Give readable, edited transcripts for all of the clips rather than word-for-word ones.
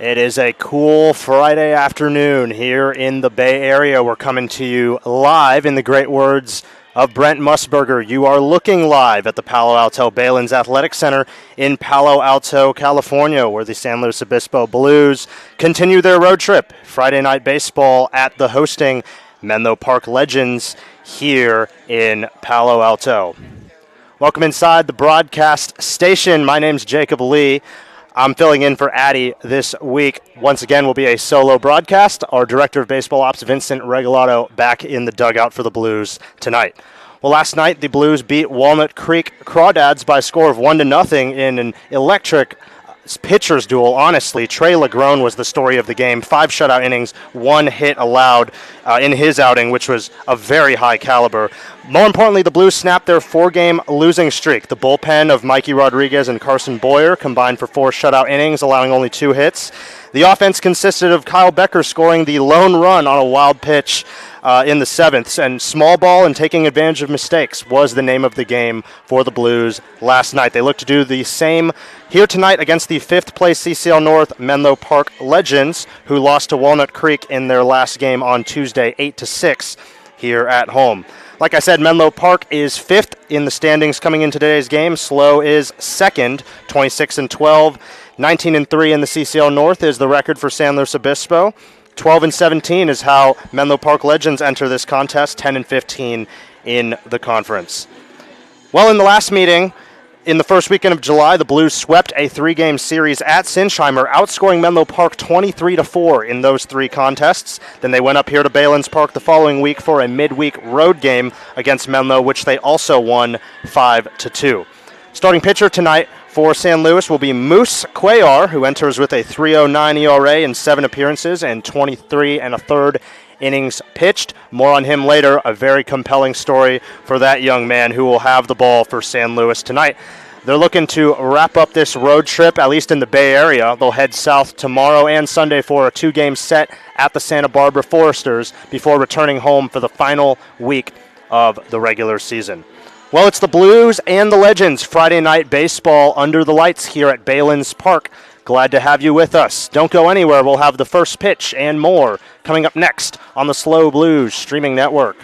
It is a cool Friday afternoon here in the Bay Area. We're coming to you live in the great words of Brent Musburger. You are looking live at the Palo Alto Baylands Athletic Center in Palo Alto, California, where the San Luis Obispo Blues continue their road trip. Friday night baseball at the hosting Menlo Park Legends here in Palo Alto. Welcome inside the broadcast station. My name's Jacob Lee. I'm filling in for Addy this week. Once again, will be a solo broadcast. Our Director of Baseball Ops, Vincent Regalado, back in the dugout for the Blues tonight. Well, last night, the Blues beat Walnut Creek Crawdads by a score of 1-0 in an electric pitcher's duel. Honestly, Trey Legrone was the story of the game. 5 shutout innings, 1 hit allowed in his outing, which was a very high caliber. More importantly, the Blues snapped their 4-game losing streak. The bullpen of Mikey Rodriguez and Carson Boyer combined for 4 shutout innings, allowing only 2 hits. The offense consisted of Kyle Becker scoring the lone run on a wild pitch in the 7th, and small ball and taking advantage of mistakes was the name of the game for the Blues last night. They look to do the same here tonight against the 5th-place CCL North Menlo Park Legends, who lost to Walnut Creek in their last game on Tuesday, 8-6 here at home. Like I said, Menlo Park is 5th in the standings coming into today's game. SLO is 2nd, 26-12. 19-3 in the CCL North is the record for San Luis Obispo. 12-17 is how Menlo Park Legends enter this contest. 10-15 in the conference. Well, in the last meeting, in the first weekend of July, the Blues swept a 3-game series at Sinsheimer, outscoring Menlo Park 23-4 in those 3 contests. Then they went up here to Baylands Park the following week for a midweek road game against Menlo, which they also won 5-2. Starting pitcher tonight for San Luis will be Moose Cuellar, who enters with a 3.09 ERA in 7 appearances and 23 1/3 innings pitched. More on him later. A very compelling story for that young man who will have the ball for San Luis tonight. They're looking to wrap up this road trip, at least in the Bay Area. They'll head south tomorrow and Sunday for a 2-game set at the Santa Barbara Foresters before returning home for the final week of the regular season. Well, it's the Blues and the Legends Friday night baseball under the lights here at Baylands Park. Glad to have you with us. Don't go anywhere. We'll have the first pitch and more coming up next on the SLO Blues streaming network.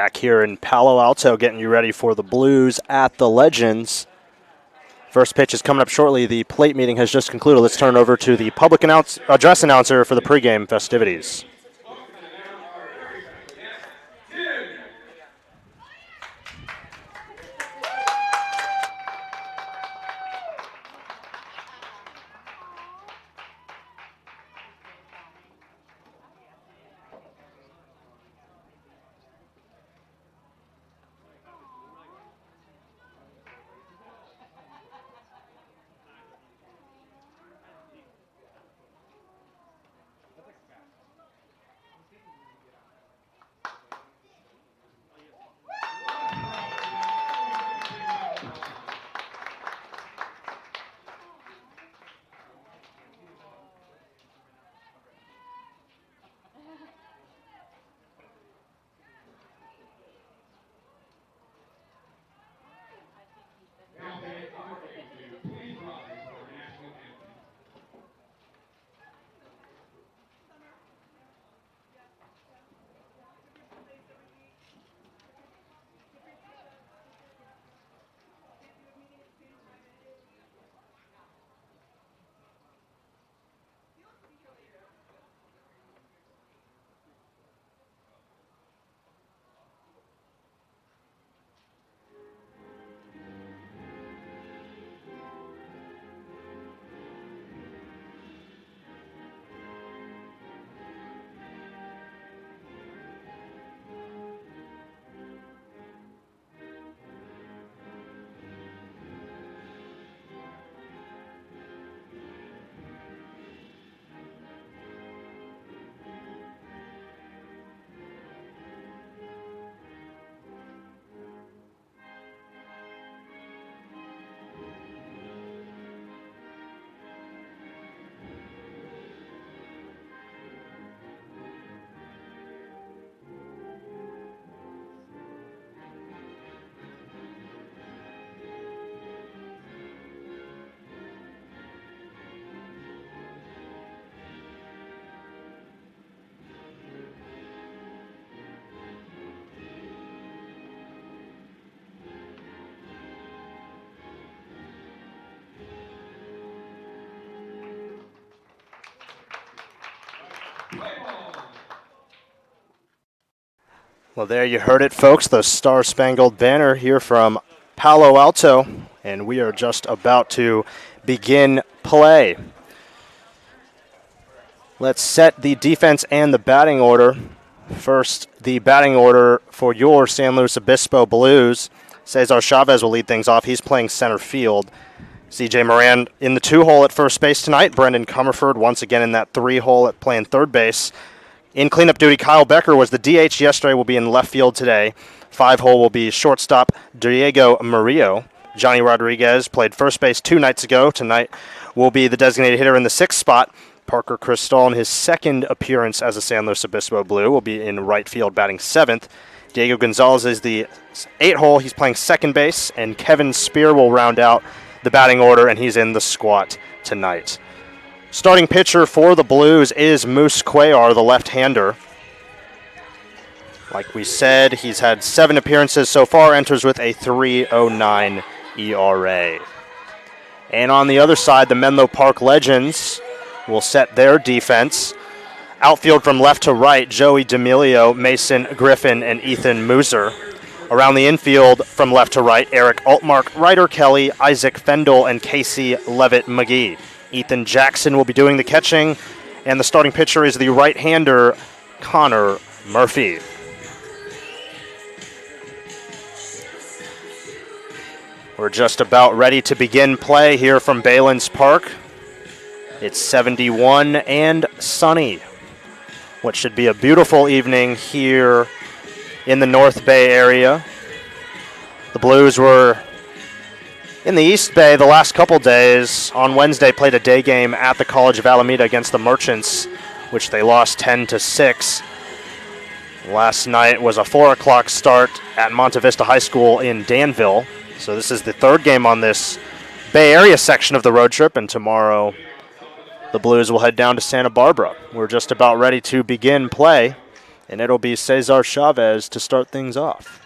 back here in Palo Alto, getting you ready for the Blues at the Legends. First pitch is coming up shortly. The plate meeting has just concluded. Let's turn over to the public address announcer for the pregame festivities. Well, there you heard it, folks. The Star-Spangled Banner here from Palo Alto, and we are just about to begin play. Let's set the defense and the batting order. First, the batting order for your San Luis Obispo Blues. Cesar Chavez will lead things off. He's playing center field. C.J. Moran in the 2-hole at first base tonight. Brendan Comerford once again in that 3-hole at playing third base. In cleanup duty, Kyle Becker was the DH yesterday, will be in left field today. 5-hole will be shortstop Diego Murillo. Johnny Rodriguez played first base 2 nights ago. Tonight will be the designated hitter in the 6th spot. Parker Cristol, in his second appearance as a San Luis Obispo Blue, will be in right field batting 7th. Diego Gonzalez is the 8-hole. He's playing second base. And Kevin Spear will round out the batting order, and he's in the squat tonight. Starting pitcher for the Blues is Moose Cuellar, the left-hander. Like we said, he's had 7 appearances so far, enters with a 3.09 ERA. And on the other side, the Menlo Park Legends will set their defense. Outfield from left to right, Joey D'Amelio, Mason Griffin, and Ethan Mooser. Around the infield from left to right, Eric Altmark, Ryder Kelly, Isaac Fendel, and Casey Levitt McGee. Ethan Jackson will be doing the catching, and the starting pitcher is the right-hander, Connor Murphy. We're just about ready to begin play here from Baylands Park. It's 71 and sunny. What should be a beautiful evening here in the North Bay area. The Blues were in the East Bay the last couple days. On Wednesday, played a day game at the College of Alameda against the Merchants, which they lost 10-6. Last night was a 4 o'clock start at Monte Vista High School in Danville. So this is the third game on this Bay Area section of the road trip, and tomorrow the Blues will head down to Santa Barbara. We're just about ready to begin play And it'll be Cesar Chavez to start things off.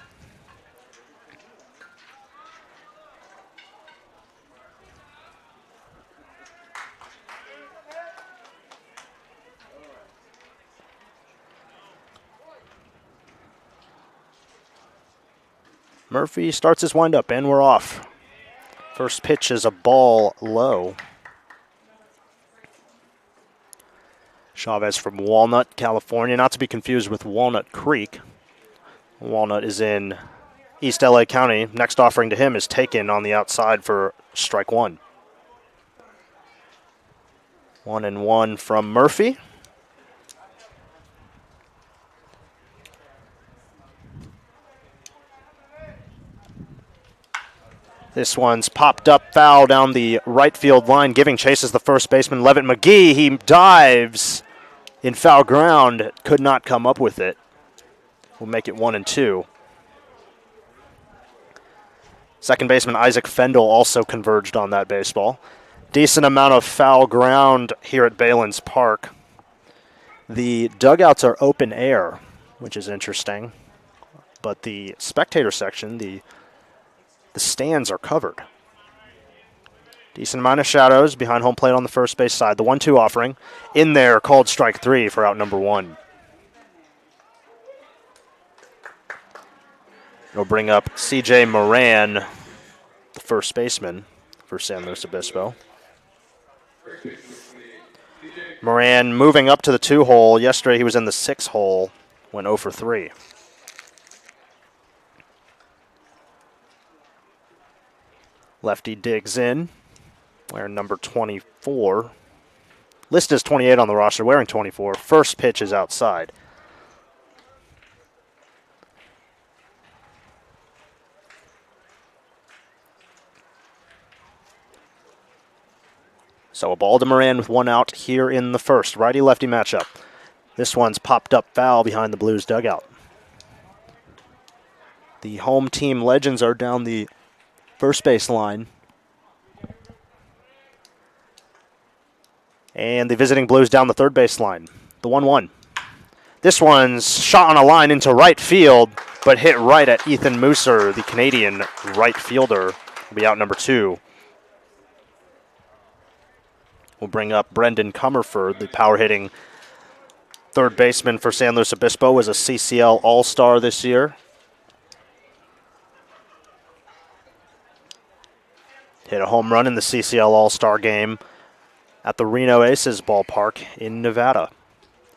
Murphy starts his windup, and we're off. First pitch is a ball low. Chavez from Walnut, California, not to be confused with Walnut Creek. Walnut is in East LA County. Next offering to him is taken on the outside for strike one. 1-1 from Murphy. This one's popped up foul down the right field line, giving chases the first baseman, Levitt McGee. He dives in foul ground, could not come up with it. We'll make it 1-2. Second baseman Isaac Fendel also converged on that baseball. Decent amount of foul ground here at Bailins Park. The dugouts are open air, which is interesting, but the spectator section, the stands are covered. Decent amount of shadows behind home plate on the first base side. The 1-2 offering in there, called strike three for out number one. It'll bring up C.J. Moran, the first baseman for San Luis Obispo. Moran moving up to the 2-hole. Yesterday he was in the 6-hole, went 0 for 3. Lefty digs in, wearing number 24. Listed as 28 on the roster, wearing 24. First pitch is outside. So a ball to Moran with one out here in the first. Righty-lefty matchup. This one's popped up foul behind the Blues dugout. The home team legends are down the first base line. And the visiting Blues down the third base line. The 1-1. This one's shot on a line into right field, but hit right at Ethan Mooser, the Canadian right fielder. Will be out number 2. We'll bring up Brendan Comerford, the power-hitting third baseman for San Luis Obispo, was a CCL All-Star this year. Hit a home run in the CCL All-Star game at the Reno Aces ballpark in Nevada.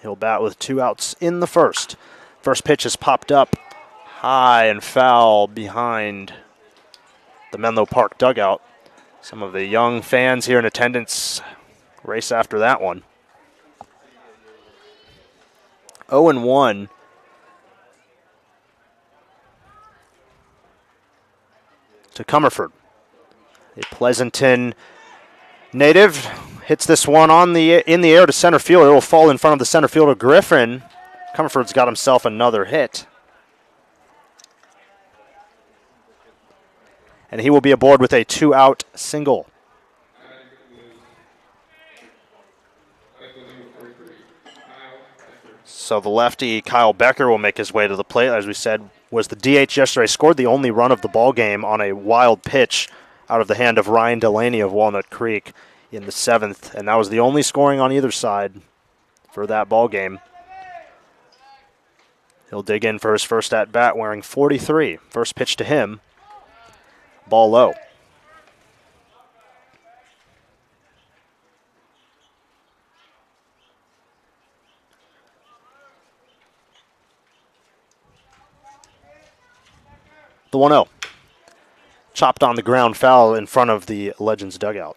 He'll bat with 2 outs in the first. First pitch is popped up high and foul behind the Menlo Park dugout. Some of the young fans here in attendance race after that one. 0-1. To Comerford. A Pleasanton native hits this one in the air to center field. It will fall in front of the center fielder Griffin. Comerford's got himself another hit. And he will be aboard with a 2-out single. So the lefty Kyle Becker will make his way to the plate. As we said, was the DH yesterday. Scored the only run of the ball game on a wild pitch out of the hand of Ryan Delaney of Walnut Creek in the 7th. And that was the only scoring on either side for that ball game. He'll dig in for his first at-bat wearing 43. First pitch to him. Ball low. The 1-0. Chopped on the ground, foul in front of the Legends dugout.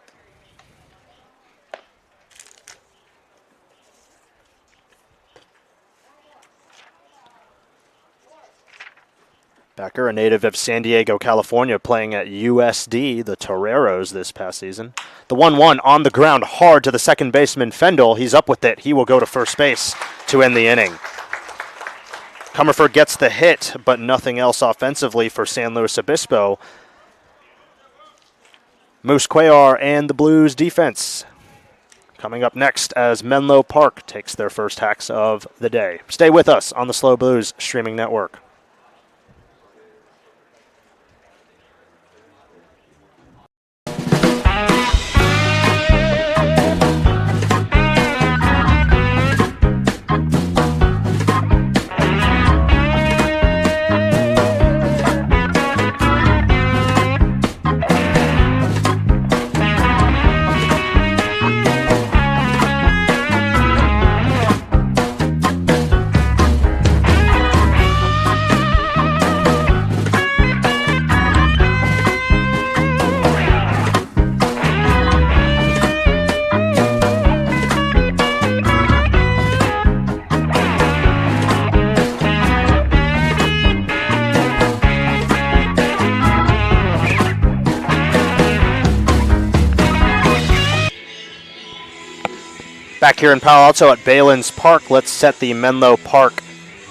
Becker, a native of San Diego, California, playing at USD, the Toreros, this past season. The 1-1 on the ground, hard to the second baseman, Fendel. He's up with it. He will go to first base to end the inning. Comerford gets the hit, but nothing else offensively for San Luis Obispo. Moose Cuellar and the Blues defense coming up next as Menlo Park takes their first hacks of the day. Stay with us on the SLO Blues streaming network. Back here in Palo Alto at Balin's Park, let's set the Menlo Park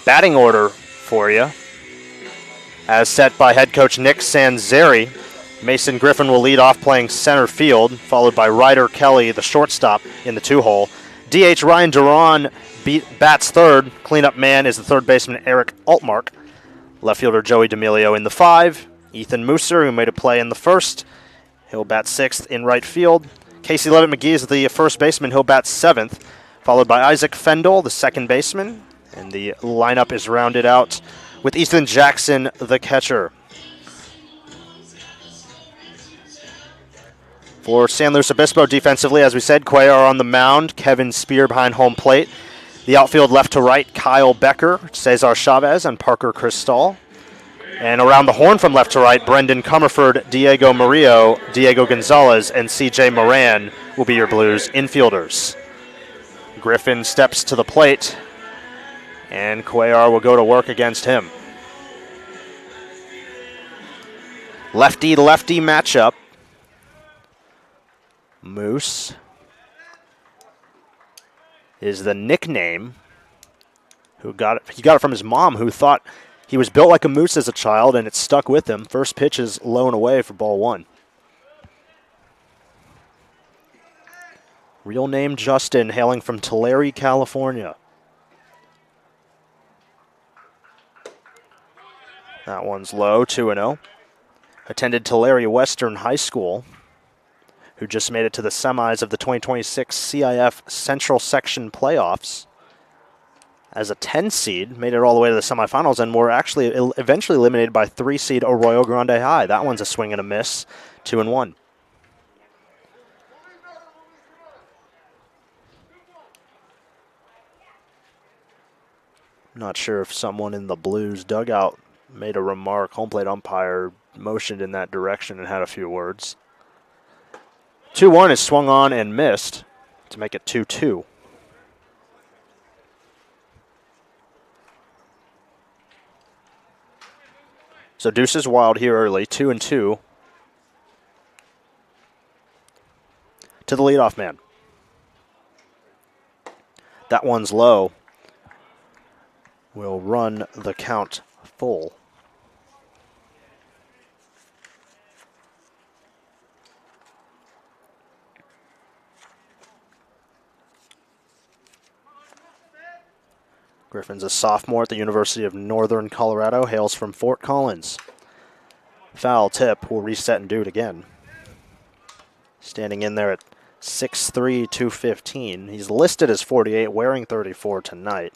batting order for you. As set by head coach Nick Sanzeri, Mason Griffin will lead off playing center field, followed by Ryder Kelly, the shortstop, in the 2-hole. DH Ryan Duran bats third. Cleanup man is the third baseman Eric Altmark. Left fielder Joey D'Amelio in the 5. Ethan Mooser, who made a play in the first, he'll bat 6th in right field. Casey Levitt McGee is the first baseman. He'll bat 7th, followed by Isaac Fendel, the second baseman. And the lineup is rounded out with Ethan Jackson, the catcher. For San Luis Obispo defensively, as we said, Cuellar on the mound, Kevin Spear behind home plate. The outfield left to right, Kyle Becker, Cesar Chavez, and Parker Cristal. And around the horn from left to right, Brendan Comerford, Diego Murillo, Diego Gonzalez, and C.J. Moran will be your Blues infielders. Griffin steps to the plate, and Cuellar will go to work against him. Lefty-lefty matchup. Moose is the nickname. He got it from his mom, who thought he was built like a moose as a child, and it stuck with him. First pitch is low and away for ball 1. Real name Justin, hailing from Tulare, California. That one's low, 2-0. Attended Tulare Western High School, who just made it to the semis of the 2026 CIF Central Section playoffs. As a 10 seed, made it all the way to the semifinals, and were actually eventually eliminated by 3 seed Arroyo Grande High. That one's a swing and a miss, 2-1. Not sure if someone in the Blues dugout made a remark. Home plate umpire motioned in that direction and had a few words. 2-1 is swung on and missed to make it 2-2. So Deuce is wild here early, 2-2. To the leadoff man. That one's low. Will run the count full. Griffin's a sophomore at the University of Northern Colorado, hails from Fort Collins. Foul tip, will reset and do it again. Standing in there at 6'3", 215. He's listed as 48, wearing 34 tonight.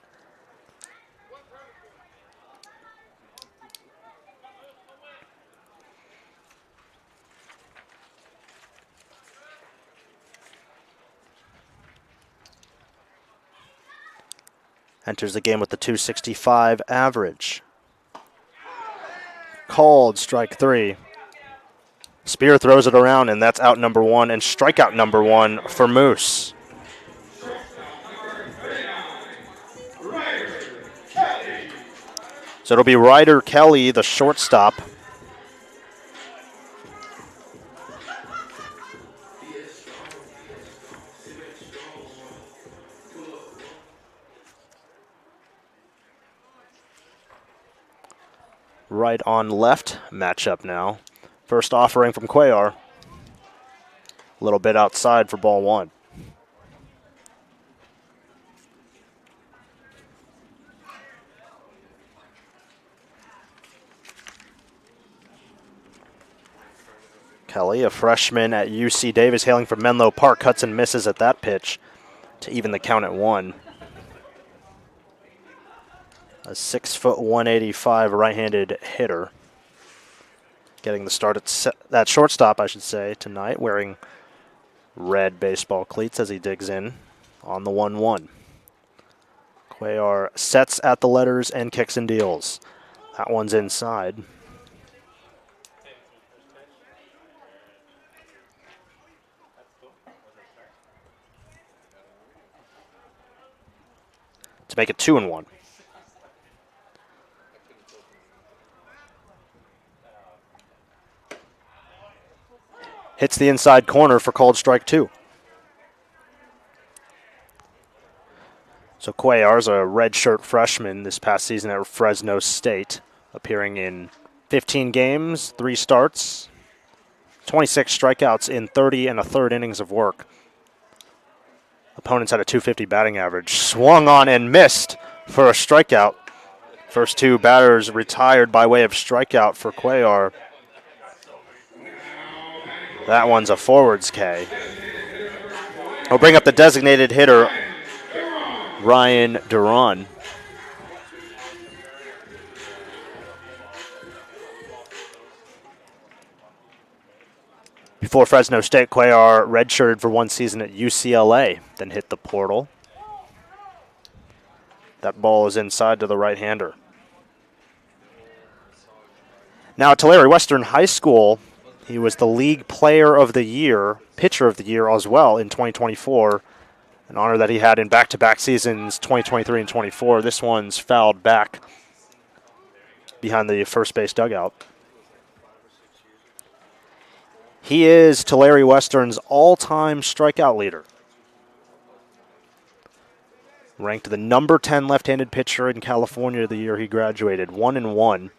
Enters the game with the 265 average. Called, strike 3. Spear throws it around, and that's out number 1, and strikeout number 1 for Moose. So it'll be Ryder Kelly, the shortstop. Right on left matchup now. First offering from Cuellar. A little bit outside for ball 1. Kelly, a freshman at UC Davis, hailing from Menlo Park, cuts and misses at that pitch to even the count at 1. A 6', 185 right-handed hitter. Getting the start at shortstop, I should say, tonight, wearing red baseball cleats as he digs in on the 1-1. Cuellar sets at the letters and kicks and deals. That one's inside. To make it 2-1. Hits the inside corner for called strike 2. So Cuellar's a redshirt freshman this past season at Fresno State, appearing in 15 games, 3 starts, 26 strikeouts in 30 1/3 innings of work. Opponents had a .250 batting average. Swung on and missed for a strikeout. First 2 batters retired by way of strikeout for Cuellar. That one's a forwards K. We'll bring up the designated hitter, Ryan Duran. Before Fresno State, Cuellar redshirted for 1 season at UCLA, then hit the portal. That ball is inside to the right-hander. Now at Tulare Western High School, he was the League Player of the Year, Pitcher of the Year as well in 2024, an honor that he had in back-to-back seasons 2023 and 24. This one's fouled back behind the first base dugout. He is Tulare Western's all-time strikeout leader. Ranked the number 10 left-handed pitcher in California the year he graduated. 1-1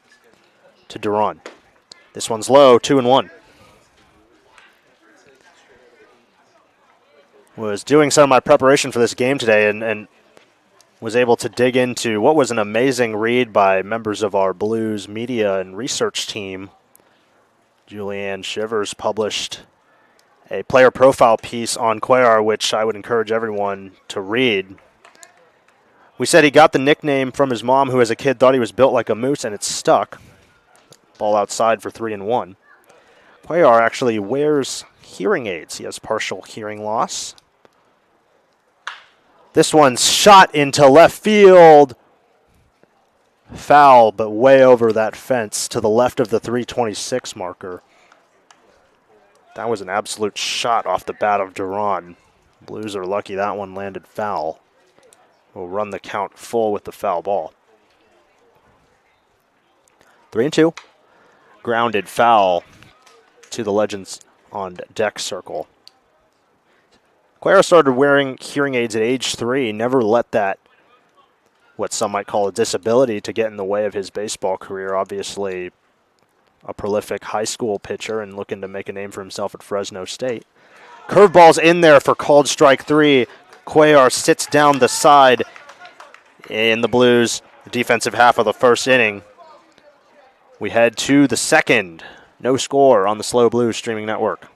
to Duran. This one's low, 2-1. Was doing some of my preparation for this game today and was able to dig into what was an amazing read by members of our Blues media and research team. Julianne Shivers published a player profile piece on Cuellar, which I would encourage everyone to read. We said he got the nickname from his mom, who as a kid thought he was built like a moose, and it stuck. Ball outside for 3-1. Cuellar actually wears hearing aids. He has partial hearing loss. This one's shot into left field. Foul, but way over that fence to the left of the 326 marker. That was an absolute shot off the bat of Duran. Blues are lucky that one landed foul. We'll run the count full with the foul ball. 3-2. Grounded foul to the Legends on deck circle. Cuellar started wearing hearing aids at age 3. Never let that, what some might call a disability, to get in the way of his baseball career. Obviously a prolific high school pitcher and looking to make a name for himself at Fresno State. Curveball's in there for called strike 3. Cuellar sits down the side in the Blues' defensive half of the first inning. We head to the second. No score on the SLO Blues streaming network.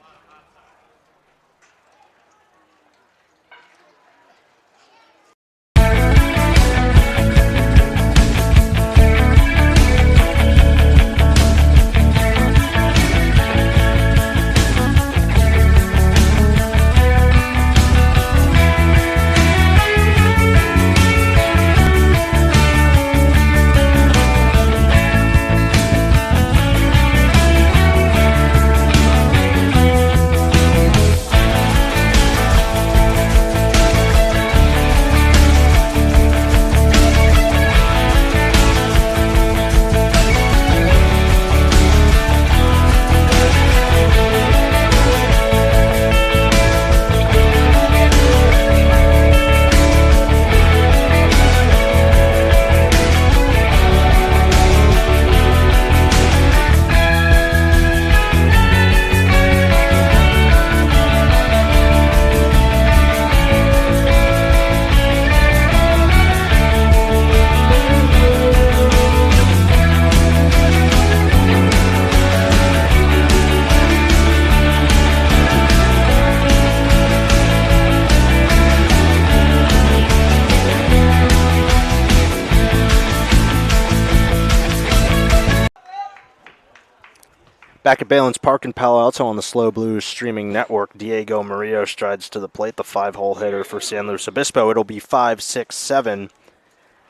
Back at Balin's Park in Palo Alto on the Slow Blues streaming network, Diego Murillo strides to the plate, the 5-hole hitter for San Luis Obispo. It'll be 5-6-7.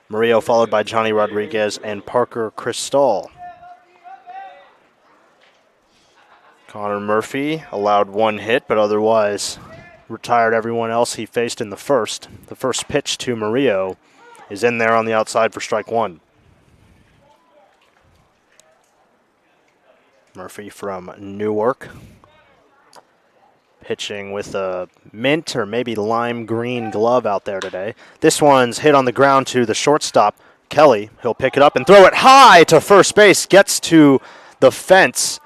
Murillo followed by Johnny Rodriguez and Parker Cristal. Connor Murphy allowed one hit, but otherwise retired everyone else he faced in the first. The first pitch to Murillo is in there on the outside for strike one. Murphy from Newark, pitching with a mint or maybe lime green glove out there today. This one's hit on the ground to the shortstop, Kelly. He'll pick it up and throw it high to first base, gets to the fence,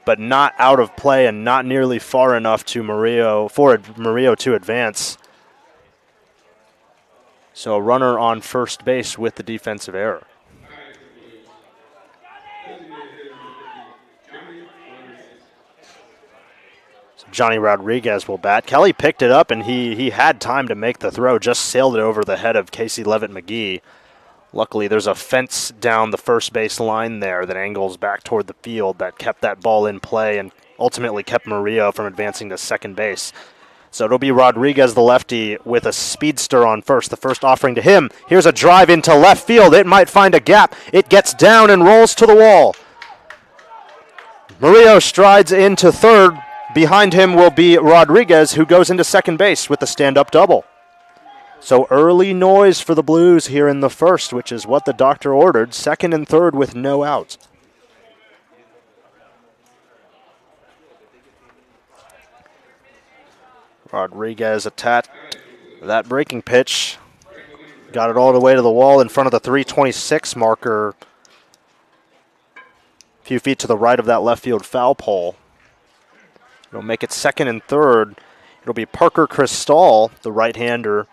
but not out of play and not nearly far enough to Murillo to advance. So a runner on first base with the defensive error. Johnny Rodriguez will bat. Kelly picked it up, and he had time to make the throw, just sailed it over the head of Casey Levitt McGee. Luckily, there's a fence down the first base line there that angles back toward the field that kept that ball in play and ultimately kept Murillo from advancing to second base. So it'll be Rodriguez, the lefty, with a speedster on first, the first offering to him. Here's a drive into left field. It might find a gap. It gets down and rolls to the wall. Murillo strides into third. Behind him will be Rodriguez, who goes into second base with the stand-up double. So early noise for the Blues here in the first, which is what the doctor ordered. Second and third with no outs. Rodriguez attacked that breaking pitch. Got it all the way to the wall in front of the 326 marker. A few feet to the right of that left field foul pole. It'll make it second and third. It'll be Parker Cristal, the right-hander,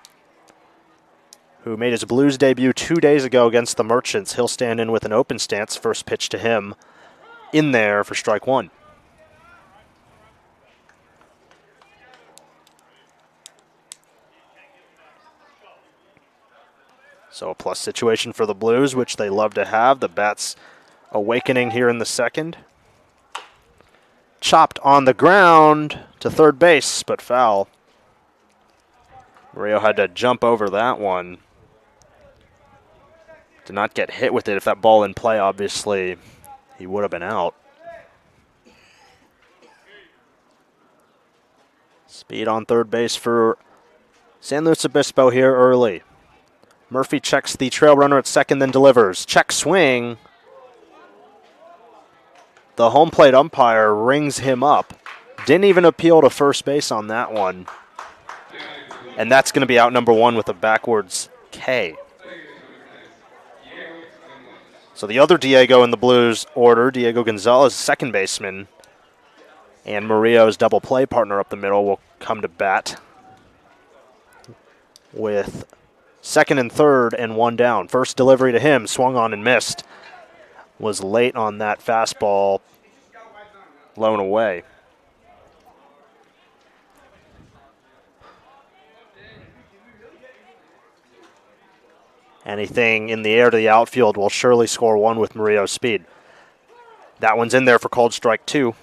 who made his Blues debut 2 days ago against the Merchants. He'll stand in with an open stance. First pitch to him in there for strike one. So a plus situation for the Blues, which they love to have. The bat's awakening here in the second. Chopped on the ground to third base, but foul. Murillo had to jump over that one. Did not get hit with it. If that ball in play, obviously, he would have been out. Speed on third base for San Luis Obispo here early. Murphy checks the trail runner at second, then delivers. Check swing. The home plate umpire rings him up. Didn't even appeal to first base on that one. And that's going to be out number one with a backwards K. So the other Diego in the Blues order, Diego Gonzalez, second baseman, and Murillo's double play partner up the middle will come to bat with second and third and one down. First delivery to him, swung on and missed. Was late on that fastball, blown away. Anything in the air to the outfield will surely score one with Murillo's speed. That one's in there for called strike two.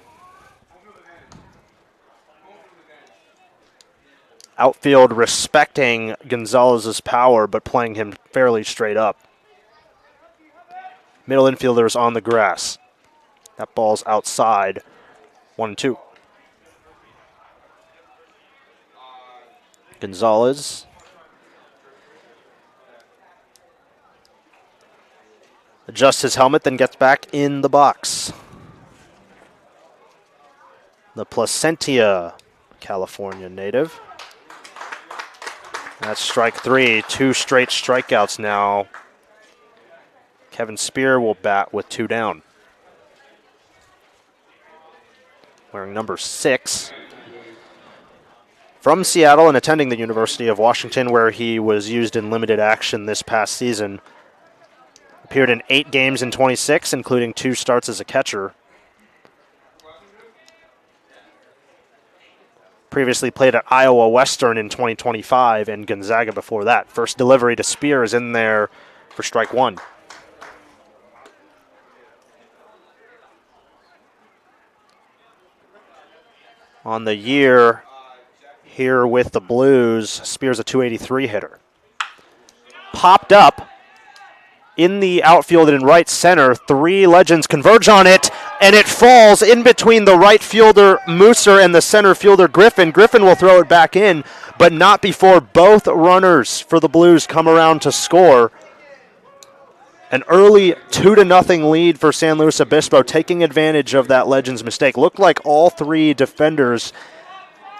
Outfield respecting Gonzalez's power, but playing him fairly straight up. Middle infielders on the grass. That ball's outside. 1-2. Gonzalez. Adjusts his helmet, then gets back in the box. The Placentia, California native. That's strike three. 2 straight strikeouts now. Kevin Spear will bat with 2 down. Wearing number 6. From Seattle and attending the University of Washington, where he was used in limited action this past season. Appeared in 8 games in 26, including 2 starts as a catcher. Previously played at Iowa Western in 2025 and Gonzaga before that. First delivery to Spear is in there for strike one. On the year here with the Blues, Spears a .283 hitter. Popped up in the outfield and in right center. Three legends converge on it, and it falls in between the right fielder, Mooser, and the center fielder, Griffin. Griffin will throw it back in, but not before both runners for the Blues come around to score. An early 2-0 lead for San Luis Obispo, taking advantage of that Legends mistake. Looked like all three defenders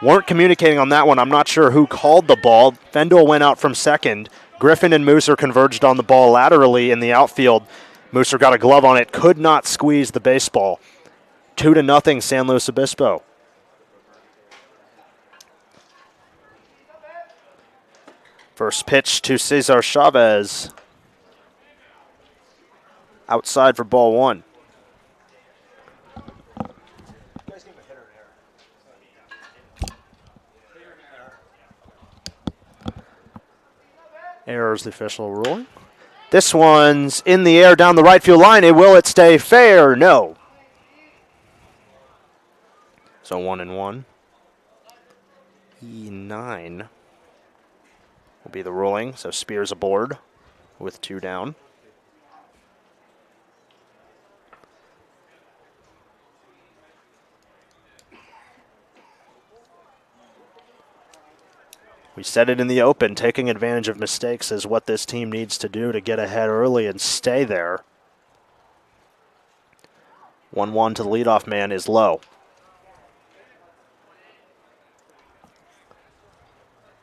weren't communicating on that one. I'm not sure who called the ball. Fendel went out from second. Griffin and Mooser converged on the ball laterally in the outfield. Mooser got a glove on it, could not squeeze the baseball. 2-0 San Luis Obispo. First pitch to Cesar Chavez. Outside for ball one. Error's the official ruling. This one's in the air down the right field line. Will it stay fair? No. So 1-1. E9 will be the ruling. So Spears aboard with two down. We said it in the open, taking advantage of mistakes is what this team needs to do to get ahead early and stay there. 1-1 to the leadoff man is low.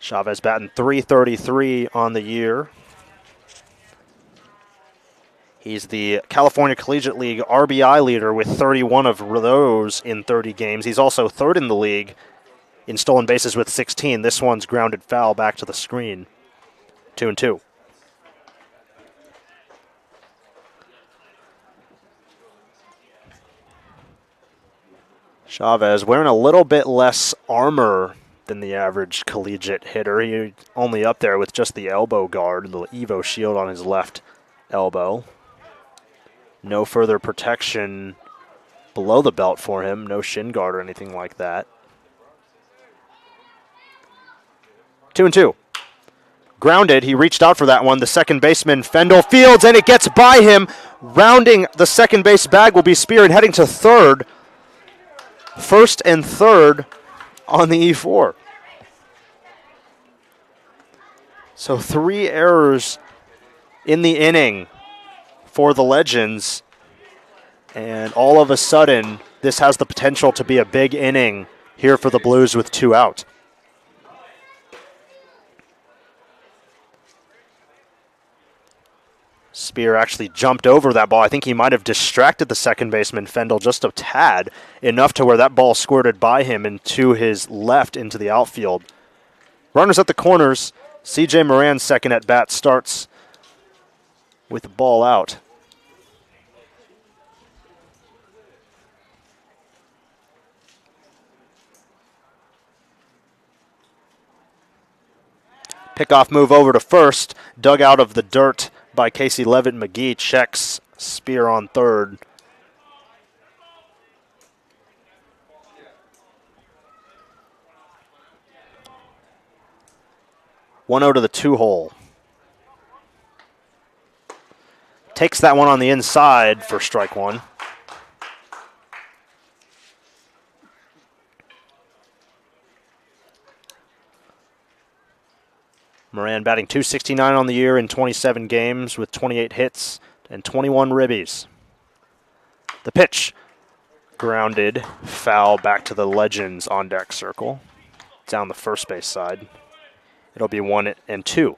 Chavez batting .333 on the year. He's the California Collegiate League RBI leader with 31 of those in 30 games. He's also third in the league in stolen bases with 16. This one's grounded foul back to the screen. 2-2. Chavez wearing a little bit less armor than the average collegiate hitter. He's only up there with just the elbow guard, the Evo shield on his left elbow. No further protection below the belt for him. No shin guard or anything like that. 2-2. Grounded. He reached out for that one. The second baseman, Fendel, fields, and it gets by him. Rounding the second base bag will be Spear and heading to third. First and third on the E4. So 3 errors in the inning for the Legends. And all of a sudden, this has the potential to be a big inning here for the Blues with 2 out. Spear actually jumped over that ball. I think he might have distracted the second baseman, Fendel, just a tad, enough to where that ball squirted by him and to his left into the outfield. Runners at the corners. C.J. Moran's second at bat starts with the ball out. Pickoff move over to first, dug out of the dirt by Casey Levitt McGee, checks Spear on third. One out to the 2-hole. Takes that one on the inside for strike one. Moran batting .269 on the year in 27 games with 28 hits and 21 ribbies. The pitch, grounded, foul back to the Legends on deck circle. Down the first base side. It'll be 1-2.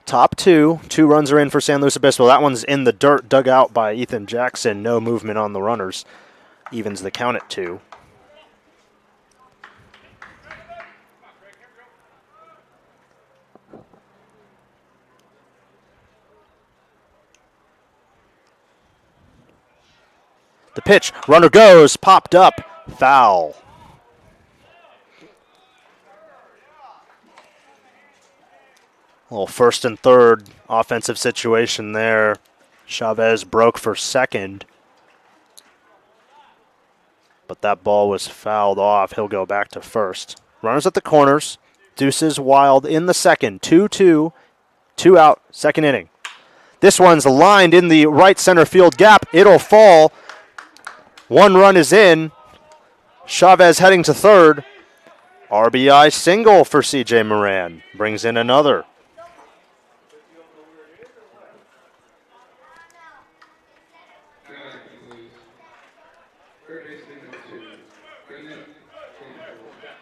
Top 2. 2 runs are in for San Luis Obispo. That one's in the dirt, dug out by Ethan Jackson. No movement on the runners. Evens the count at 2. The pitch, runner goes, popped up, foul. A little first and third offensive situation there. Chavez broke for second, but that ball was fouled off. He'll go back to first. Runners at the corners. Deuces Wild in the second. 2-2, 2 out, second inning. This one's lined in the right center field gap. It'll fall. One run is in. Chavez heading to third. RBI single for C.J. Moran. Brings in another.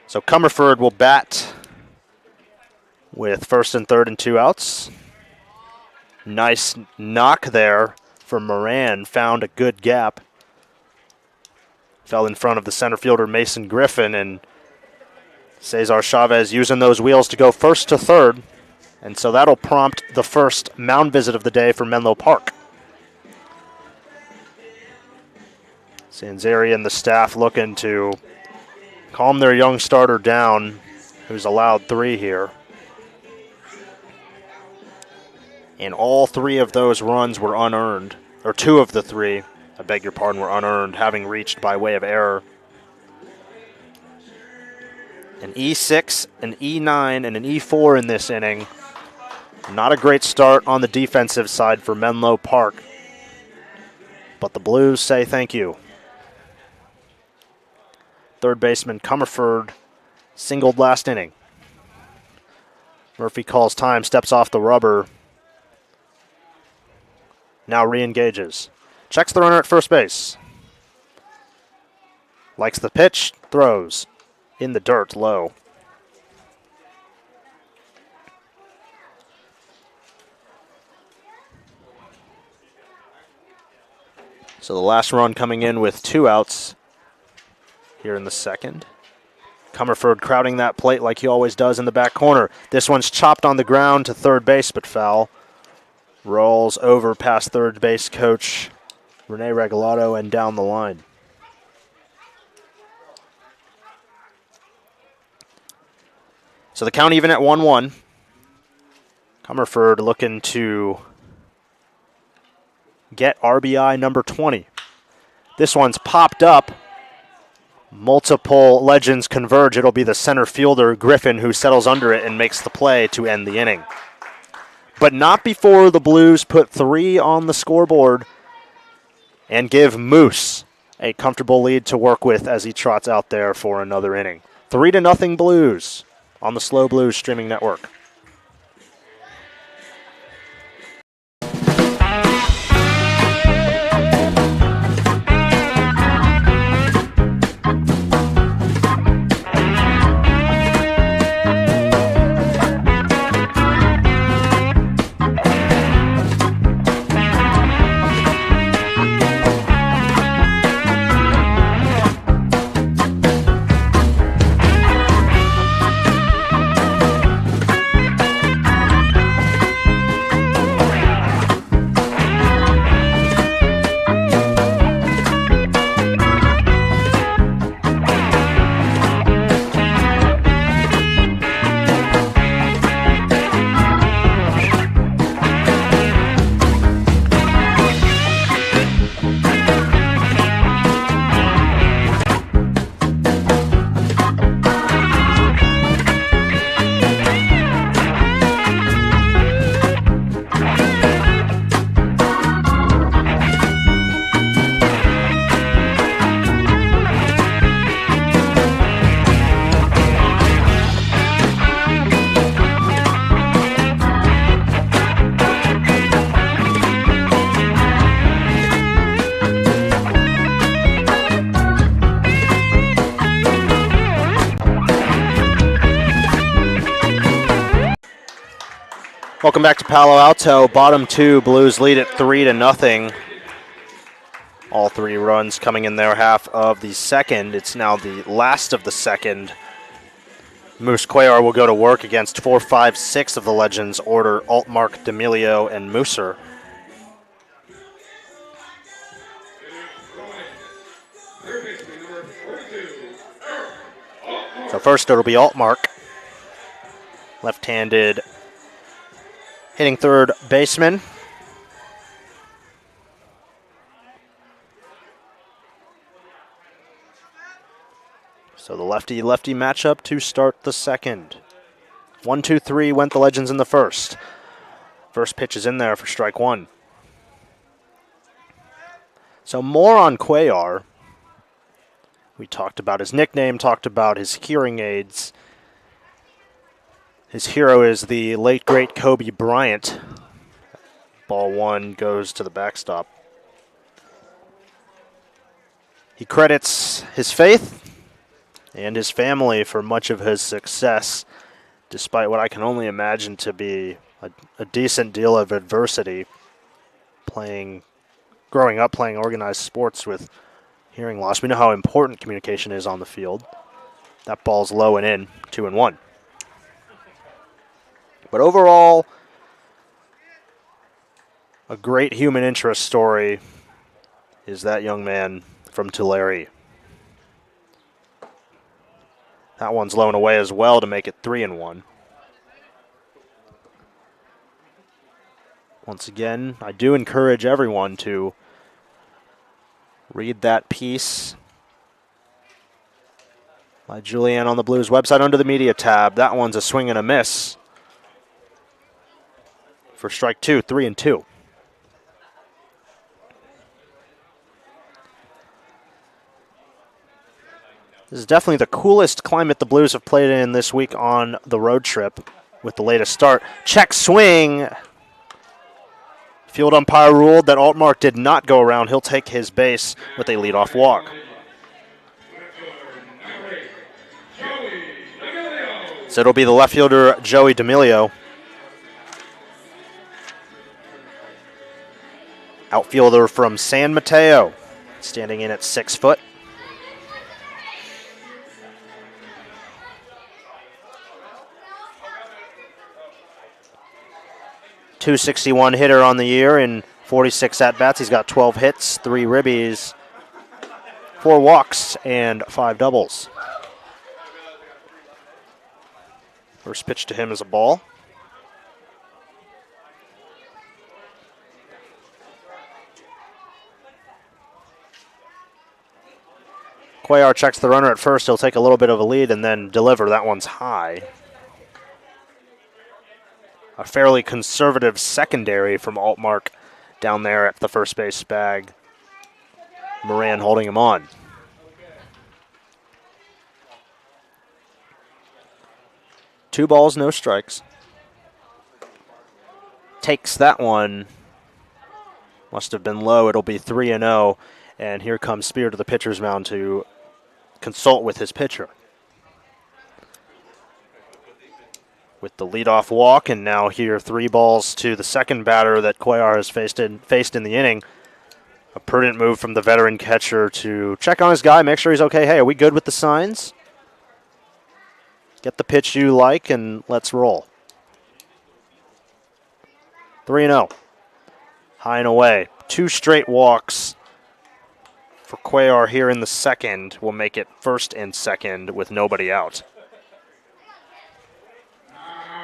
So Comerford will bat with first and third and 2 outs. Nice knock there from Moran. Found a good gap. Fell in front of the center fielder Mason Griffin, and Cesar Chavez using those wheels to go first to third. And so that'll prompt the first mound visit of the day for Menlo Park. Sanzeri and the staff looking to calm their young starter down, who's allowed 3 here. And all 3 of those runs were unearned, or 2 of the 3, I beg your pardon, were unearned, having reached by way of error. An E6, an E9, and an E4 in this inning. Not a great start on the defensive side for Menlo Park, but the Blues say thank you. Third baseman Comerford singled last inning. Murphy calls time, steps off the rubber. Now re-engages. Checks the runner at first base. Likes the pitch, throws. In the dirt, low. So the last run coming in with 2 outs here in the second. Comerford crowding that plate like he always does in the back corner. This one's chopped on the ground to third base, but foul. Rolls over past third base coach Vincent Regalado and down the line. So the count even at 1-1. Comerford looking to get RBI number 20. This one's popped up. Multiple legends converge. It'll be the center fielder, Griffin, who settles under it and makes the play to end the inning. But not before the Blues put 3 on the scoreboard and give Moose a comfortable lead to work with as he trots out there for another inning. 3-0 Blues on the SLO Blues streaming network. Welcome back to Palo Alto. Bottom 2, Blues lead at 3-0. All 3 runs coming in their half of the second. It's now the last of the second. Moose Cuellar will go to work against 4, 5, 6 of the Legends order, Altmark, D'Amelio, and Mooser. So first it'll be Altmark. Left-handed hitting third baseman. So the lefty-lefty matchup to start the second. 1-2-3 went the Legends in the first. First pitch is in there for strike one. So more on Cuellar. We talked about his nickname, talked about his hearing aids. His hero is the late, great Kobe Bryant. Ball one goes to the backstop. He credits his faith and his family for much of his success, despite what I can only imagine to be a decent deal of adversity growing up playing organized sports with hearing loss. We know how important communication is on the field. That ball's low and in, 2-1. But overall, a great human interest story is that young man from Tulare. That one's low and away as well to make it 3-1. Once again, I do encourage everyone to read that piece by Julianne on the Blues website under the media tab. That one's a swing and a miss for strike two, 3-2. This is definitely the coolest climate the Blues have played in this week on the road trip with the latest start. Check swing. Field umpire ruled that Altmark did not go around. He'll take his base with a leadoff walk. So it'll be the left fielder, Joey D'Amelio. Outfielder from San Mateo, standing in at 6 foot. .261 hitter on the year in 46 at-bats. He's got 12 hits, 3 ribbies, 4 walks, and 5 doubles. First pitch to him is a ball. Cuellar checks the runner at first. He'll take a little bit of a lead and then deliver. That one's high. A fairly conservative secondary from Altmark down there at the first base bag. Moran holding him on. Two balls, no strikes. Takes that one. Must have been low. It'll be 3-0. And here comes Spear to the pitcher's mound to consult with his pitcher. With the leadoff walk, and now here 3 balls to the second batter that Cuellar has faced in the inning. A prudent move from the veteran catcher to check on his guy, make sure he's okay. Hey, are we good with the signs? Get the pitch you like, and let's roll. 3-0. High and away. 2 straight walks for Cuellar here in the second will make it first and second with nobody out.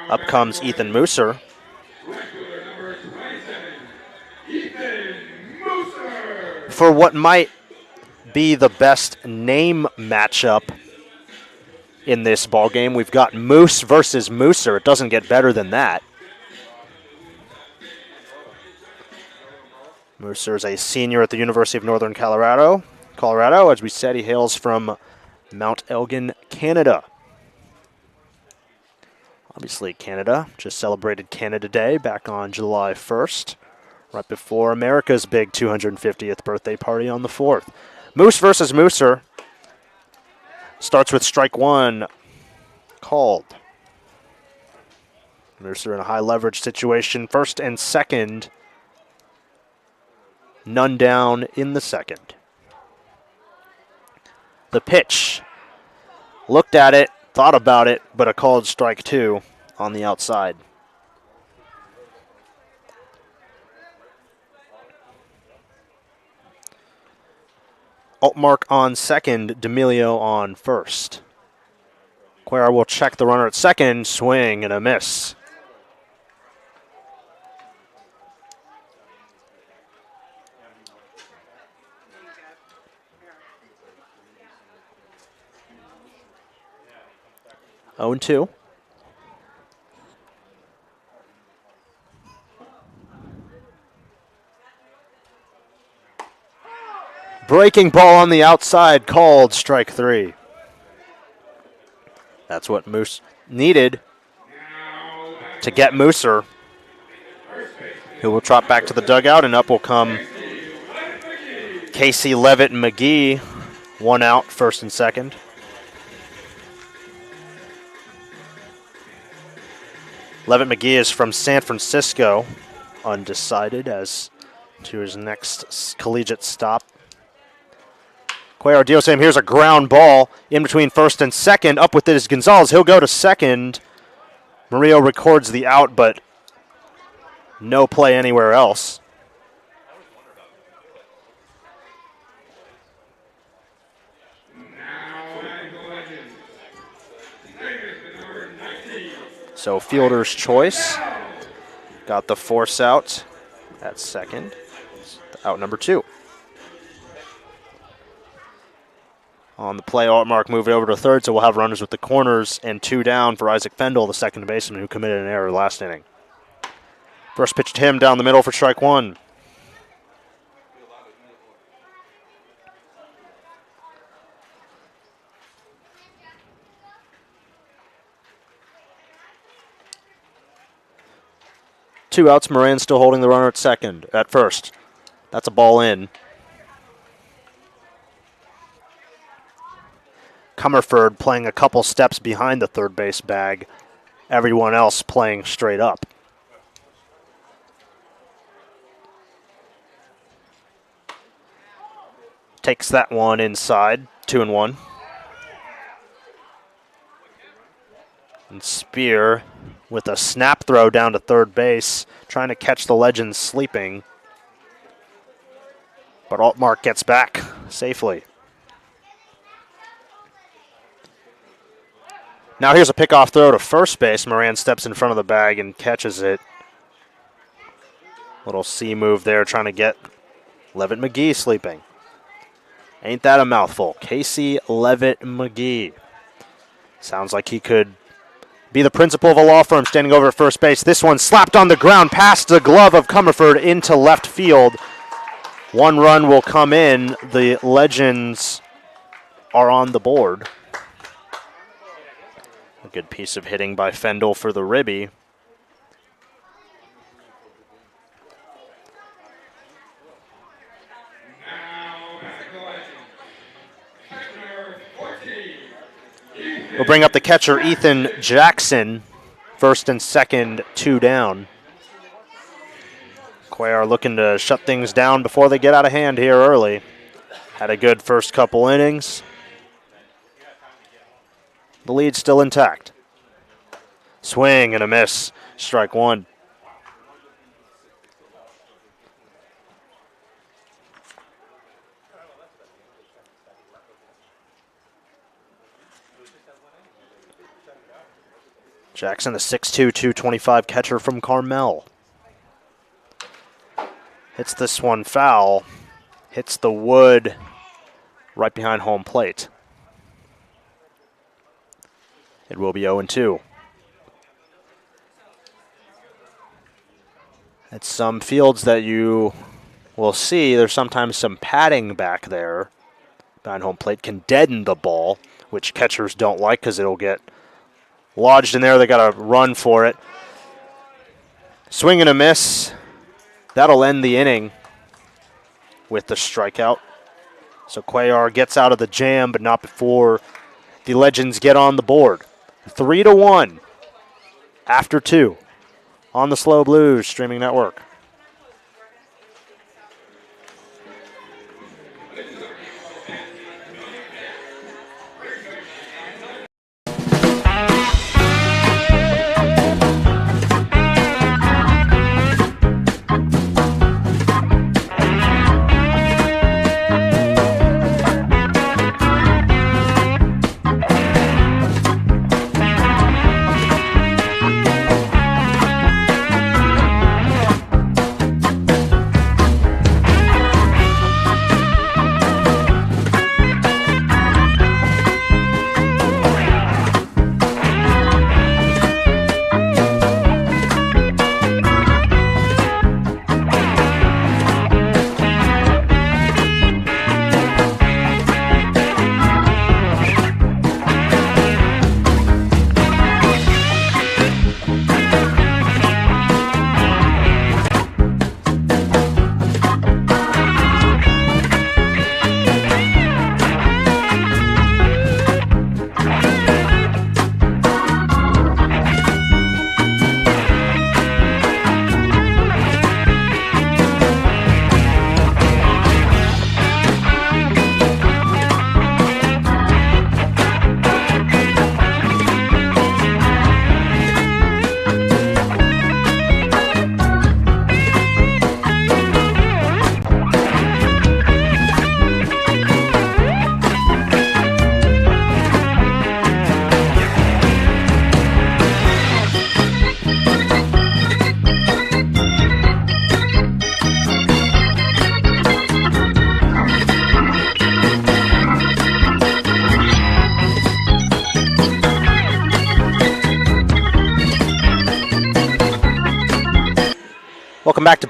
Up comes Ethan Mooser. For what might be the best name matchup in this ballgame, we've got Moose versus Mooser. It doesn't get better than that. Mooser is a senior at the University of Northern Colorado. As we said, he hails from Mount Elgin, Canada. Obviously, Canada just celebrated Canada Day back on July 1st, right before America's big 250th birthday party on the 4th. Moose versus Mooser. Starts with strike one, called. Mooser in a high leverage situation, first and second. None down in the second. The pitch. Looked at it. Thought about it, but a called strike two on the outside. Altmark on second, D'Amelio on first. Cuellar will check the runner at second, swing and a miss. 0-2. Breaking ball on the outside, called strike 3. That's what Moose needed to get Mooser, who will trot back to the dugout, and up will come Casey Levitt McGee. 1 out, first and second. Levitt McGee is from San Francisco, undecided as to his next collegiate stop. Cuellar deals him. Here's a ground ball in between first and second. Up with it is Gonzalez. He'll go to second. Murillo records the out, but no play anywhere else. So fielder's choice. Got the force out at second. Out number 2. On the play, Altmark move it over to third, so we'll have runners with the corners and 2 down for Isaac Fendel, the second baseman who committed an error last inning. First pitch to him down the middle for strike 1. Two outs, Moran still holding the runner at first. That's a ball in. Comerford playing a couple steps behind the third base bag. Everyone else playing straight up. Takes that one inside, 2-1. And Spear with a snap throw down to third base, trying to catch the Legends sleeping. But Altmark gets back safely. Now here's a pickoff throw to first base. Moran steps in front of the bag and catches it. Little C move there, trying to get Levitt McGee sleeping. Ain't that a mouthful? Casey Levitt McGee. Sounds like he could be the principal of a law firm standing over at first base. This one slapped on the ground past the glove of Comerford into left field. 1 run will come in. The Legends are on the board. A good piece of hitting by Fendel for the ribby. We'll bring up the catcher, Ethan Jackson. First and second, 2 down. Cuellar looking to shut things down before they get out of hand here early. Had a good first couple innings. The lead's still intact. Swing and a miss. Strike 1. Jackson, the 6'2", 225 catcher from Carmel. Hits this one foul. Hits the wood right behind home plate. It will be 0-2. At some fields that you will see, there's sometimes some padding back there behind home plate. Can deaden the ball, which catchers don't like because it'll get lodged in there. They got to run for it. Swing and a miss. That'll end the inning with the strikeout. So Cuellar gets out of the jam, but not before the Legends get on the board. 3-1 after 2 on the Slow Blues streaming network.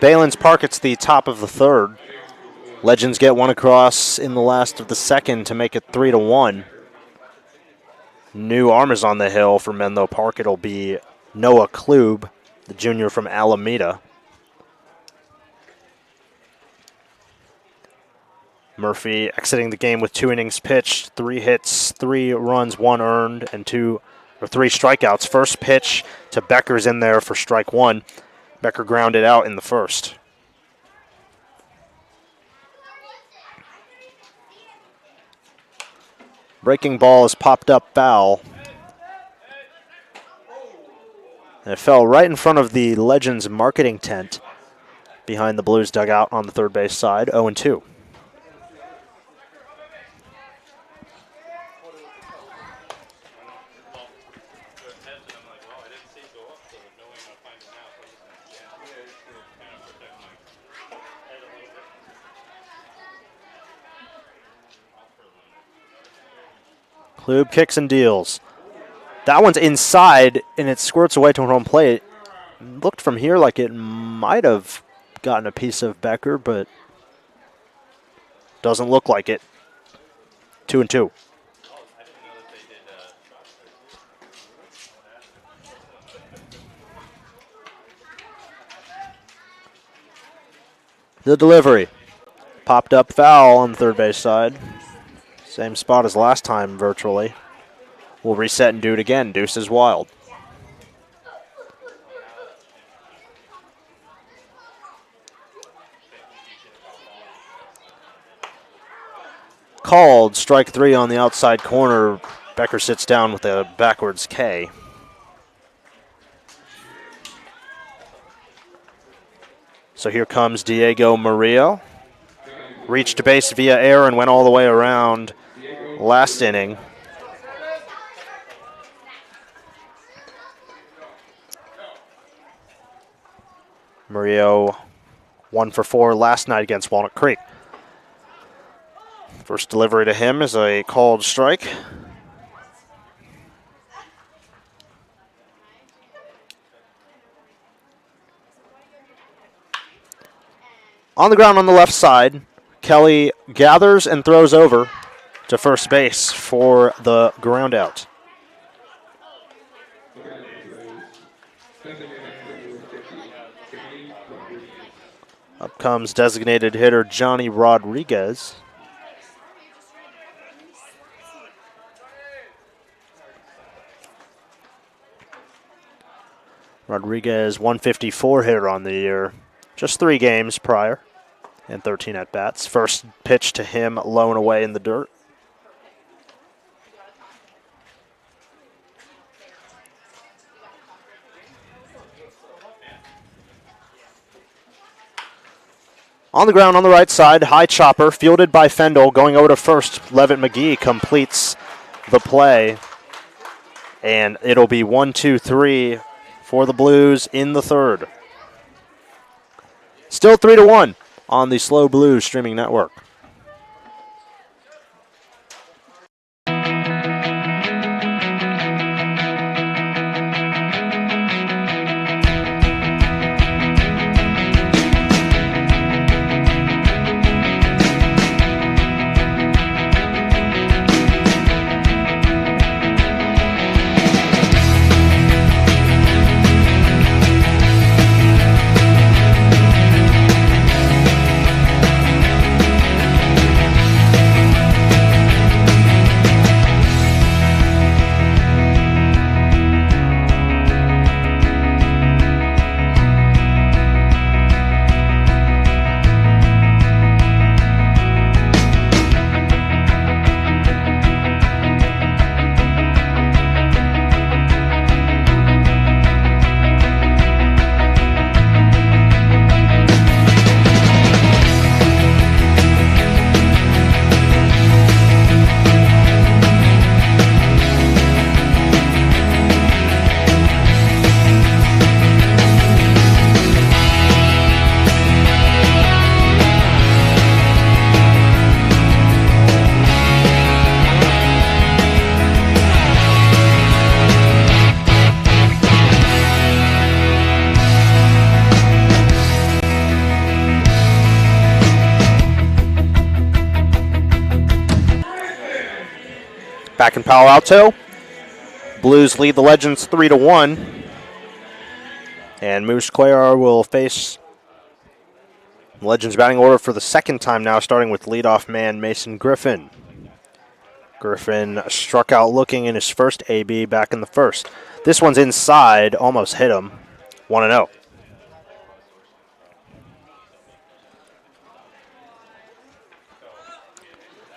Baylands Park, it's the top of the third. Legends get one across in the last of the second to make it 3-1. New armors on the hill for Menlo Park. It'll be Noah Klube, the junior from Alameda. Murphy exiting the game with 2 innings pitched, 3 hits, 3 runs, 1 earned, and 3 strikeouts. First pitch to Becker's in there for strike 1. Becker grounded out in the first. Breaking ball is popped up foul. And it fell right in front of the Legends marketing tent behind the Blues dugout on the third base side, 0-2. Klube kicks and deals. That one's inside, and it squirts away to home plate. Looked from here like it might have gotten a piece of Becker, but doesn't look like it. 2-2. The delivery. Popped up foul on the third base side. Same spot as last time, virtually. We'll reset and do it again. Deuce is wild. Called strike 3 on the outside corner. Becker sits down with a backwards K. So here comes Diego Murillo. Reached base via air and went all the way around last inning. Murillo 1 for 4 last night against Walnut Creek. First delivery to him is a called strike. On the ground on the left side, Kelly gathers and throws over to first base for the ground out. Up comes designated hitter Johnny Rodriguez. Rodriguez, 154 hitter on the year. Just 3 games prior and 13 at-bats. First pitch to him, low and away in the dirt. On the ground on the right side, high chopper, fielded by Fendel, going over to first. Levitt McGee completes the play. And it'll be 1-2-3 for the Blues in the third. Still 3-1 on the SLO Blues streaming network. Back in Palo Alto, Blues lead the Legends 3-1. And Moose Cuellar will face Legends batting order for the second time now, starting with leadoff man Mason Griffin. Griffin struck out looking in his first AB back in the first. This one's inside, almost hit him. 1-0.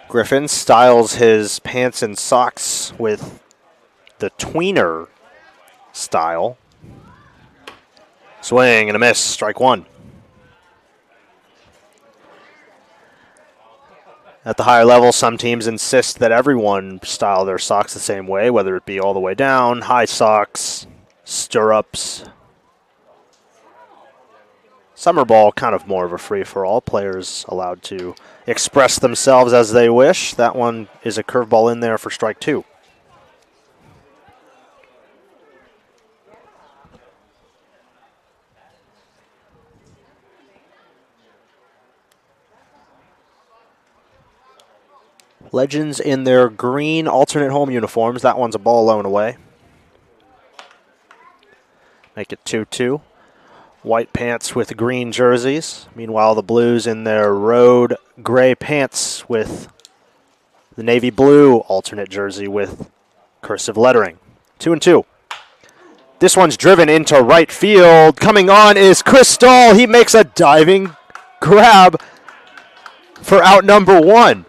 Griffin styles his pants and socks with the tweener style. Swing and a miss, strike one. At the higher level, some teams insist that everyone style their socks the same way, whether it be all the way down, high socks, stirrups. Summer ball, kind of more of a free-for-all. Players allowed to express themselves as they wish. That one is a curveball in there for strike two. Legends in their green alternate home uniforms. That one's a ball alone away. Make it 2-2. White pants with green jerseys. Meanwhile, the Blues in their road gray pants with the navy blue alternate jersey with cursive lettering. 2-2. This one's driven into right field. Coming on is Chris Stahl. He makes a diving grab for out number one.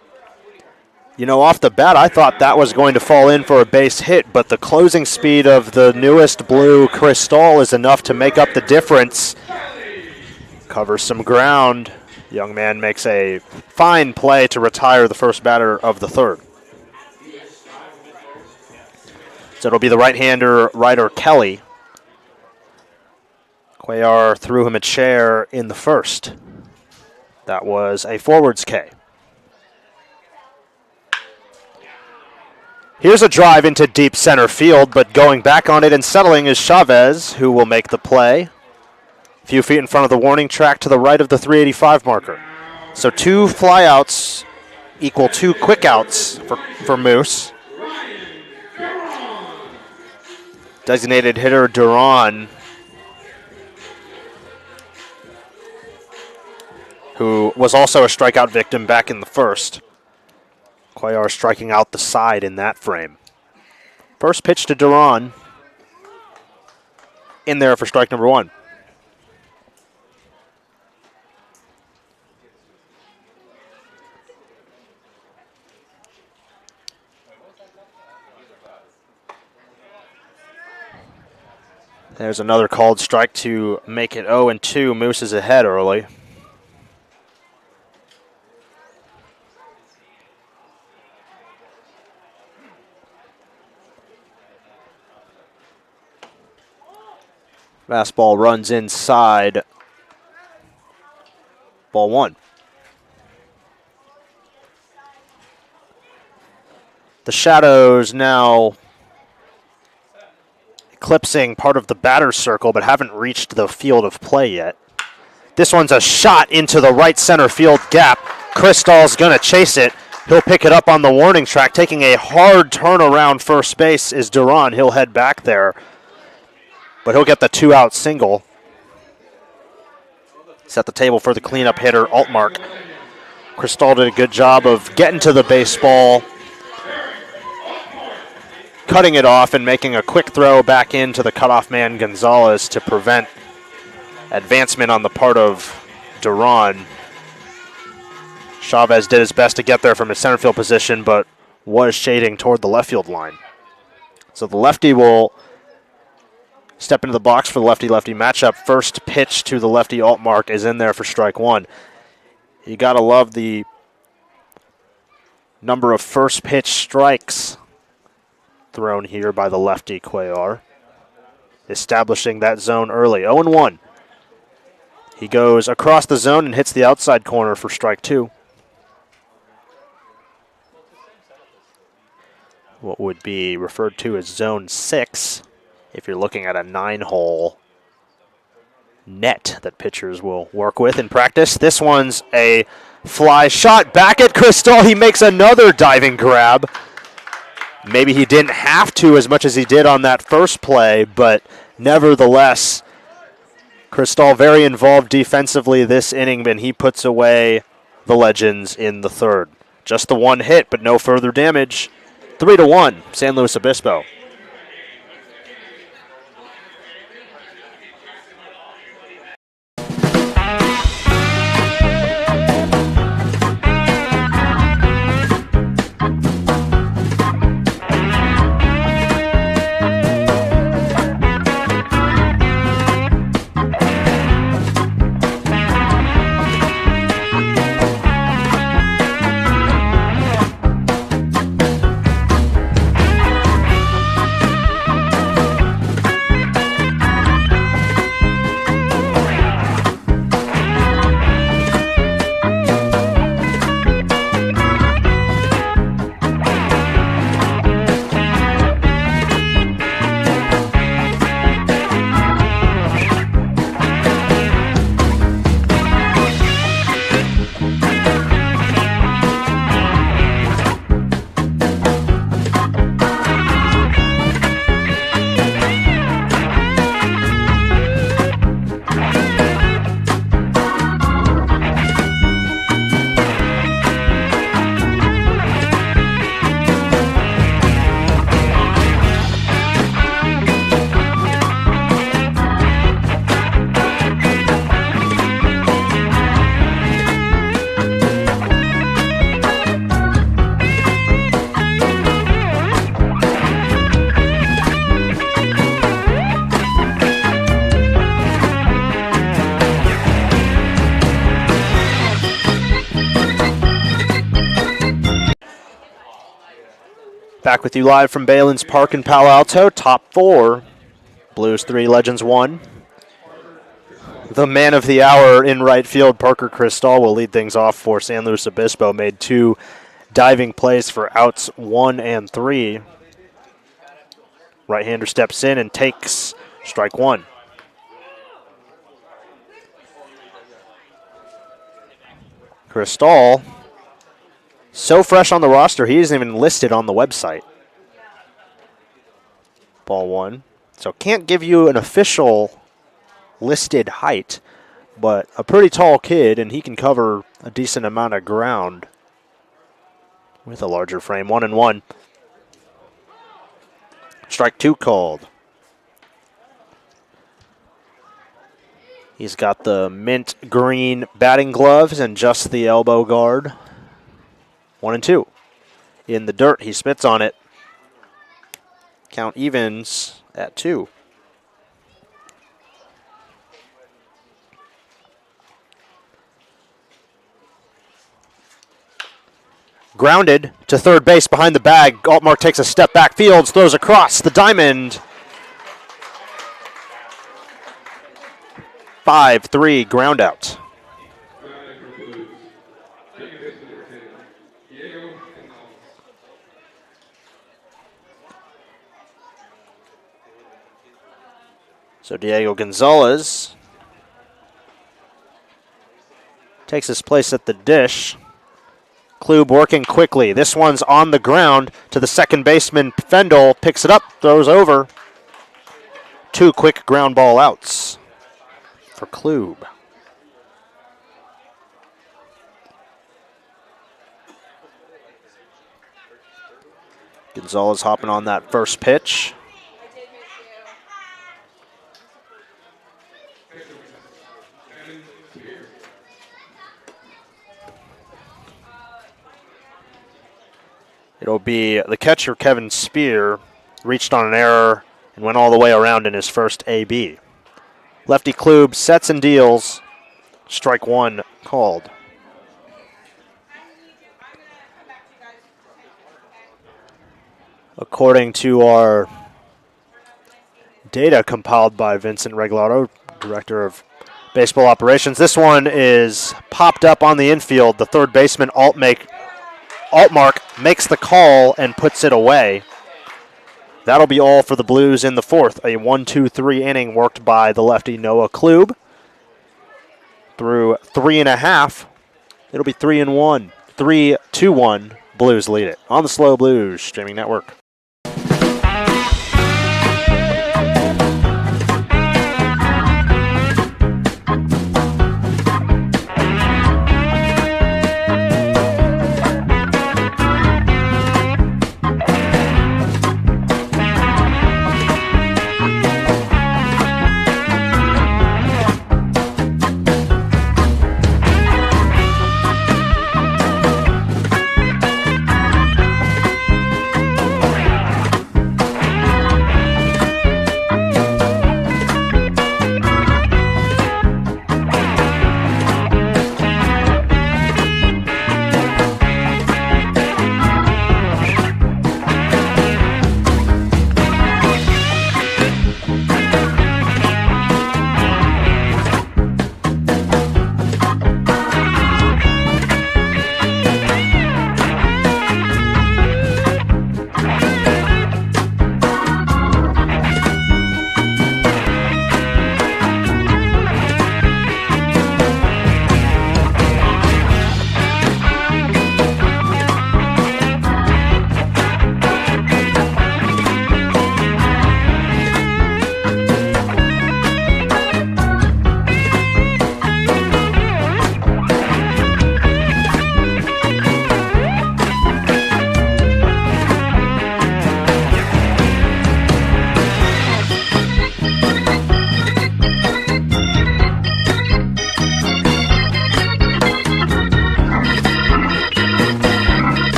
You know, off the bat, I thought that was going to fall in for a base hit, but the closing speed of the newest Blue, Chris Stahl, is enough to make up the difference. Covers some ground. Young man makes a fine play to retire the first batter of the third. So it'll be the right-hander, Ryder Kelly. Cuellar threw him a chair in the first. That was a forwards K. Here's a drive into deep center field, but going back on it and settling is Chavez, who will make the play. A few feet in front of the warning track to the right of the 385 marker. So 2 flyouts equal 2 quickouts for Moose. Designated hitter Duran, who was also a strikeout victim back in the first. Cuellar striking out the side in that frame. First pitch to Duran. In there for strike number one. There's another called strike to make it 0-2. Moose is ahead early. Fastball runs inside. Ball one. The shadows now eclipsing part of the batter's circle, but haven't reached the field of play yet. This one's a shot into the right center field gap. Chris Stahl's going to chase it. He'll pick it up on the warning track. Taking a hard turn around first base is Duran. He'll head back there, but he'll get the 2-out single. Set the table for the cleanup hitter, Altmark. Chris Stahl did a good job of getting to the baseball, cutting it off and making a quick throw back into the cutoff man Gonzalez to prevent advancement on the part of Duran. Chavez did his best to get there from his center field position, but was shading toward the left field line. So the lefty will step into the box for the lefty-lefty matchup. First pitch to the lefty Altmark is in there for strike one. You got to love the number of first pitch strikes thrown here by the lefty Cuellar, establishing that zone early. 0-1. He goes across the zone and hits the outside corner for strike two. What would be referred to as zone 6 if you're looking at a 9-hole net that pitchers will work with in practice. This one's a fly shot back at Chris Stahl. He makes another diving grab. Maybe he didn't have to as much as he did on that first play, but nevertheless, Cristal very involved defensively this inning, and he puts away the Legends in the third. Just the one hit, but no further damage. 3-1, San Luis Obispo. Back with you live from Balin's Park in Palo Alto. Top four, Blues 3, Legends 1. The man of the hour in right field, Parker Cristal, will lead things off for San Luis Obispo. Made two diving plays for outs 1 and 3. Right-hander steps in and takes strike one. Cristal, so fresh on the roster, he isn't even listed on the website. Ball one. So can't give you an official listed height, but a pretty tall kid, and he can cover a decent amount of ground with a larger frame. 1-1. Strike two called. He's got the mint green batting gloves and just the elbow guard. 1-2. In the dirt, he spits on it. Count evens at 2. Grounded to third base behind the bag. Altmark takes a step back. Fields throws across the diamond. 5-3 ground out. So Diego Gonzalez takes his place at the dish. Klube working quickly. This one's on the ground to the second baseman. Fendel picks it up, throws over. 2 quick ground ball outs for Klube. Gonzalez hopping on that first pitch. It'll be the catcher, Kevin Spear, reached on an error and went all the way around in his first AB. Lefty Klube sets and deals. Strike one called. According to our data compiled by Vincent Regalado, Director of Baseball Operations, this one is popped up on the infield. The third baseman, Altmark, makes the call and puts it away. That'll be all for the Blues in the fourth. A 1-2-3 inning worked by the lefty Noah Klube. Through 3.5, it'll be 3-1. 3-2-1, Blues lead it. On the SLO Blues Streaming Network.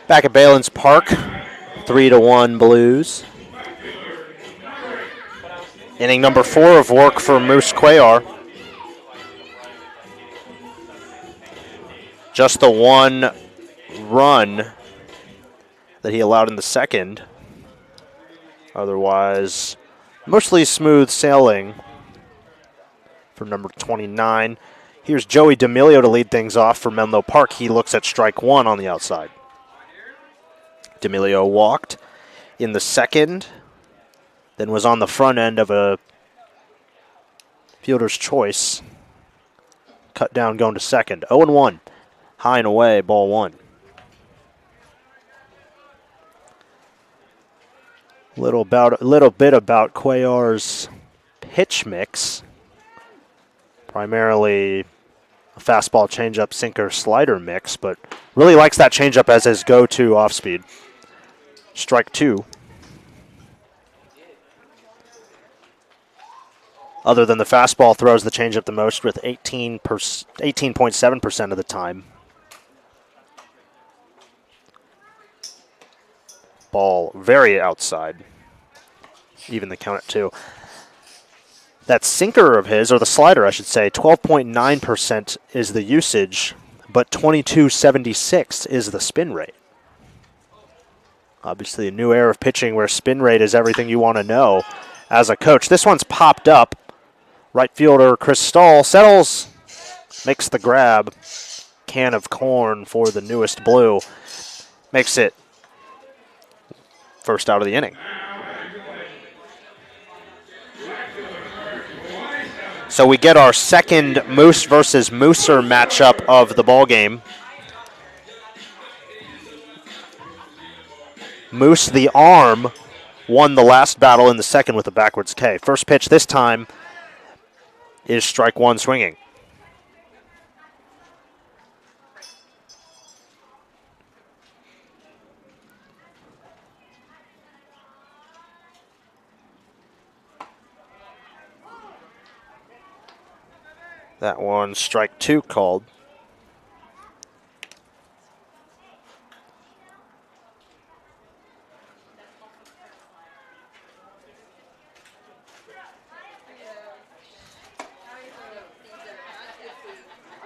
Back at Balins Park, 3-1 Blues. Inning number 4 of work for Moose Cuellar. Just the one run that he allowed in the second. Otherwise, mostly smooth sailing for number 29. Here's Joey D'Amelio to lead things off for Menlo Park. He looks at strike one on the outside. D'Amelio walked in the second, then was on the front end of a fielder's choice. Cut down going to second. 0-1. High and away, ball one. Little bit about Cuellar's pitch mix. Primarily a fastball, changeup, sinker, slider mix, but really likes that changeup as his go-to off-speed. Strike two. Other than the fastball, throws the changeup the most with 18.7% of the time. Ball very outside. Even the count at two. That sinker of his, or the slider I should say, 12.9% is the usage, but 22.76 is the spin rate. Obviously a new era of pitching where spin rate is everything you want to know as a coach. This one's popped up. Right fielder Chris Stahl settles, makes the grab. Can of corn for the newest Blue. Makes it first out of the inning. So we get our second Moose versus Mooser matchup of the ballgame. Moose, the arm, won the last battle in the second with a backwards K. First pitch this time is strike one swinging. That one, strike two called.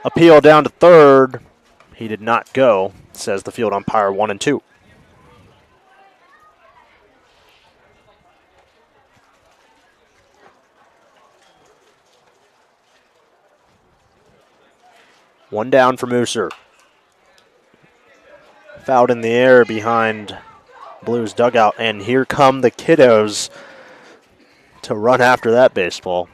Appeal down to third. He did not go, says the field umpire, 1-2. One down for Mooser. Fouled in the air behind Blues dugout, and here come the kiddos to run after that baseball.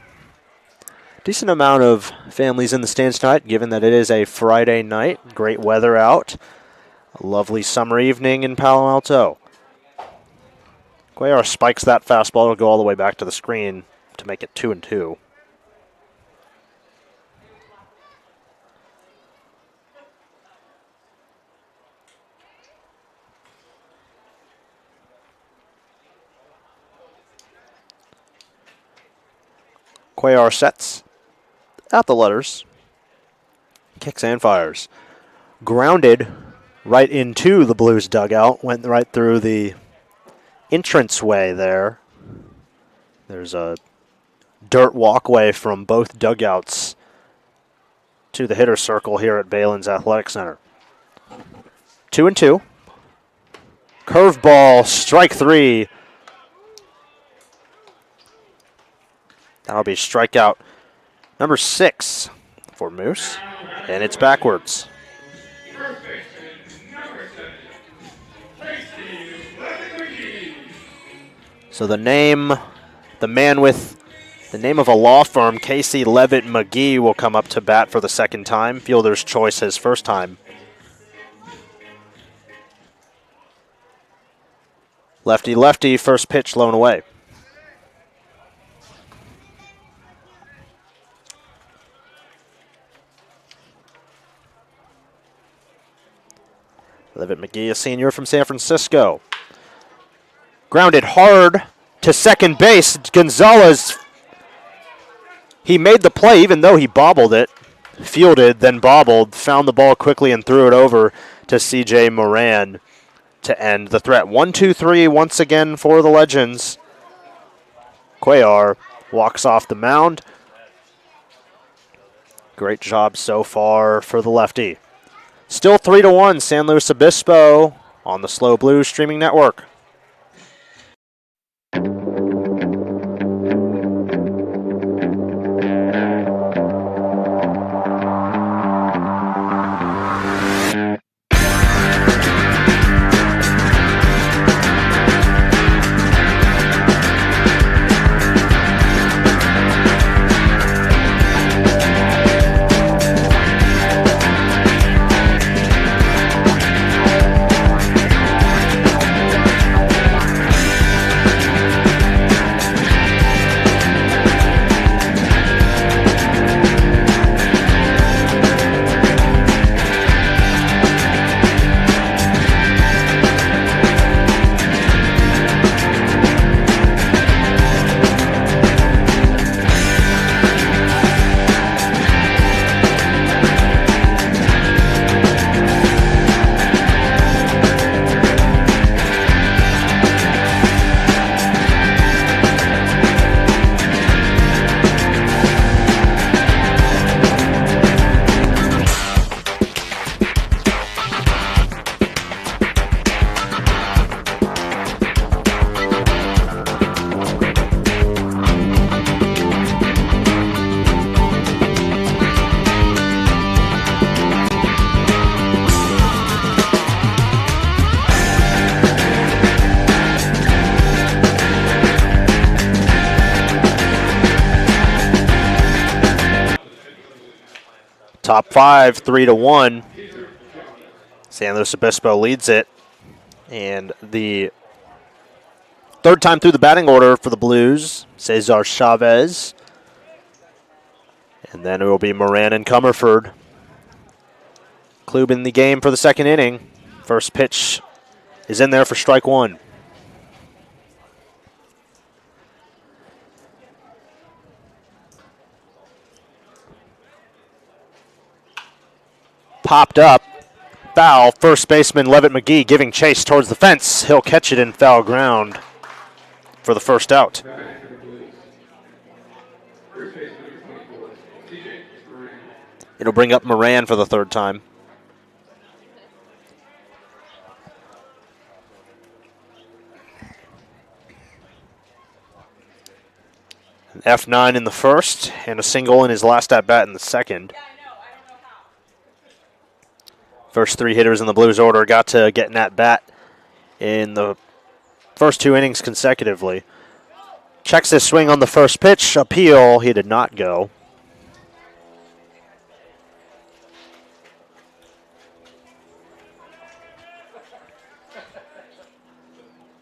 Decent amount of families in the stands tonight, given that it is a Friday night. Great weather out. A lovely summer evening in Palo Alto. Cuellar spikes that fastball. It'll go all the way back to the screen to make it 2-2. Cuellar sets out the letters, kicks and fires. Grounded right into the Blues dugout, went right through the entranceway there. There's a dirt walkway from both dugouts to the hitter circle here at Balins Athletic Center. 2-2. Curveball, strike three. That'll be strikeout number 6 for Moose, and it's backwards. So the name of a law firm, Casey Levitt McGee, will come up to bat for the second time. Fielder's choice his first time. Lefty-lefty, first pitch low and away. Levitt McGee, a senior from San Francisco. Grounded hard to second base. Gonzalez, he made the play even though he bobbled it. Fielded, then bobbled, found the ball quickly and threw it over to C.J. Moran. to end the threat. 1-2-3 once again for the Legends. Cuellar walks off the mound. Great job so far for the lefty. Still 3-1, San Luis Obispo on the SLO Blues streaming network. Top five, 3-1. San Luis Obispo leads it. And the third time through the batting order for the Blues, Cesar Chavez. And then it will be Moran and Comerford. Klub in the game for the second inning. First pitch is in there for strike one. Popped up. Foul. First baseman Levitt McGee giving chase towards the fence. He'll catch it in foul ground for the first out. It'll bring up Moran for the third time. An F9 in the first and a single in his last at-bat in the second. First three hitters in the Blues order got to get an at-bat in the first two innings consecutively. Checks his swing on the first pitch. Appeal, he did not go.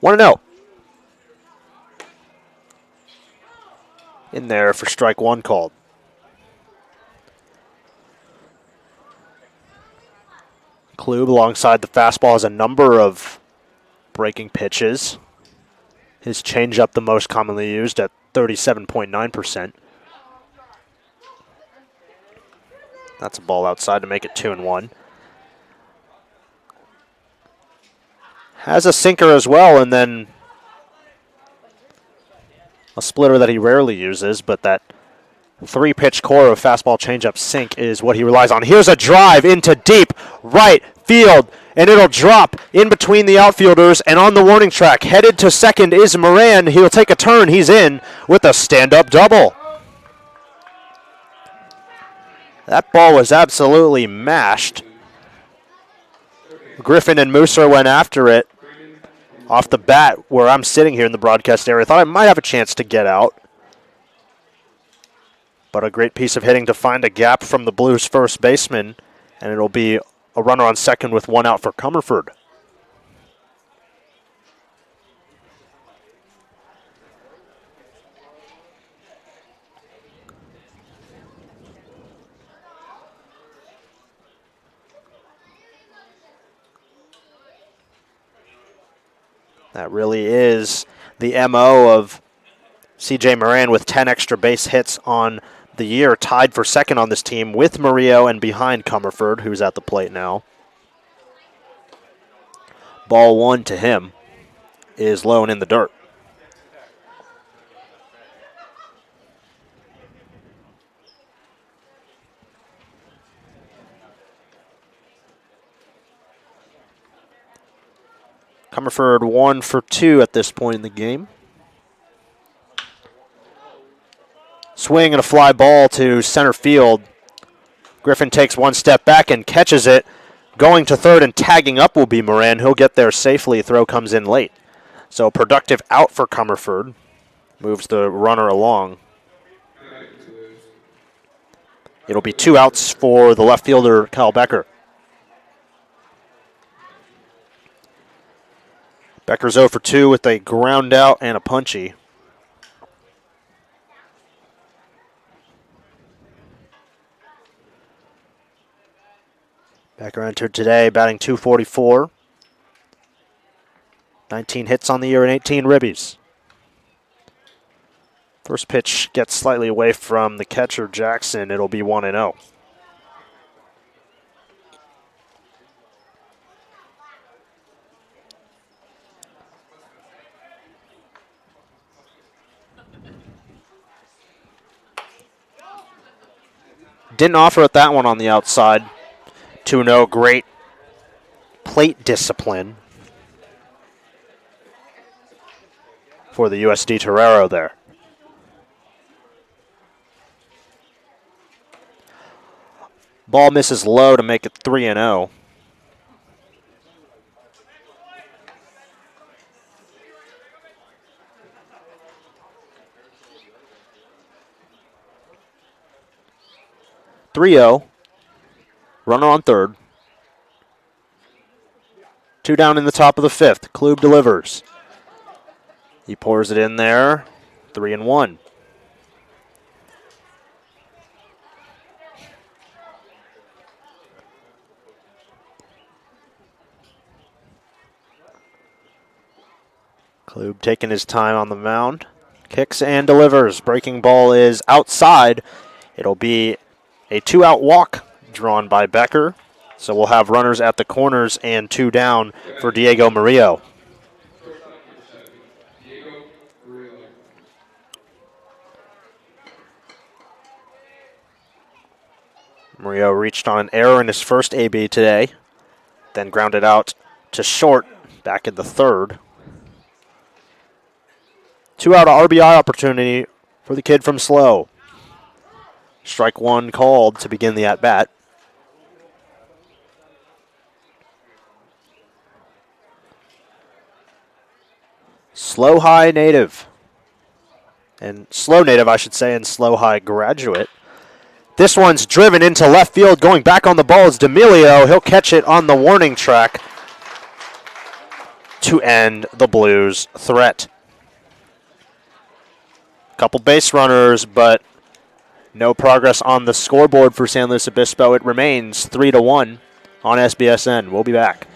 Want to know. In there for strike one called. Klub alongside the fastball has a number of breaking pitches. His changeup the most commonly used at 37.9%. That's a ball outside to make it 2-1. Has a sinker as well, and then a splitter that he rarely uses, but that three-pitch core of fastball changeup sink is what he relies on. Here's a drive into deep right field, and it'll drop in between the outfielders and on the warning track. Headed to second is Moran. He'll take a turn. He's in with a stand-up double. That ball was absolutely mashed. Griffin and Mooser went after it off the bat where I'm sitting here in the broadcast area. Thought I might have a chance to get out. But a great piece of hitting to find a gap from the Blues first baseman, and it'll be a runner on second with one out for Comerford. That really is the MO of C.J. Moran with 10 extra base hits on the year, tied for second on this team with Murillo and behind Comerford, who's at the plate now. Ball one to him is low and in the dirt. Comerford 1 for 2 at this point in the game. Swing and a fly ball to center field. Griffin takes one step back and catches it. Going to third and tagging up will be Moran. He'll get there safely. Throw comes in late. So productive out for Comerford. Moves the runner along. It'll be 2 outs for the left fielder, Kyle Becker. Becker's 0 for 2 with a ground out and a punchy. Becker entered today batting .244. 19 hits on the year and 18 ribbies. First pitch gets slightly away from the catcher, Jackson. It'll be 1-0. Didn't offer at that one on the outside. 2-0, great plate discipline for the USD Torero there. Ball misses low to make it 3-0. Runner on third. 2 down in the top of the 5th. Klub delivers. He pours it in there. 3-1. Klub taking his time on the mound. Kicks and delivers. Breaking ball is outside. It'll be a 2-out walk drawn by Becker. So we'll have runners at the corners and 2 down for Diego Murillo. Murillo reached on an error in his first AB today, then grounded out to short back in the 3rd. 2-out RBI opportunity for the kid from SLO. Strike 1 called to begin the at-bat. SLO High native. And SLO native, I should say, and SLO High graduate. This one's driven into left field. Going back on the ball is D'Amelio. He'll catch it on the warning track to end the Blues' threat. Couple base runners, but no progress on the scoreboard for San Luis Obispo. It remains 3-1 on SBSN. We'll be back.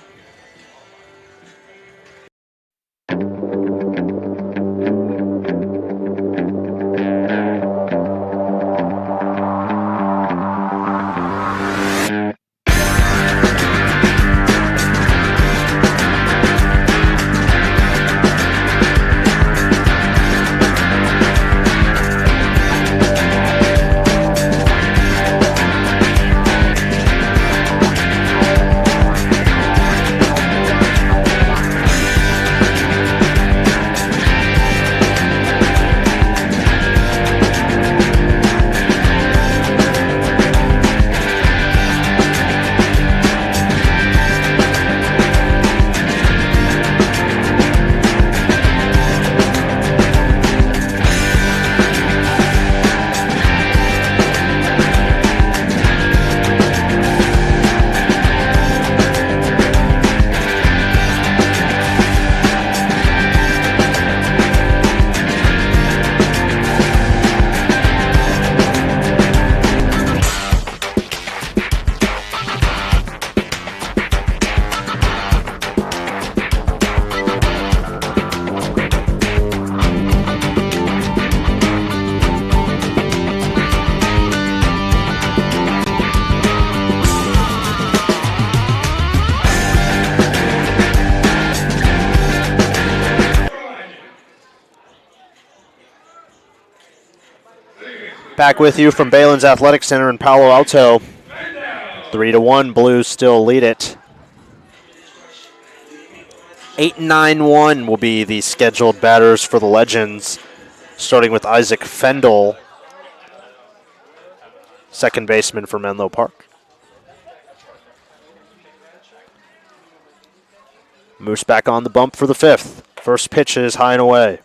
Back with you from Balin's Athletic Center in Palo Alto. 3-1, Blues still lead it. 8-9-1 will be the scheduled batters for the Legends, starting with Isaac Fendel, second baseman for Menlo Park. Moose back on the bump for the fifth. First pitch is high and away.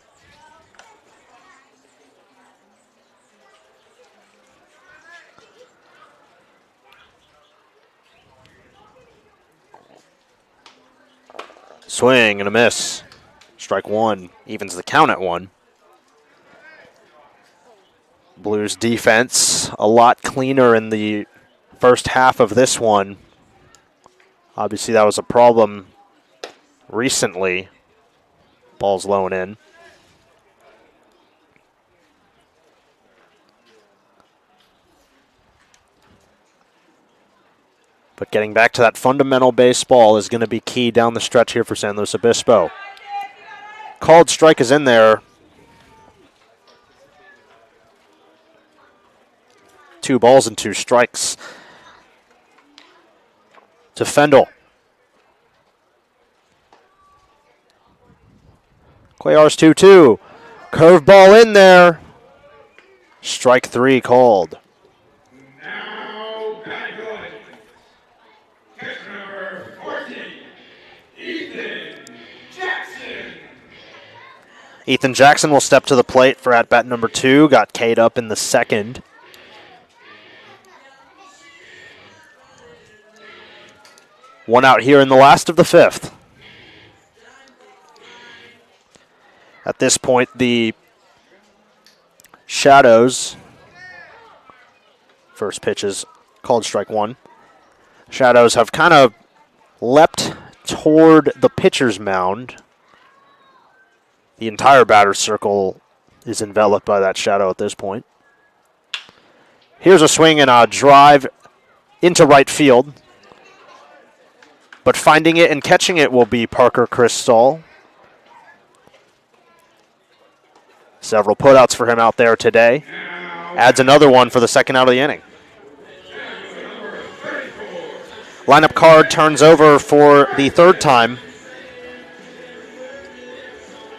Swing and a miss. Strike one, evens the count at one. Blues defense a lot cleaner in the first half of this one. Obviously that was a problem recently. Ball's low and in. But getting back to that fundamental baseball is going to be key down the stretch here for San Luis Obispo. Called strike is in there. 2 balls and 2 strikes to Fendel. Cuellar's 2-2. Curveball in there. Strike 3 called. Now batting good. Pitch number 14, Ethan Jackson. Ethan Jackson will step to the plate for at-bat number 2. Got K'd up in the second. One out here in the last of the fifth. At this point, the Shadows, first pitch is called strike one. Shadows have kind of leapt toward the pitcher's mound. The entire batter's circle is enveloped by that shadow at this point. Here's a swing and a drive into right field. But finding it and catching it will be Parker Crystal. Several putouts for him out there today. Adds another one for the second out of the inning. Lineup card turns over for the third time.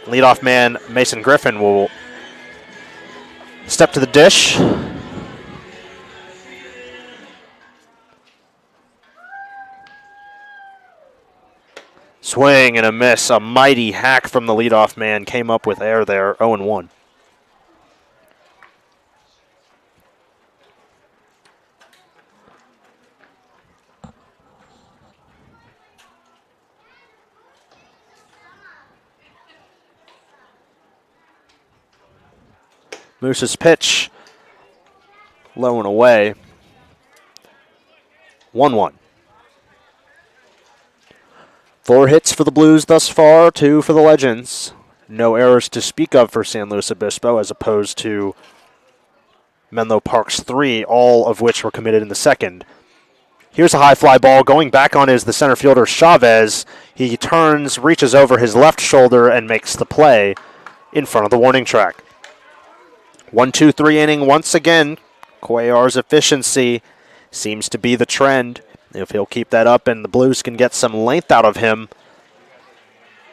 Leadoff man Mason Griffin will step to the dish. Swing and a miss. A mighty hack from the leadoff man came up with air there. 0-1. Moose's pitch, low and away. 1-1. 4 hits for the Blues thus far, 2 for the Legends. No errors to speak of for San Luis Obispo, as opposed to Menlo Park's 3, all of which were committed in the second. Here's a high fly ball. Going back on is the center fielder, Chavez. He turns, reaches over his left shoulder, and makes the play in front of the warning track. 1-2-3 inning once again. Cuellar's efficiency seems to be the trend. If he'll keep that up and the Blues can get some length out of him,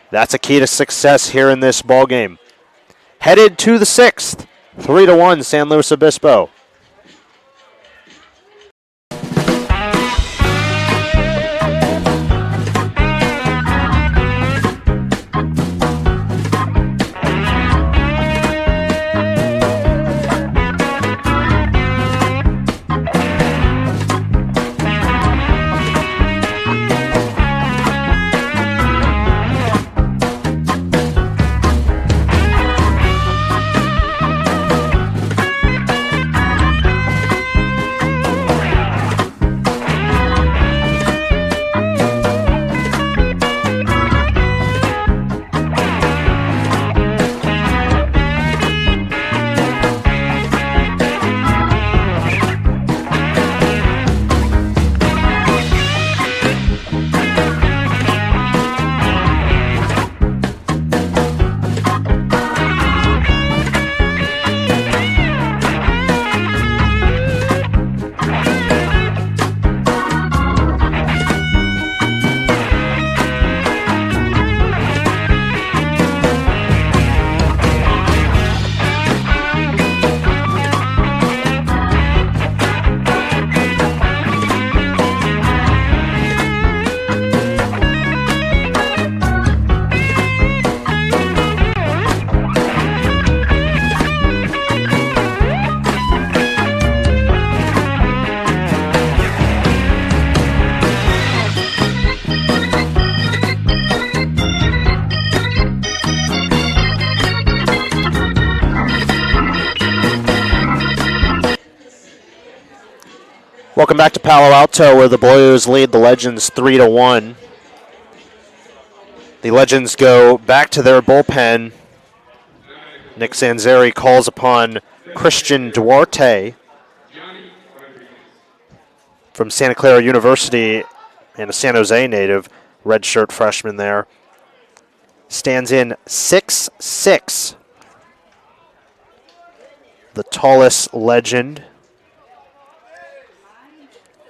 that's a key to success here in this ball game. Headed to the 6th, 3-1 San Luis Obispo. Welcome back to Palo Alto, where the Blues lead the Legends 3-1. The Legends go back to their bullpen. Nick Zanzeri calls upon Christian Duarte from Santa Clara University and a San Jose native, redshirt freshman there. Stands in 6'6". The tallest legend.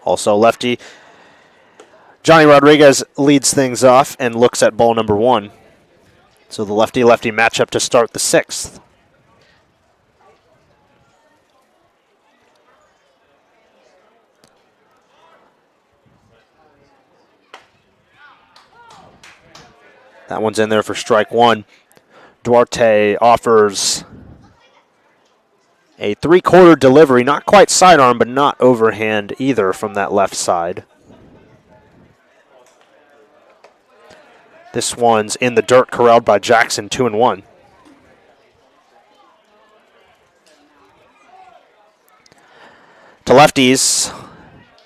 Also lefty. Johnny Rodriguez leads things off and looks at ball number 1. So the lefty-lefty matchup to start the 6th. That one's in there for strike 1. Duarte offers a 3/4 delivery, not quite sidearm, but not overhand either from that left side. This one's in the dirt, corralled by Jackson, 2-1. To lefties,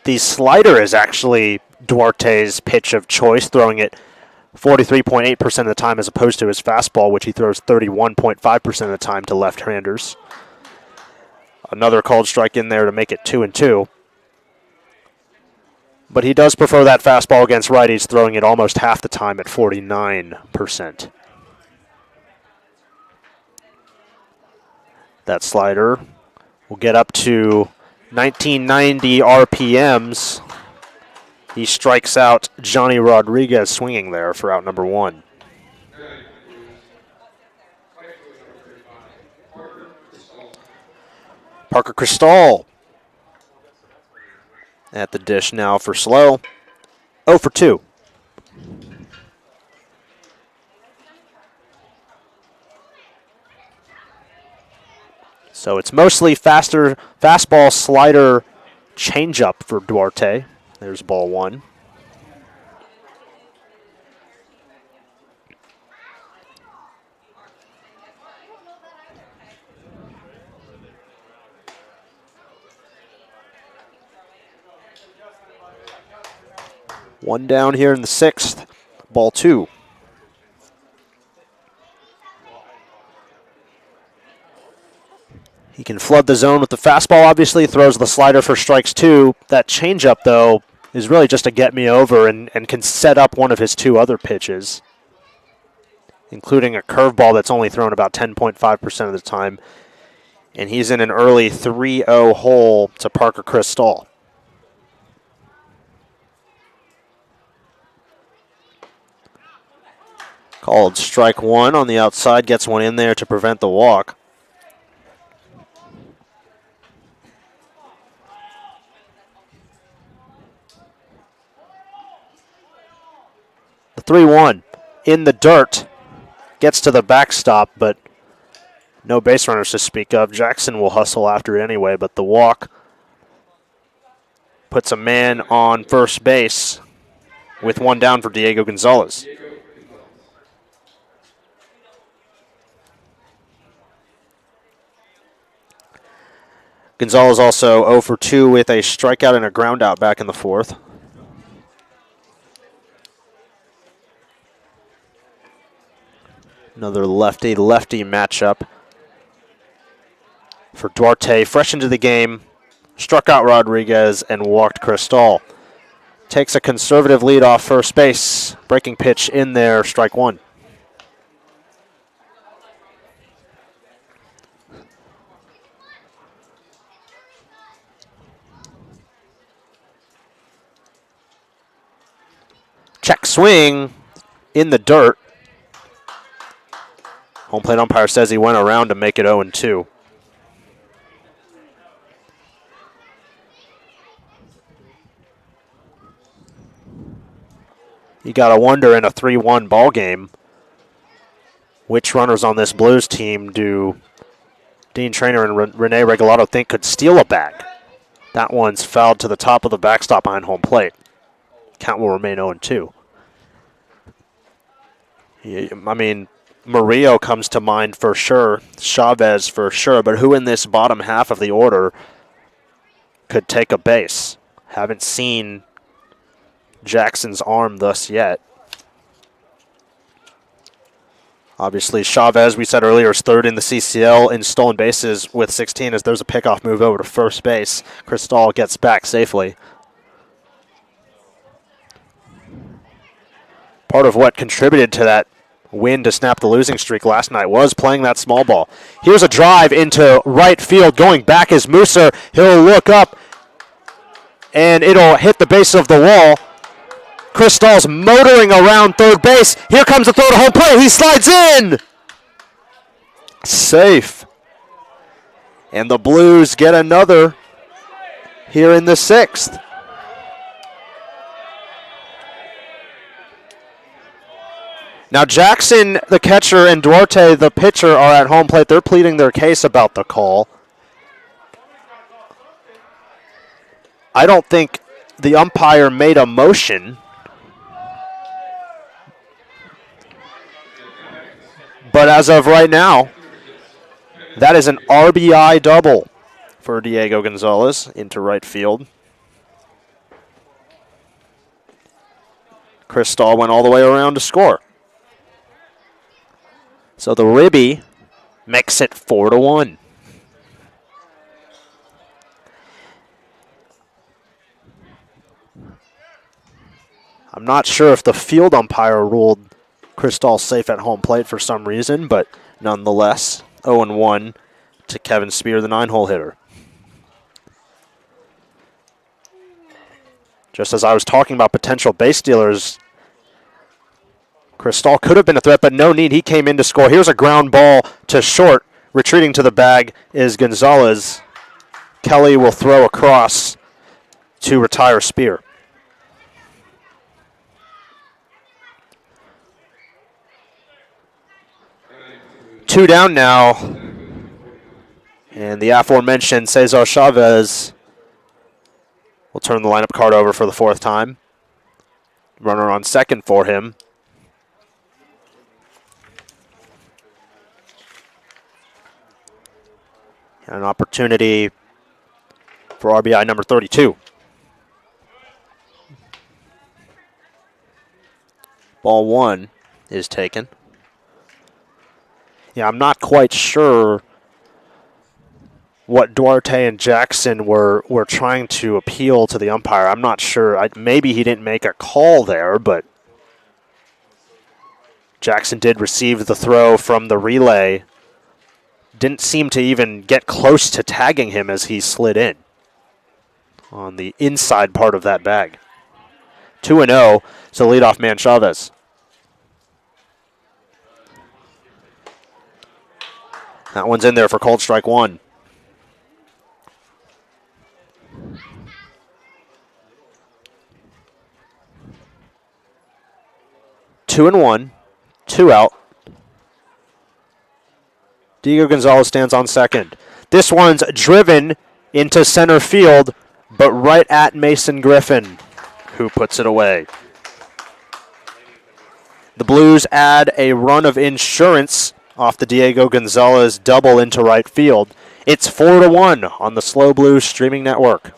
the slider is actually Duarte's pitch of choice, throwing it 43.8% of the time as opposed to his fastball, which he throws 31.5% of the time to left-handers. Another called strike in there to make it 2-2. But he does prefer that fastball against righties, throwing it almost half the time at 49%. That slider will get up to 1990 RPMs. He strikes out Johnny Rodriguez swinging there for out number 1. Parker Cristal at the dish now for SLO. 0 for 2. So it's mostly faster fastball, slider, changeup for Duarte. There's ball 1. One down here in the 6th. Ball 2. He can flood the zone with the fastball, obviously. Throws the slider for strikes 2. That changeup, though, is really just a get me over and can set up one of his 2 other pitches, including a curveball that's only thrown about 10.5% of the time. And he's in an early 3-0 hole to Parker Cristal. Called strike 1 on the outside, gets one in there to prevent the walk. The 3-1 in the dirt, gets to the backstop, but no base runners to speak of. Jackson will hustle after anyway, but the walk puts a man on first base with one down for Diego Gonzalez. Gonzalez also 0 for 2 with a strikeout and a groundout back in the 4th. Another lefty-lefty matchup for Duarte. Fresh into the game, struck out Rodriguez and walked Cristal. Takes a conservative lead off first base. Breaking pitch in there, strike 1. Check swing in the dirt. Home plate umpire says he went around to make it 0-2. You got to wonder in a 3-1 ball game, which runners on this Blues team do Dean Traynor and Rene Regalado think could steal a bag. That one's fouled to the top of the backstop behind home plate. Count will remain 0-2. I mean, Murillo comes to mind for sure, Chavez for sure, but who in this bottom half of the order could take a base? Haven't seen Jackson's arm thus yet. Obviously, Chavez, we said earlier, is third in the CCL in stolen bases with 16 as there's a pickoff move over to first base. Cristal gets back safely. Part of what contributed to that win to snap the losing streak last night was playing that small ball. Here's a drive into right field. Going back is Musser. He'll look up, and it'll hit the base of the wall. Cristal's motoring around third base. Here comes the throw to home plate. He slides in. Safe. And the Blues get another here in the 6th. Now Jackson, the catcher, and Duarte, the pitcher, are at home plate. They're pleading their case about the call. I don't think the umpire made a motion. But as of right now, that is an RBI double for Diego Gonzalez into right field. Cristal went all the way around to score. So the Ribby makes it 4-1. I'm not sure if the field umpire ruled Cristal safe at home plate for some reason, but nonetheless, 0-1 to Kevin Spear, the 9-hole hitter. Just as I was talking about potential base stealers, Cristal could have been a threat, but no need. He came in to score. Here's a ground ball to short. Retreating to the bag is Gonzalez. Kelly will throw across to retire Spear. Two down now. And the aforementioned Cesar Chavez will turn the lineup card over for the 4th time. Runner on second for him. And an opportunity for RBI number 32. Ball 1 is taken. Yeah, I'm not quite sure what Duarte and Jackson were trying to appeal to the umpire. I'm not sure. Maybe he didn't make a call there, but Jackson did receive the throw from the relay. Didn't seem to even get close to tagging him as he slid in on the inside part of that bag. 2-0, so leadoff man Chavez. That one's in there for called strike 1. Two and 1, 2 out. Diego Gonzalez stands on second. This one's driven into center field, but right at Mason Griffin, who puts it away. The Blues add a run of insurance off the Diego Gonzalez double into right field. It's 4-1 on the SLO Blues streaming network.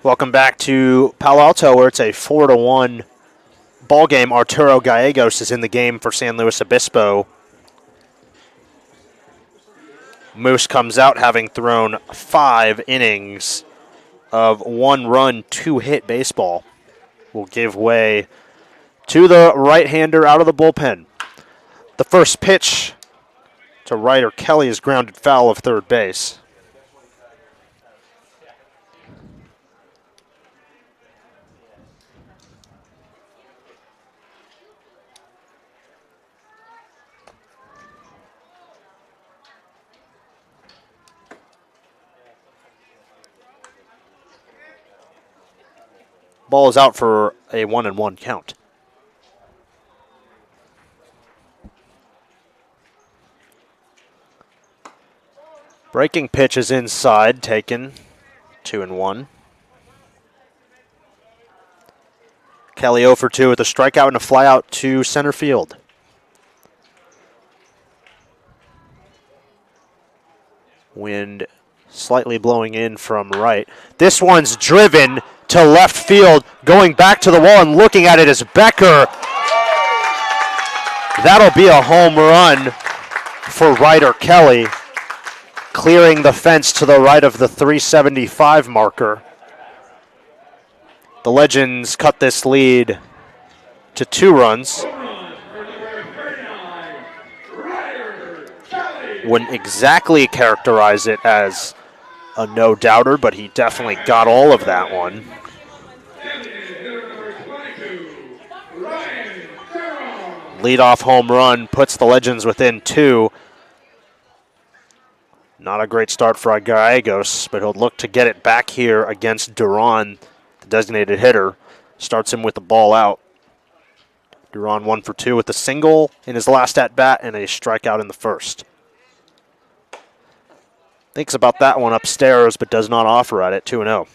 Welcome back to Palo Alto, where it's a 4-1 ball game. Arturo Gallegos is in the game for San Luis Obispo. Moose comes out having thrown 5 innings of 1-run, 2-hit baseball. Will give way to the right-hander out of the bullpen. The first pitch to Ryder Kelly is grounded foul of third base. Ball is out for a 1-1 count. Breaking pitch is inside, taken 2-1. Kelly 0 for 2 with a strikeout and a flyout to center field. Wind slightly blowing in from right. This one's driven to left field, going back to the wall and looking at it as Becker. That'll be a home run for Ryder Kelly, clearing the fence to the right of the 375 marker. The Legends cut this lead to 2 runs. Wouldn't exactly characterize it as a no-doubter, but he definitely got all of that one. Leadoff home run puts the Legends within 2. Not a great start for Gallegos, but he'll look to get it back here against Duran, the designated hitter. Starts him with the ball out. Duran 1 for 2 with a single in his last at-bat and a strikeout in the first. Thinks about that one upstairs, but does not offer at it, 2-0.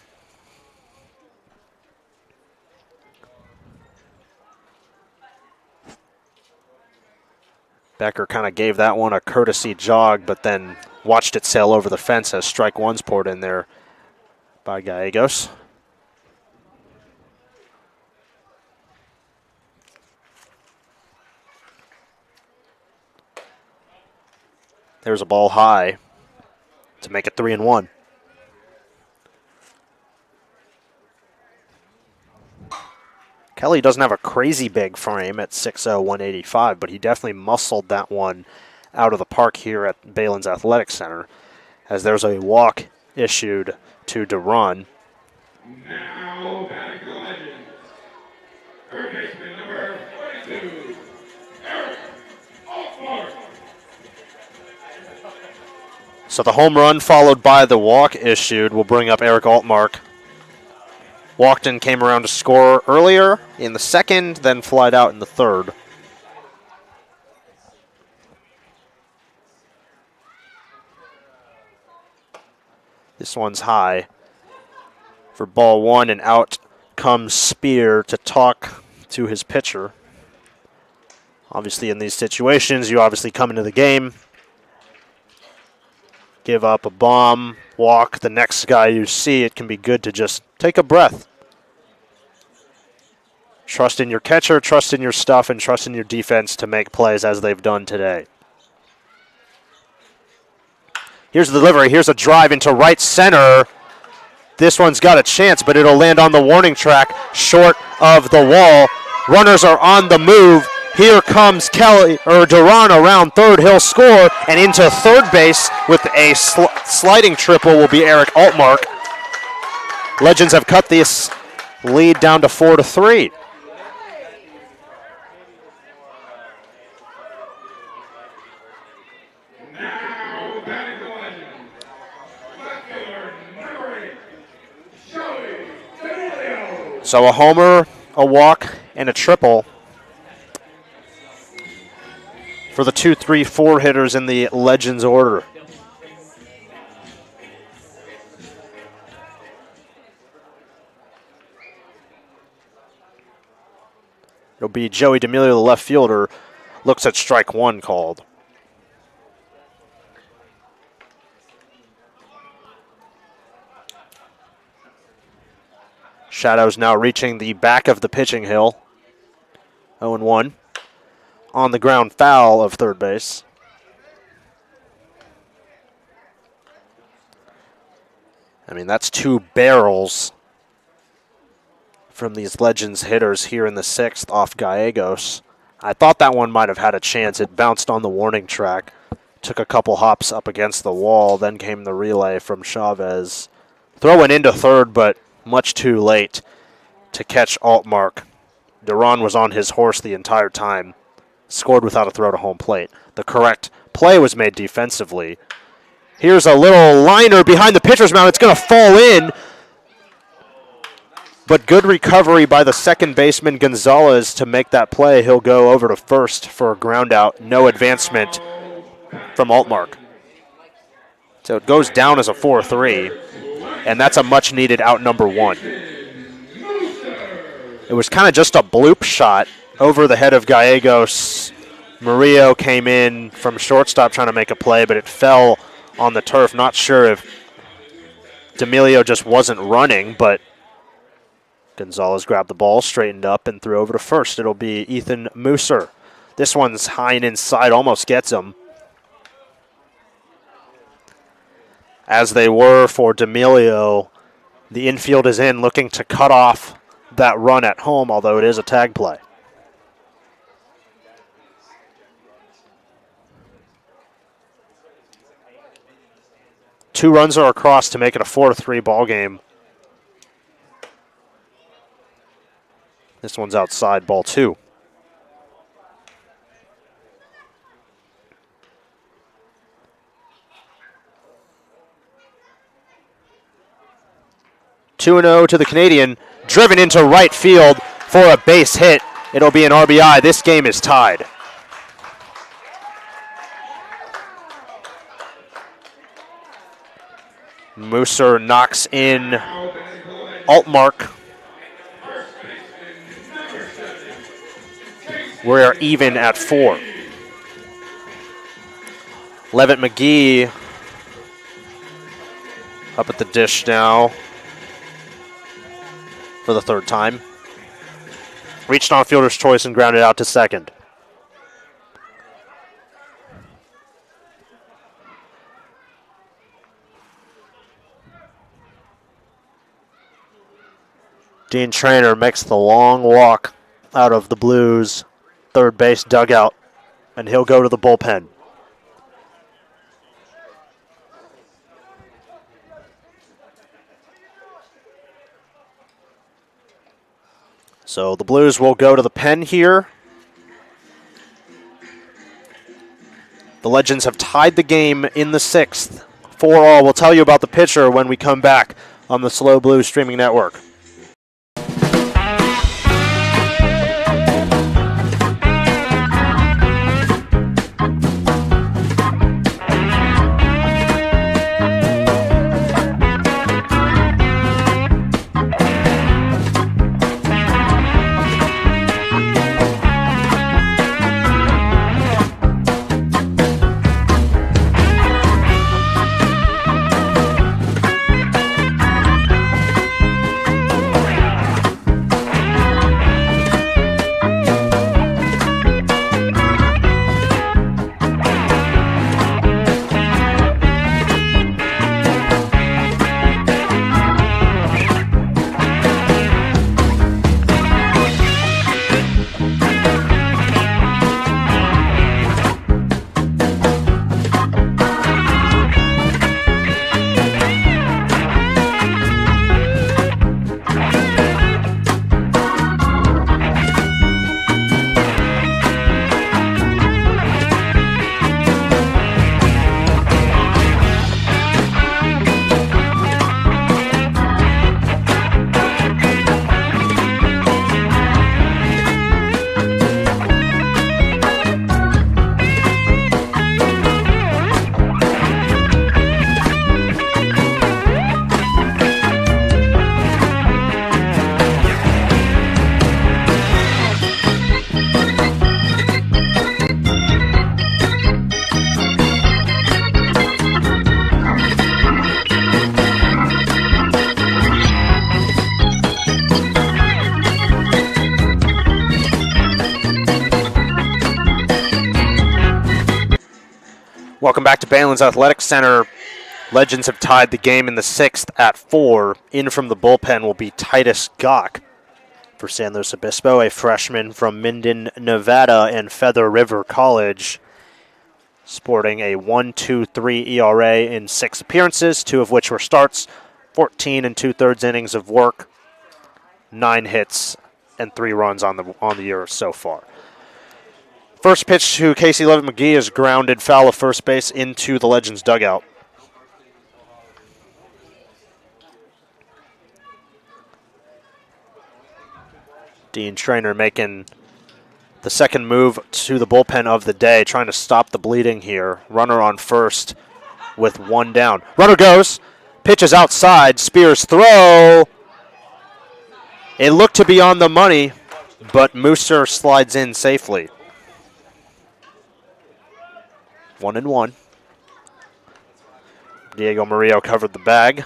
Becker kind of gave that one a courtesy jog, but then watched it sail over the fence as strike one's poured in there by Gallegos. There's a ball high to make it 3-1. Kelly doesn't have a crazy big frame at 6'0", 185, but he definitely muscled that one out of the park here at Balin's Athletic Center, as there's a walk issued to Duran. Now batting for the Legends, third baseman number 42, Eric Altmark. So the home run followed by the walk issued will bring up Eric Altmark. Walked in, came around to score earlier in the second, then flied out in the third. This one's high for ball 1, and out comes Spear to talk to his pitcher. Obviously, in these situations, you obviously come into the game, give up a bomb, walk the next guy you see. It can be good to just take a breath. Trust in your catcher, trust in your stuff, and trust in your defense to make plays as they've done today. Here's the delivery. Here's a drive into right center. This one's got a chance, but it'll land on the warning track short of the wall. Runners are on the move. Here comes Duran around third. He'll score, and into third base with a sliding triple will be Eric Altmark. Legends have cut this lead down to 4-3. Now batting for the Legends, left fielder number 8, Joey D'Amelio. So a homer, a walk, and a triple for the 2, 3, 4 hitters in the Legends order. It'll be Joey D'Amelio, the left fielder, looks at strike 1 called. Shadows now reaching the back of the pitching hill. 0-1. On the ground foul of third base. I mean, that's 2 barrels from these Legends hitters here in the 6th off Gallegos. I thought that one might have had a chance. It bounced on the warning track, took a couple hops up against the wall, then came the relay from Chavez. Throwing into third, but much too late to catch Altmark. Duran was on his horse the entire time. Scored without a throw to home plate. The correct play was made defensively. Here's a little liner behind the pitcher's mound. It's going to fall in. But good recovery by the second baseman Gonzalez to make that play. He'll go over to first for a ground out. No advancement from Altmark. So it goes down as a 4-3. And that's a much-needed out number 1. It was kind of just a bloop shot over the head of Gallegos. Murillo came in from shortstop trying to make a play, but it fell on the turf. Not sure if D'Amelio just wasn't running, but Gonzalez grabbed the ball, straightened up, and threw over to first. It'll be Ethan Musser. This one's high and inside, almost gets him. As they were for D'Amelio, the infield is in, looking to cut off that run at home, although it is a tag play. Two runs are across to make it a 4-3 ball game. This one's outside, ball 2. Two 2-0 to the Canadian, driven into right field for a base hit. It'll be an RBI. This game is tied. Musser knocks in Altmark. We're even at 4. Levitt McGee up at the dish now for the 3rd time. Reached on fielder's choice and grounded out to second. Dean Traynor makes the long walk out of the Blues' third base dugout, and he'll go to the bullpen. So the Blues will go to the pen here. The Legends have tied the game in the 6th. 4-all. We'll tell you about the pitcher when we come back on the SLO Blues streaming network. Welcome back to Balin's Athletic Center. Legends have tied the game in the 6th at 4. In from the bullpen will be Titus Gok for San Luis Obispo, a freshman from Minden, Nevada, and Feather River College, sporting a 1.23 ERA in 6 appearances, 2 of which were starts, 14 2/3 innings of work, 9 hits, and 3 runs on the year so far. First pitch to Casey Levitt McGee is grounded foul of first base into the Legends dugout. Dean Trainer making the second move to the bullpen of the day, trying to stop the bleeding here. Runner on first with 1 down. Runner goes, pitches outside, Spears throw. It looked to be on the money, but Mooser slides in safely. 1-1. Diego Murillo covered the bag.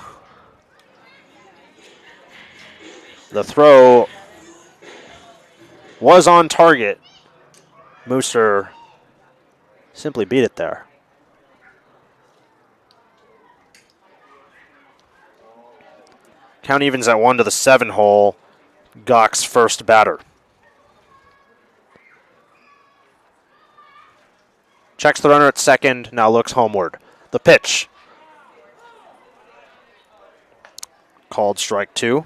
The throw was on target. Mooser simply beat it there. Count evens at 1 to the 7 hole. Gok's first batter. Checks the runner at second, now looks homeward. The pitch. Called strike 2.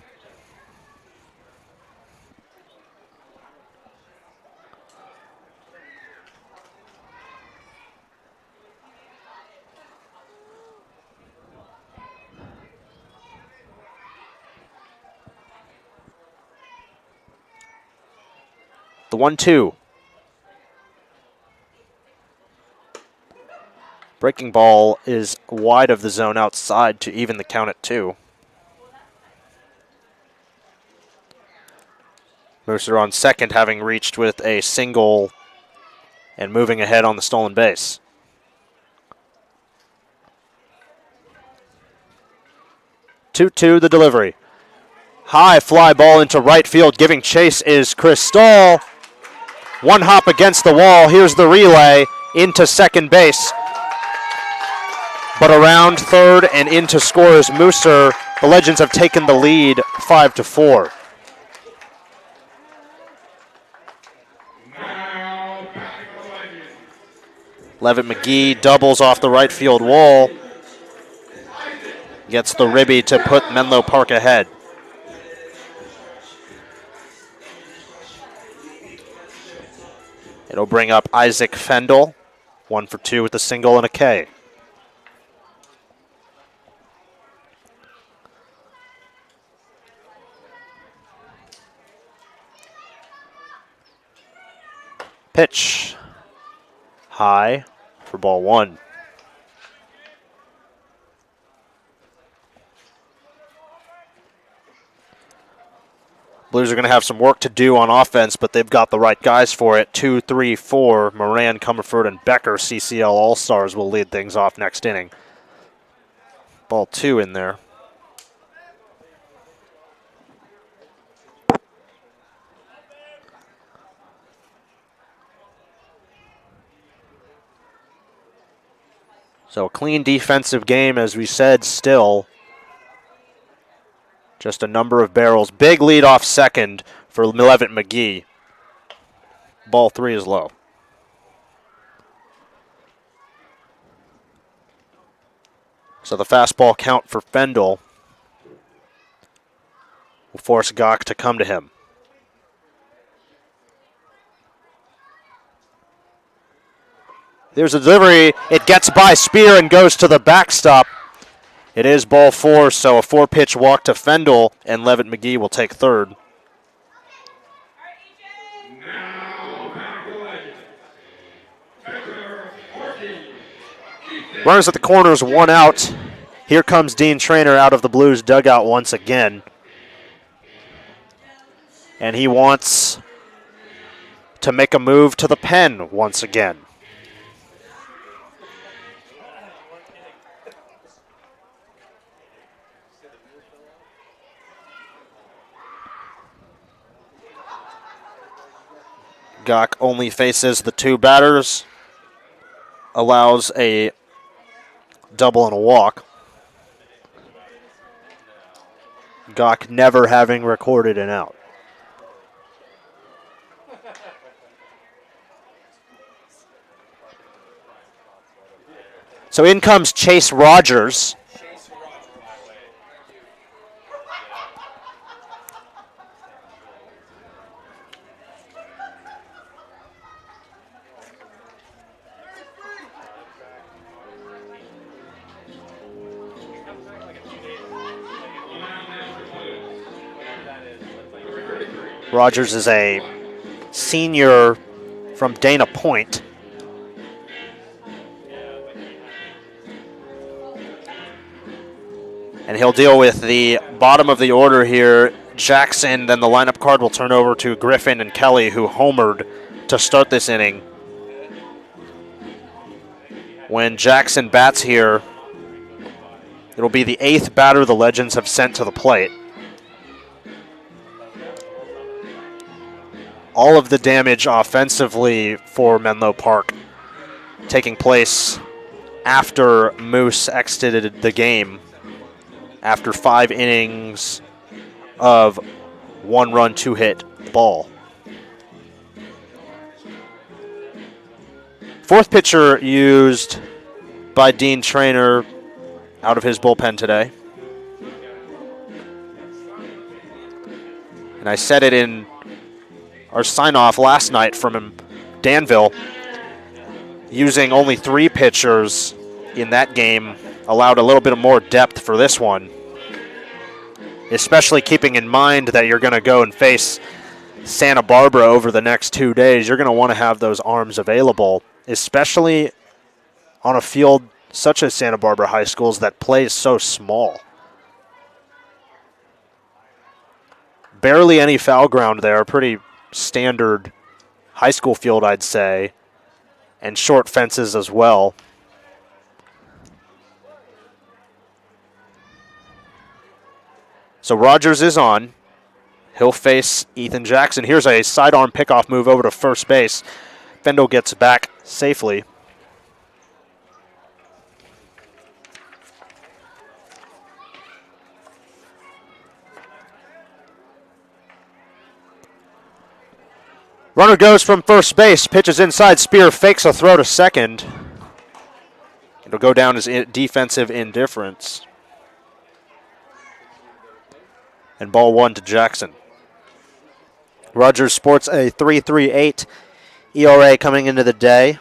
The 1-2. Breaking ball is wide of the zone outside to even the count at 2. Mercer on second, having reached with a single and moving ahead on the stolen base. Two-two the delivery. High fly ball into right field. Giving chase is Chris Stahl. One hop against the wall. Here's the relay into second base. But around third and into scores Mooser. The Legends have taken the lead 5-4. Levitt McGee doubles off the right field wall. Gets the ribby to put Menlo Park ahead. It'll bring up Isaac Fendel. 1 for 2 with a single and a K. Pitch. High for ball 1. Blues are going to have some work to do on offense, but they've got the right guys for it. 2, 3, 4. Moran, Comerford, and Becker, CCL All-Stars, will lead things off next inning. Ball 2 in there. So a clean defensive game, as we said, still. Just a number of barrels. Big lead off second for Levitt McGee. Ball 3 is low. So the fastball count for Fendel will force Gok to come to him. There's a delivery. It gets by Spear and goes to the backstop. It is ball 4, so a 4-pitch walk to Fendel, and Levitt McGee will take third. Runners at the corners, 1 out. Here comes Dean Trainer out of the Blues dugout once again. And he wants to make a move to the pen once again. Gok only faces the 2 batters, allows a double and a walk. Gawk never having recorded an out. So in comes Chase Rogers. Rogers is a senior from Dana Point. And he'll deal with the bottom of the order here. Jackson, then the lineup card will turn over to Griffin and Kelly, who homered to start this inning. When Jackson bats here, it'll be the 8th batter the Legends have sent to the plate. All of the damage offensively for Menlo Park taking place after Moose exited the game after 5 innings of 1-run, 2-hit ball. Fourth pitcher used by Dean Traynor out of his bullpen today. And I said it in our sign-off last night from Danville. Using only 3 pitchers in that game allowed a little bit more depth for this one, especially keeping in mind that you're going to go and face Santa Barbara over the next 2 days. You're going to want to have those arms available, especially on a field such as Santa Barbara High School's that plays so small. Barely any foul ground there, pretty standard high school field, I'd say, and short fences as well. So Rogers is on. He'll face Ethan Jackson. Here's a sidearm pickoff move over to first base. Fendel gets back safely. Runner goes from first base, pitches inside, Spear fakes a throw to second. It'll go down as defensive indifference. And ball 1 to Jackson. Rogers sports a 3.38 ERA coming into the day.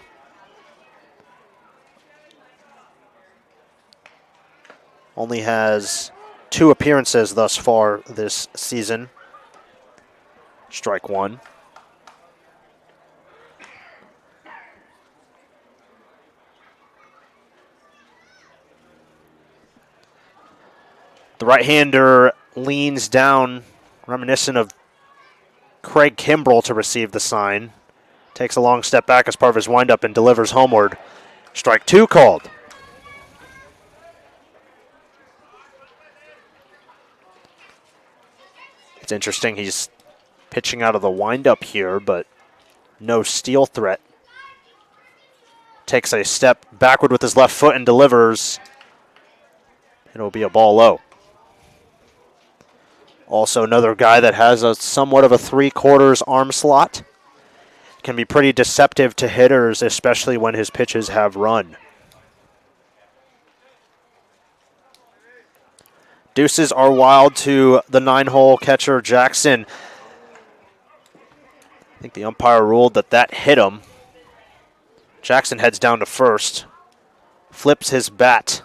Only has 2 appearances thus far this season. Strike 1. The right-hander leans down, reminiscent of Craig Kimbrell, to receive the sign. Takes a long step back as part of his windup and delivers homeward. Strike 2 called. It's interesting, he's pitching out of the windup here, but no steal threat. Takes a step backward with his left foot and delivers. It'll be a ball low. Also another guy that has a somewhat of a 3/4 arm slot. Can be pretty deceptive to hitters, especially when his pitches have run. Deuces are wild to the 9-hole catcher Jackson. I think the umpire ruled that hit him. Jackson heads down to first. Flips his bat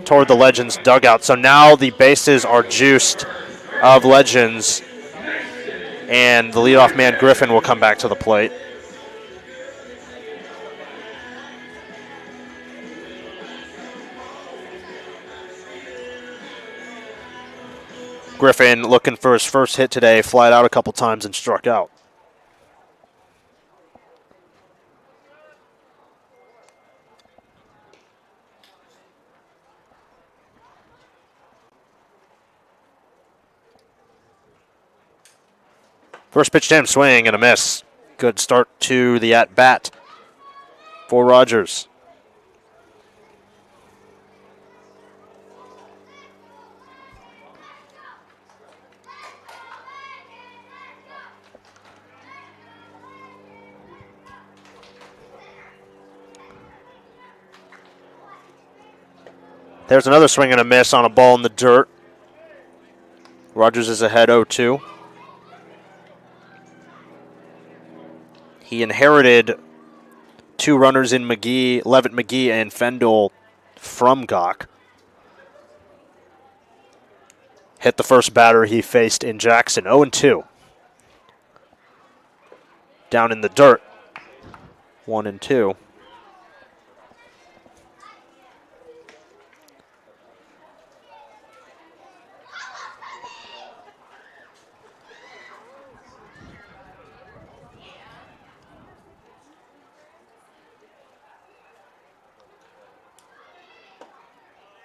toward the Legends dugout. So now the bases are juiced of Legends, and the leadoff man Griffin will come back to the plate. Griffin looking for his first hit today, flied out a couple times and struck out. First pitch to him, swing and a miss. Good start to the at-bat for Rogers. There's another swing and a miss on a ball in the dirt. Rogers is ahead 0-2. He inherited 2 runners in Levitt McGee and Fendel from Gok. Hit the first batter he faced in Jackson, 0-2. Down in the dirt, 1-2.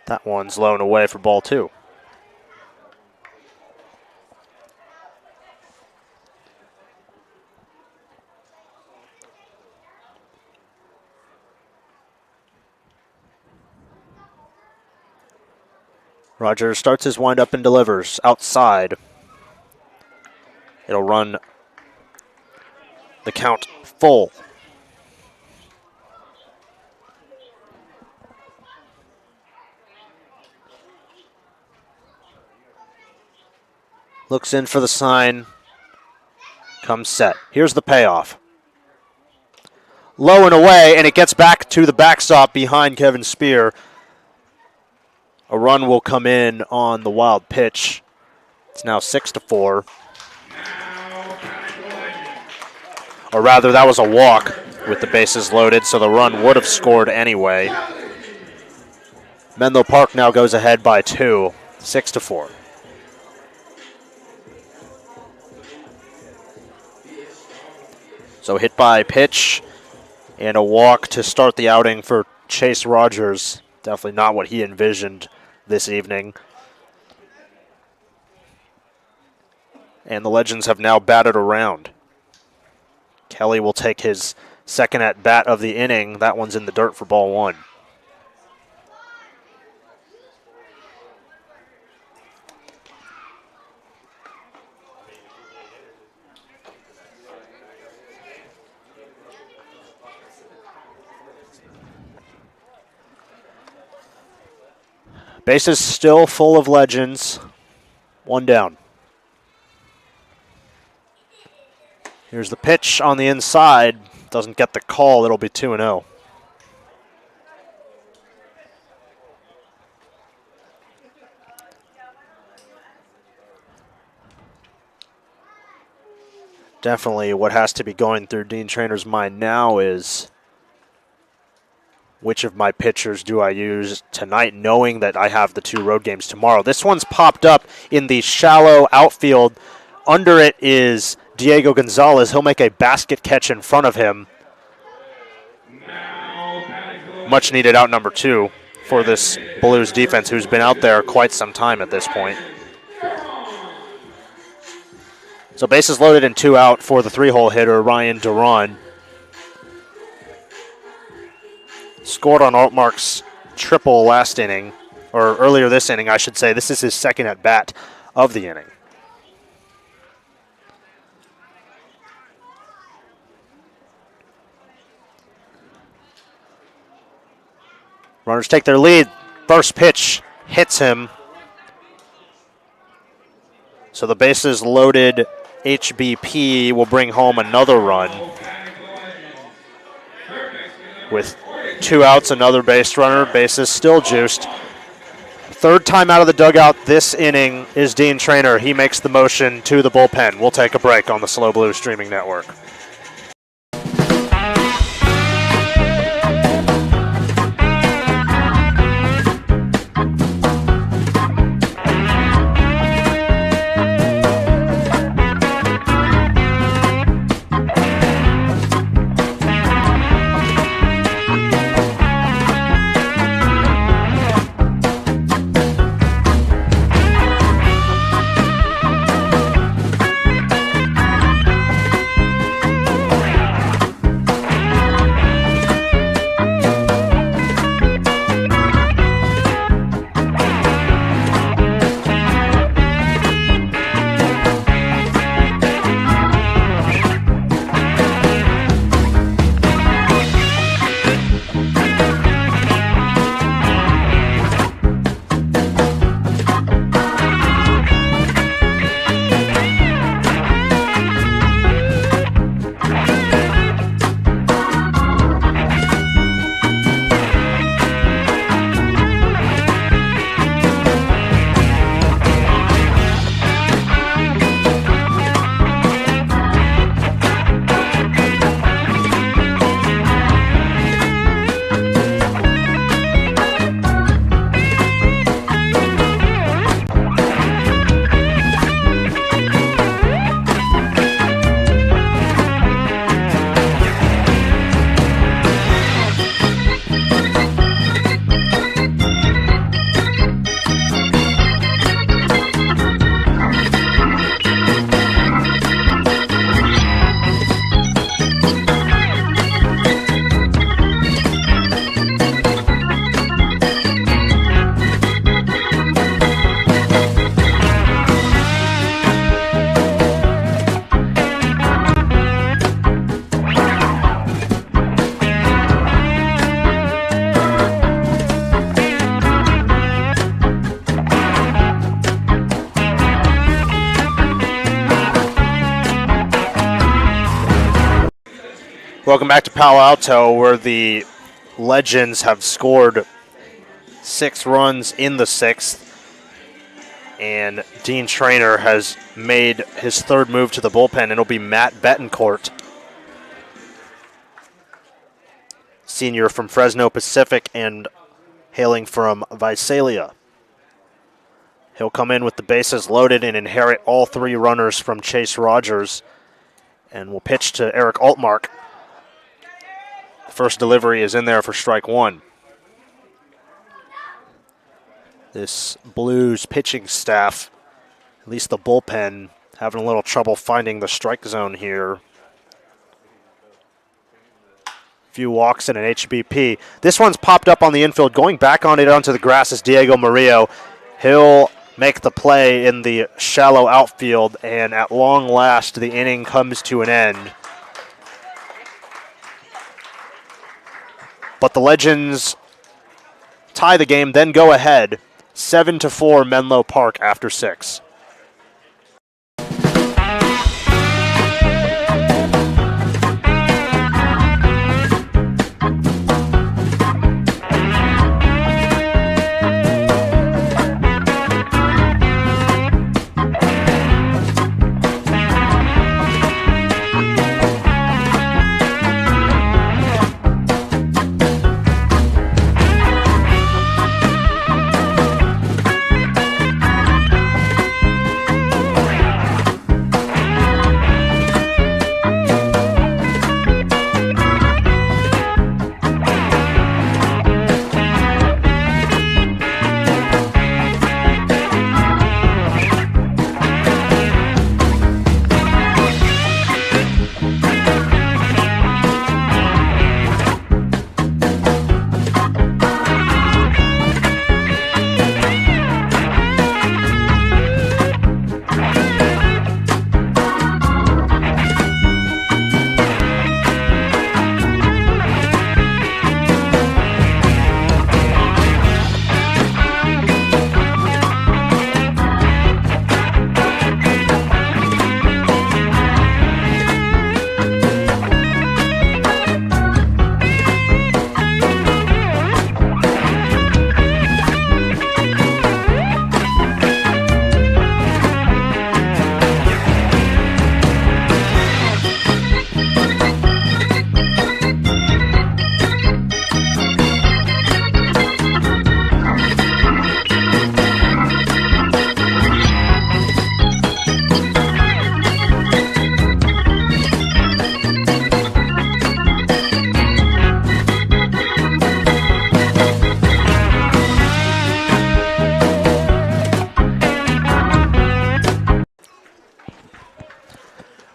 That one's low and away for ball 2. Rogers starts his windup and delivers outside. It'll run the count full. Looks in for the sign. Comes set. Here's the payoff. Low and away, and it gets back to the backstop behind Kevin Spear. A run will come in on the wild pitch. It's now 6-4. Or rather, that was a walk with the bases loaded, so the run would have scored anyway. Menlo Park now goes ahead by 2, 6-4. So hit by pitch and a walk to start the outing for Chase Rogers. Definitely not what he envisioned this evening. And the Legends have now batted around. Kelly will take his second at bat of the inning. That one's in the dirt for ball 1. Bases still full of Legends. 1 down. Here's the pitch on the inside. Doesn't get the call. It'll be 2-0. Definitely what has to be going through Dean Trainer's mind now is which of my pitchers do I use tonight, knowing that I have the 2 road games tomorrow. This one's popped up in the shallow outfield. Under it is Diego Gonzalez. He'll make a basket catch in front of him. Much needed out number 2 for this Blues defense, who's been out there quite some time at this point. So bases loaded and 2 out for the 3-hole hitter, Ryan Duran. Scored on Altmark's triple last inning, or earlier this inning, I should say. This is his second at bat of the inning. Runners take their lead. First pitch hits him. So the bases loaded HBP will bring home another run. With 2 outs, another base runner. Bases still juiced. Third time out of the dugout this inning is Dean Trainer. He makes the motion to the bullpen. We'll take a break on the SLO Blue streaming network. Welcome back to Palo Alto, where the Legends have scored 6 runs in the 6th. And Dean Traynor has made his 3rd move to the bullpen, and it'll be Matt Betancourt, senior from Fresno Pacific and hailing from Visalia. He'll come in with the bases loaded and inherit all 3 runners from Chase Rogers, and will pitch to Eric Altmark. First delivery is in there for strike 1. This Blues pitching staff, at least the bullpen, having a little trouble finding the strike zone here. Few walks and an HBP. This one's popped up on the infield. Going back on it onto the grass is Diego Murillo. He'll make the play in the shallow outfield, and at long last, the inning comes to an end. But the Legends tie the game, then go ahead 7-4 Menlo Park after 6.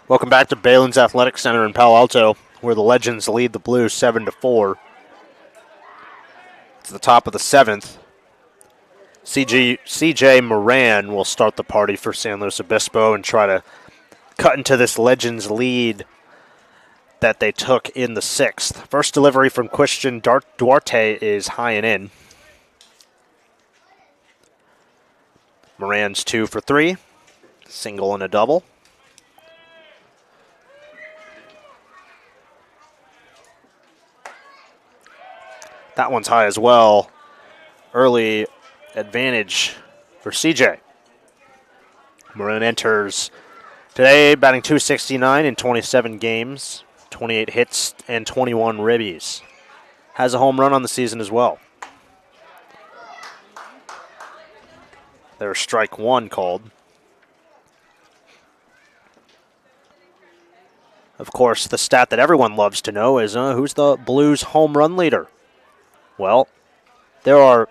Welcome back to Balin's Athletic Center in Palo Alto, where the Legends lead the Blues 7-4. It's the top of the 7th. CJ Moran will start the party for San Luis Obispo and try to cut into this Legends lead that they took in the 6th. First delivery from Christian Duarte is high and in. Moran's 2 for 3, single and a double. That one's high as well. Early advantage for CJ. Moran enters today batting .269 in 27 games, 28 hits and 21 ribbies. Has a home run on the season as well. There's strike 1 called. Of course, the stat that everyone loves to know is who's the Blues home run leader? Well, there are,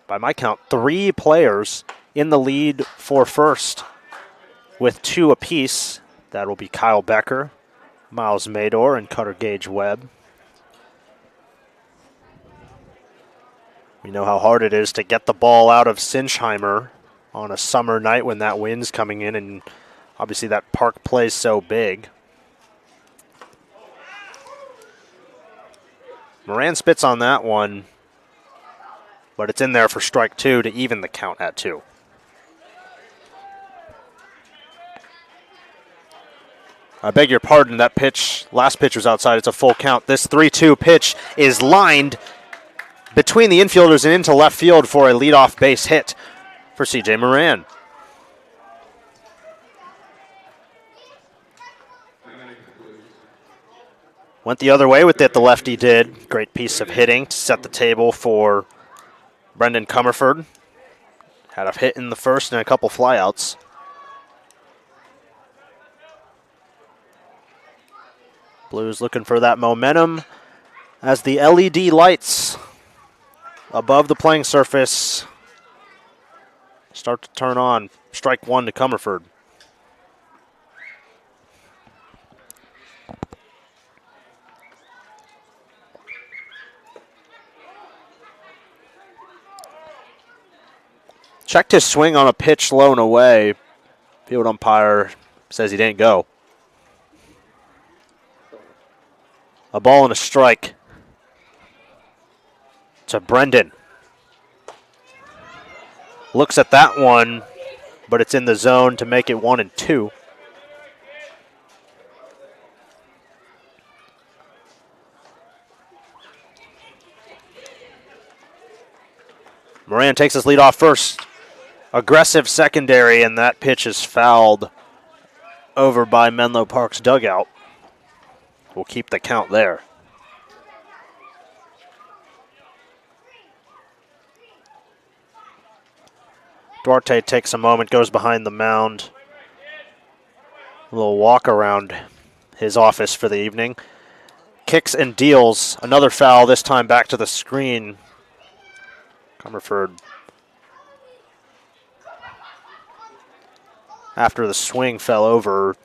by my count, 3 players in the lead for first with 2 apiece. That will be Kyle Becker, Miles Mador, and Cutter Gage Webb. We know how hard it is to get the ball out of Sinsheimer on a summer night when that wind's coming in, and obviously that park plays so big. Moran spits on that one, but it's in there for strike 2 to even the count at 2. I beg your pardon, that last pitch was outside. It's a full count. This 3-2 pitch is lined between the infielders and into left field for a leadoff base hit for C.J. Moran. Went the other way with it, the lefty did. Great piece of hitting to set the table for Brendan Comerford. Had a hit in the first and a couple flyouts. Blues looking for that momentum as the LED lights above the playing surface start to turn on. Strike one to Comerford. Checked his swing on a pitch low and away. Field umpire says he didn't go. A ball and a strike to Brendan. Looks at that one, but it's in the zone to make it 1-2. Moran takes his lead off first. Aggressive secondary, and that pitch is fouled over by Menlo Park's dugout. We'll keep the count there. Duarte takes a moment, goes behind the mound. A little walk around his office for the evening. Kicks and deals. Another foul, this time back to the screen. Comerford, after the swing fell over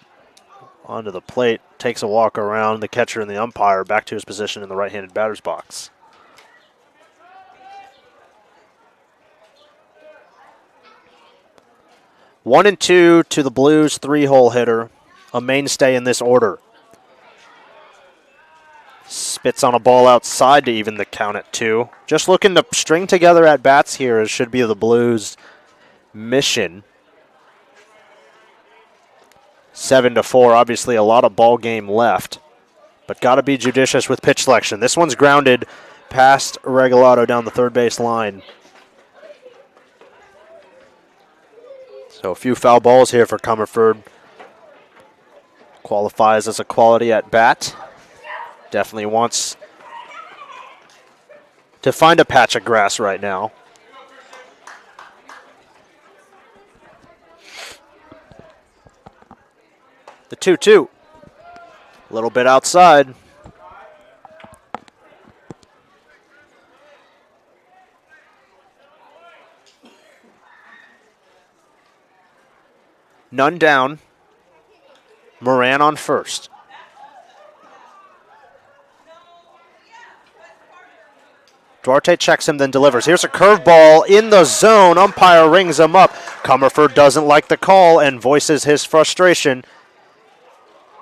onto the plate, takes a walk around the catcher and the umpire back to his position in the right-handed batter's box. One and two to the Blues, three-hole hitter, a mainstay in this order. Spits on a ball outside to even the count at 2. Just looking to string together at bats here. It should be the Blues' mission. 7-4, obviously a lot of ball game left, but got to be judicious with pitch selection. This one's grounded past Regalado down the third base line. So a few foul balls here for Comerford. Qualifies as a quality at bat. Definitely wants to find a patch of grass right now. The 2-2. A little bit outside. None down. Moran on first. Duarte checks him, then delivers. Here's a curveball in the zone. Umpire rings him up. Comerford doesn't like the call and voices his frustration.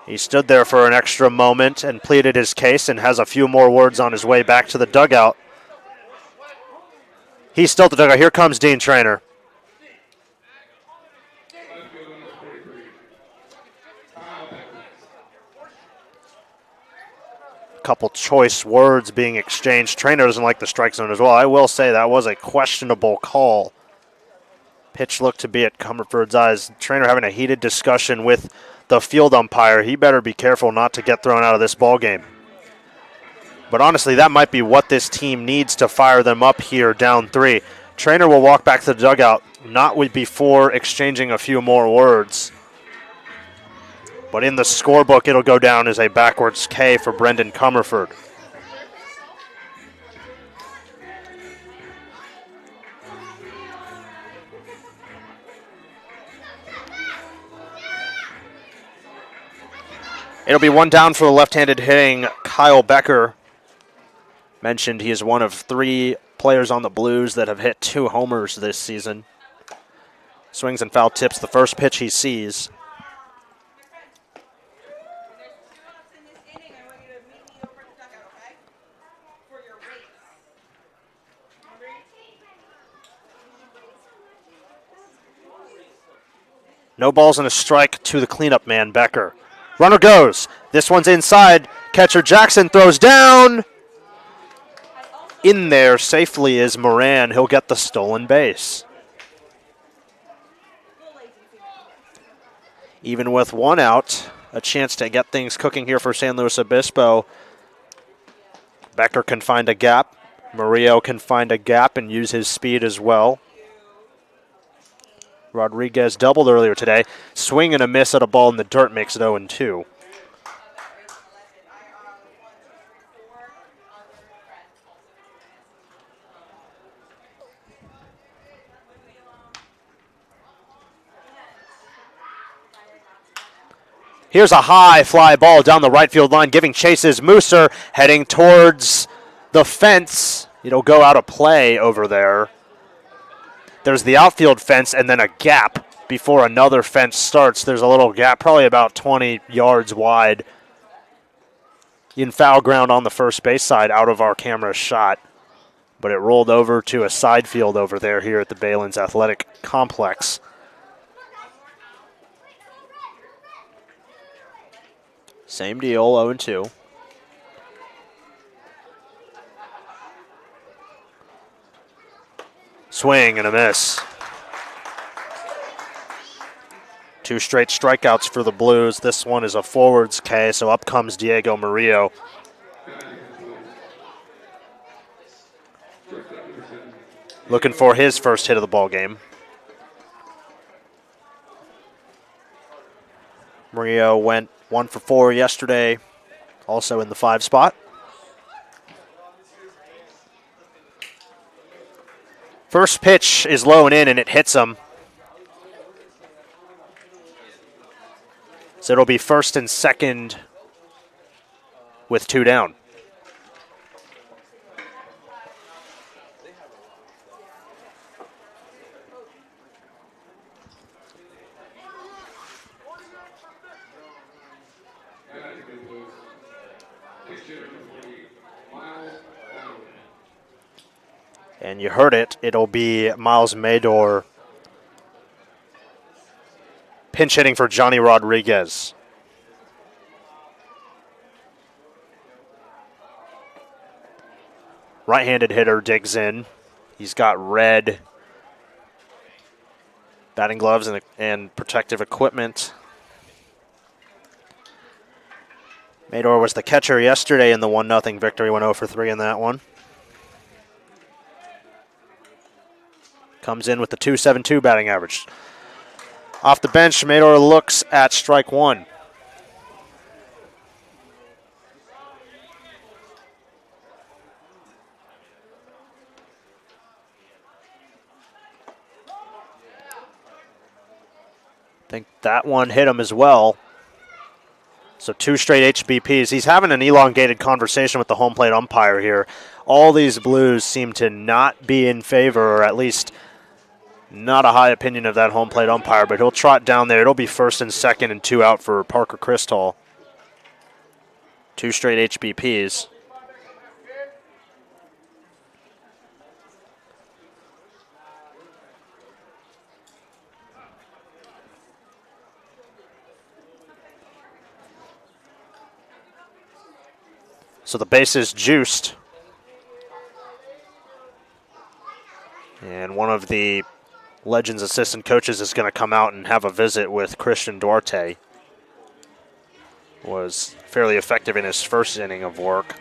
He stood there for an extra moment and pleaded his case and has a few more words on his way back to the dugout. He's still at the dugout. Here comes Dean Traynor. Couple choice words being exchanged. Traynor doesn't like the strike zone as well. I will say that was a questionable call. Pitch looked to be at Comerford's eyes. Traynor having a heated discussion with the field umpire. He better be careful not to get thrown out of this ball game. But honestly, that might be what this team needs to fire them up here down 3. Traynor will walk back to the dugout, not before exchanging a few more words. But in the scorebook, it'll go down as a backwards K for Brendan Comerford. It'll be one down for the left-handed hitting Kyle Becker. Mentioned he is one of 3 players on the Blues that have hit 2 homers this season. Swings and foul tips the first pitch he sees. No balls and a strike to the cleanup man, Becker. Runner goes. This one's inside. Catcher Jackson throws down. In there safely is Moran. He'll get the stolen base. Even with one out, a chance to get things cooking here for San Luis Obispo. Becker can find a gap. Murillo can find a gap and use his speed as well. Rodriguez doubled earlier today. Swing and a miss at a ball in the dirt makes it 0-2. Here's a high fly ball down the right field line, giving chases. Mooser heading towards the fence. It'll go out of play over there. There's the outfield fence and then a gap before another fence starts. There's a little gap, probably about 20 yards wide. In foul ground on the first base side, out of our camera shot. But it rolled over to a side field over there here at the Balin's Athletic Complex. Same deal, 0-2. Swing and a miss. 2 straight strikeouts for the Blues. This one is a forwards K, so up comes Diego Murillo. Looking for his first hit of the ball game. Murillo went 1 for 4 yesterday, also in the 5 spot. First pitch is low and in, and it hits him. So it'll be first and second with 2 down. And you heard it, it'll be Miles Mador pinch hitting for Johnny Rodriguez. Right-handed hitter digs in. He's got red batting gloves and protective equipment. Mador was the catcher yesterday in the 1-0 victory, went 0 for 3 in that one. Comes in with the .272 batting average. Off the bench, Mador looks at strike 1. I think that one hit him as well. So 2 straight HBPs. He's having an elongated conversation with the home plate umpire here. All these Blues seem to not be in favor, or at least not a high opinion of that home plate umpire, but he'll trot down there. It'll be first and second and 2 out for Parker Cristall. 2 straight HBPs. So the base is juiced. And one of the Legends assistant coaches is going to come out and have a visit with Christian Duarte. Was fairly effective in his first inning of work.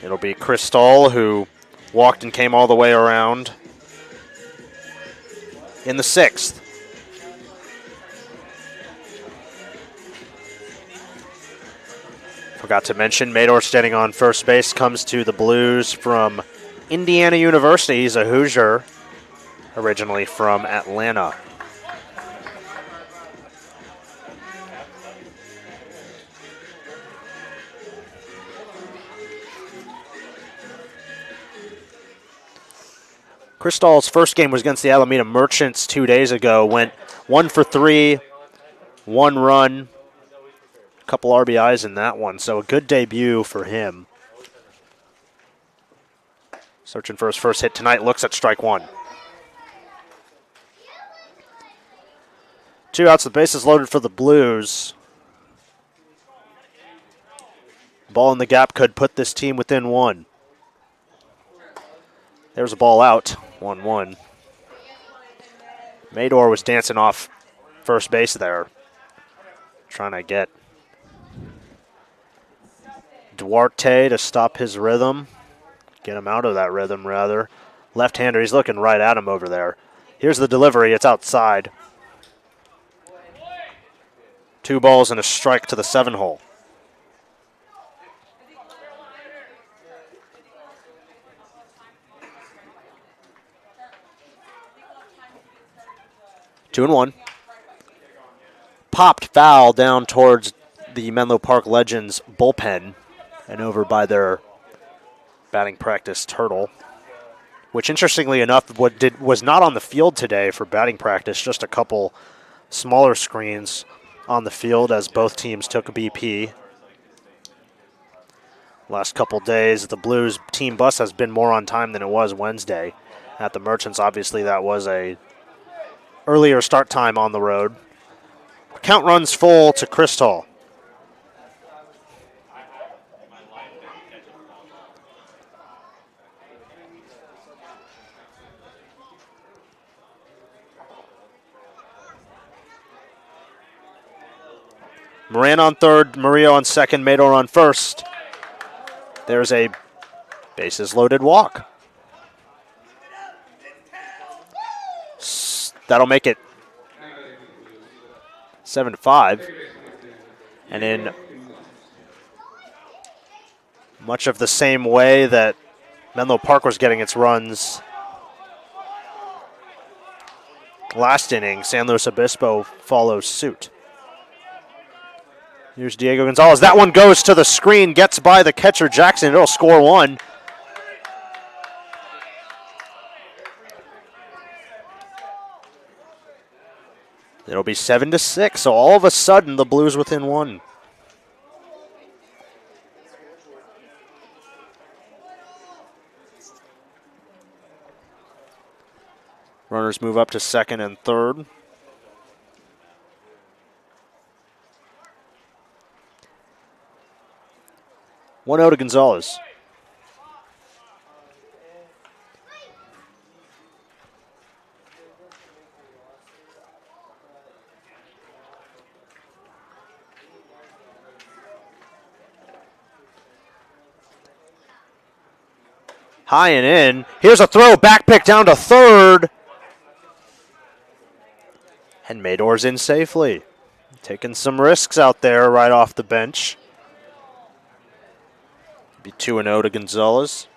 It'll be Cristall, who walked and came all the way around in the 6th. Forgot to mention, Mador standing on first base comes to the Blues from Indiana University. He's a Hoosier, originally from Atlanta. Cristall's first game was against the Alameda Merchants 2 days ago. Went 1 for 3, 1 run. Couple RBIs in that one, so a good debut for him. Searching for his first hit tonight, looks at strike 1. 2 outs, the bases loaded for the Blues. Ball in the gap could put this team within 1. There's a ball out, 1-1. Mador was dancing off first base there, trying to get Duarte to stop his rhythm, get him out of that rhythm, rather. Left-hander, he's looking right at him over there. Here's the delivery, it's outside. 2 balls and a strike to the 7-hole. Two and 1. Popped foul down towards the Menlo Park Legends bullpen and over by their batting practice turtle, which interestingly enough was not on the field today for batting practice, just a couple smaller screens on the field as both teams took a BP. Last couple days, the Blues team bus has been more on time than it was Wednesday. At the Merchants, obviously that was a earlier start time on the road. Count runs full to Crystal. Moran on third, Murillo on second, Mador on first. There's a bases loaded walk. That'll make it 7-5. And in much of the same way that Menlo Park was getting its runs last inning, San Luis Obispo follows suit. Here's Diego Gonzalez. That one goes to the screen, gets by the catcher Jackson. It'll score 1. It'll be 7-6, so all of a sudden the Blues within 1. Runners move up to second and third. One out to Gonzalez. High and in. Here's a throw, back pick down to third. And Mador's in safely. Taking some risks out there right off the bench. Be 2-0 to Gonzalez.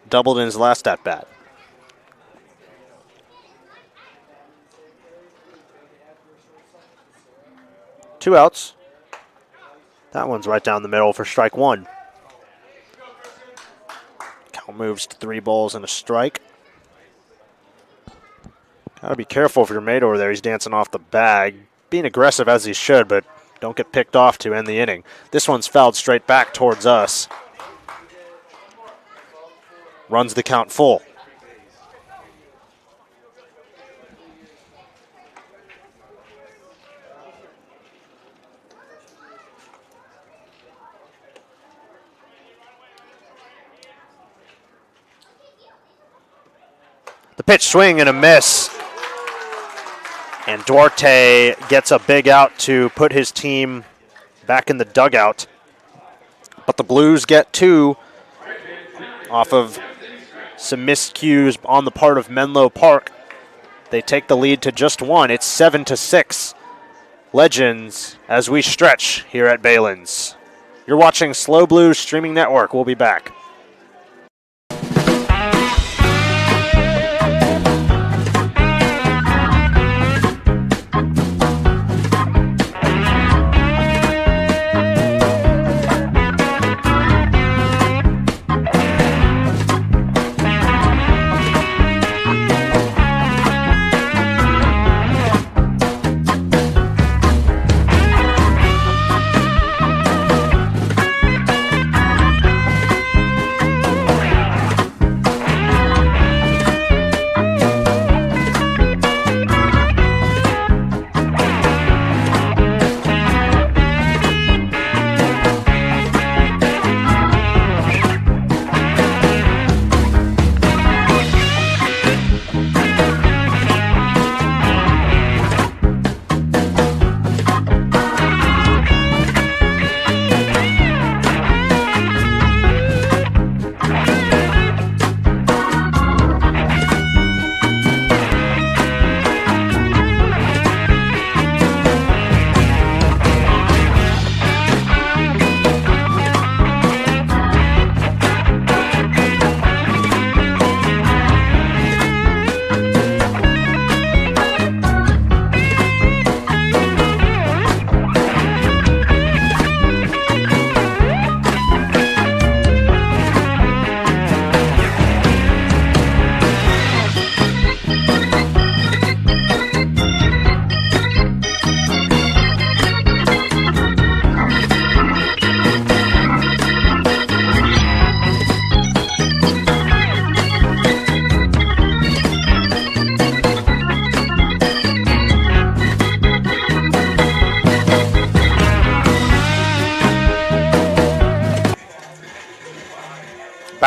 Doubled in his last at-bat. Two outs. That one's right down the middle for strike 1. Count moves to 3 balls and a strike. Gotta be careful if you're Mador there. He's dancing off the bag. Being aggressive as he should, but don't get picked off to end the inning. This one's fouled straight back towards us. Runs the count full. The pitch, swing and a miss. And Duarte gets a big out to put his team back in the dugout. But the Blues get 2 off of some miscues on the part of Menlo Park. They take the lead to just 1. It's 7-6. Legends as we stretch here at Baylands. You're watching Slow Blues Streaming Network. We'll be back.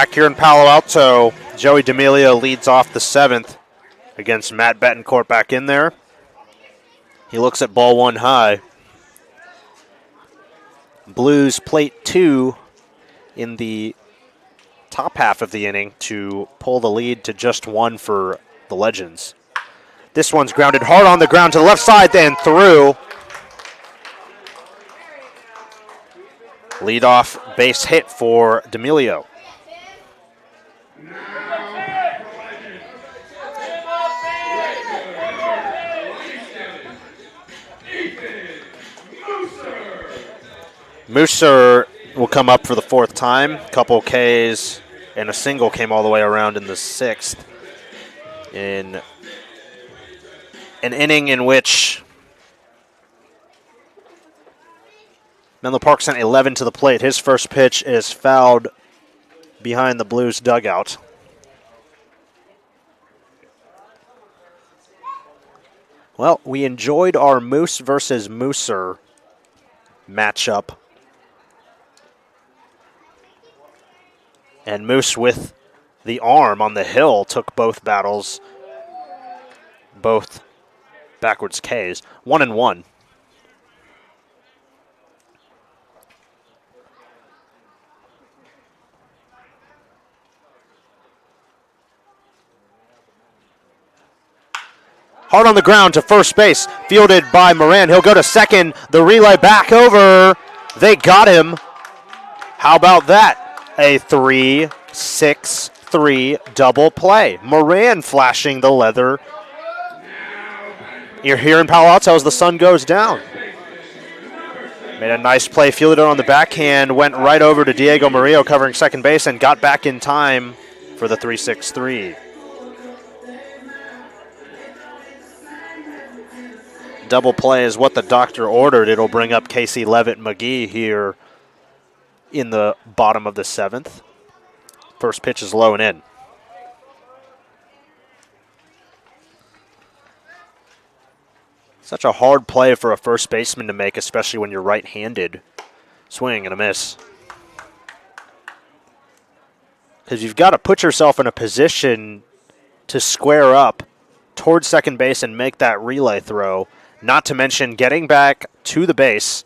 back here in Palo Alto. Joey D'Amelio leads off the 7th against Matt Betancourt back in there. He looks at ball one high. Blues plate 2 in the top half of the inning to pull the lead to just 1 for the Legends. This one's grounded hard on the ground to the left side, then through. Leadoff base hit for D'Amelio. Mooser will come up for the 4th time. Couple Ks and a single came all the way around in the 6th. In an inning in which Menlo Park sent 11 to the plate. His first pitch is fouled behind the Blues dugout. Well, we enjoyed our Moose versus Mooser matchup. And Moose with the arm on the hill took both battles, both backwards Ks, 1-1. Hard on the ground to first base, fielded by Moran. He'll go to second. The relay back over. They got him. How about that? A 3-6-3 double play. Moran flashing the leather. You're here in Palo Alto as the sun goes down. Made a nice play, fielded it on the backhand, went right over to Diego Murillo covering second base and got back in time for the 3-6-3. Double play is what the doctor ordered. It'll bring up Casey Levitt McGee here in the bottom of the 7th. First pitch is low and in. Such a hard play for a first baseman to make, especially when you're right-handed. Swing and a miss. Because you've got to put yourself in a position to square up towards second base and make that relay throw. Not to mention getting back to the base,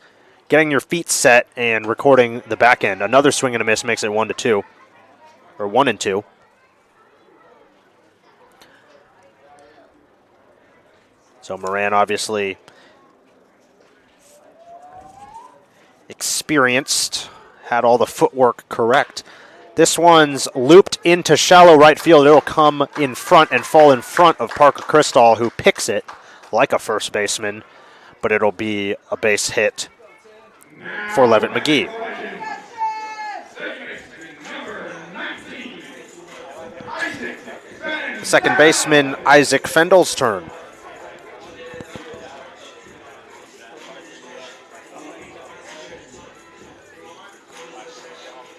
getting your feet set, and recording the back end. Another swing and a miss makes it 1-2, or 1-2. So Moran obviously experienced, had all the footwork correct. This one's looped into shallow right field. It'll come in front and fall in front of Parker Cristall, who picks it like a first baseman, but it'll be a base hit for Levitt McGee. Second baseman Isaac Fendel's turn.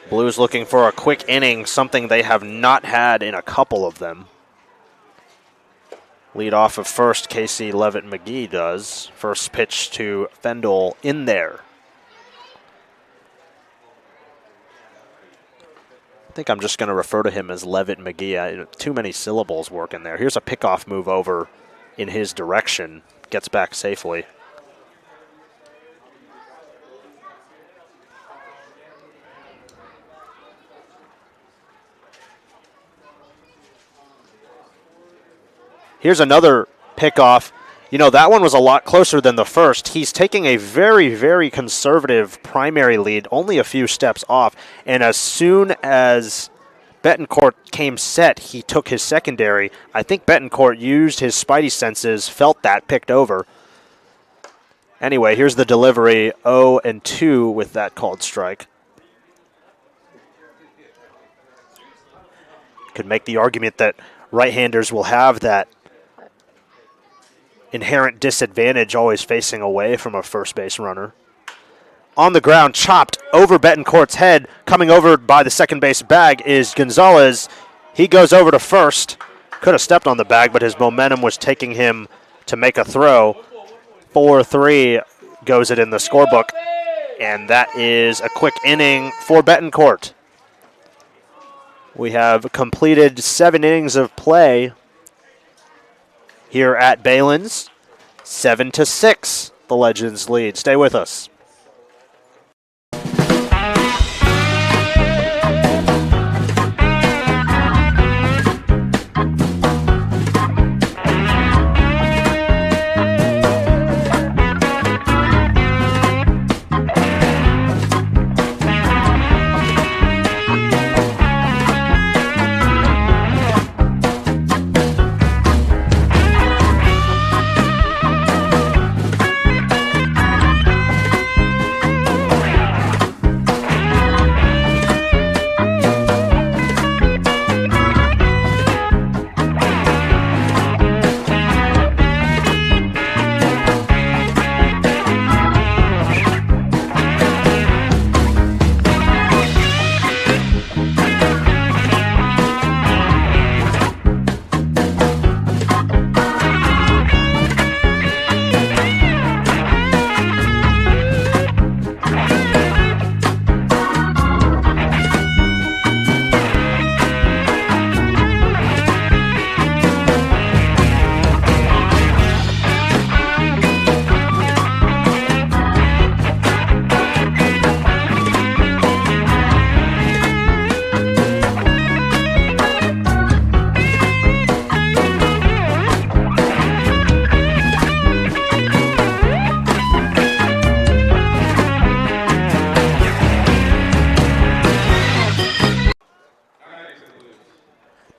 Blues looking for a quick inning, something they have not had in a couple of them. Lead off of first, Casey Levitt McGee does. First pitch to Fendel in there. I think I'm just going to refer to him as Levitt McGee. Too many syllables working there. Here's a pickoff move over in his direction. Gets back safely. Here's another pickoff. You know, that one was a lot closer than the first. He's taking a very, very conservative primary lead, only a few steps off. And as soon as Betancourt came set, he took his secondary. I think Betancourt used his spidey senses, felt that, picked over. Anyway, here's the delivery, 0-2 with that called strike. Could make the argument that right-handers will have that inherent disadvantage always facing away from a first base runner. On the ground, chopped over Betancourt's head. Coming over by the second base bag is Gonzalez. He goes over to first. Could have stepped on the bag, but his momentum was taking him to make a throw. 4-3 goes it in the scorebook. And that is a quick inning for Betancourt. We have completed 7 innings of play here at Balin's. 7-6, the Legends lead. Stay with us.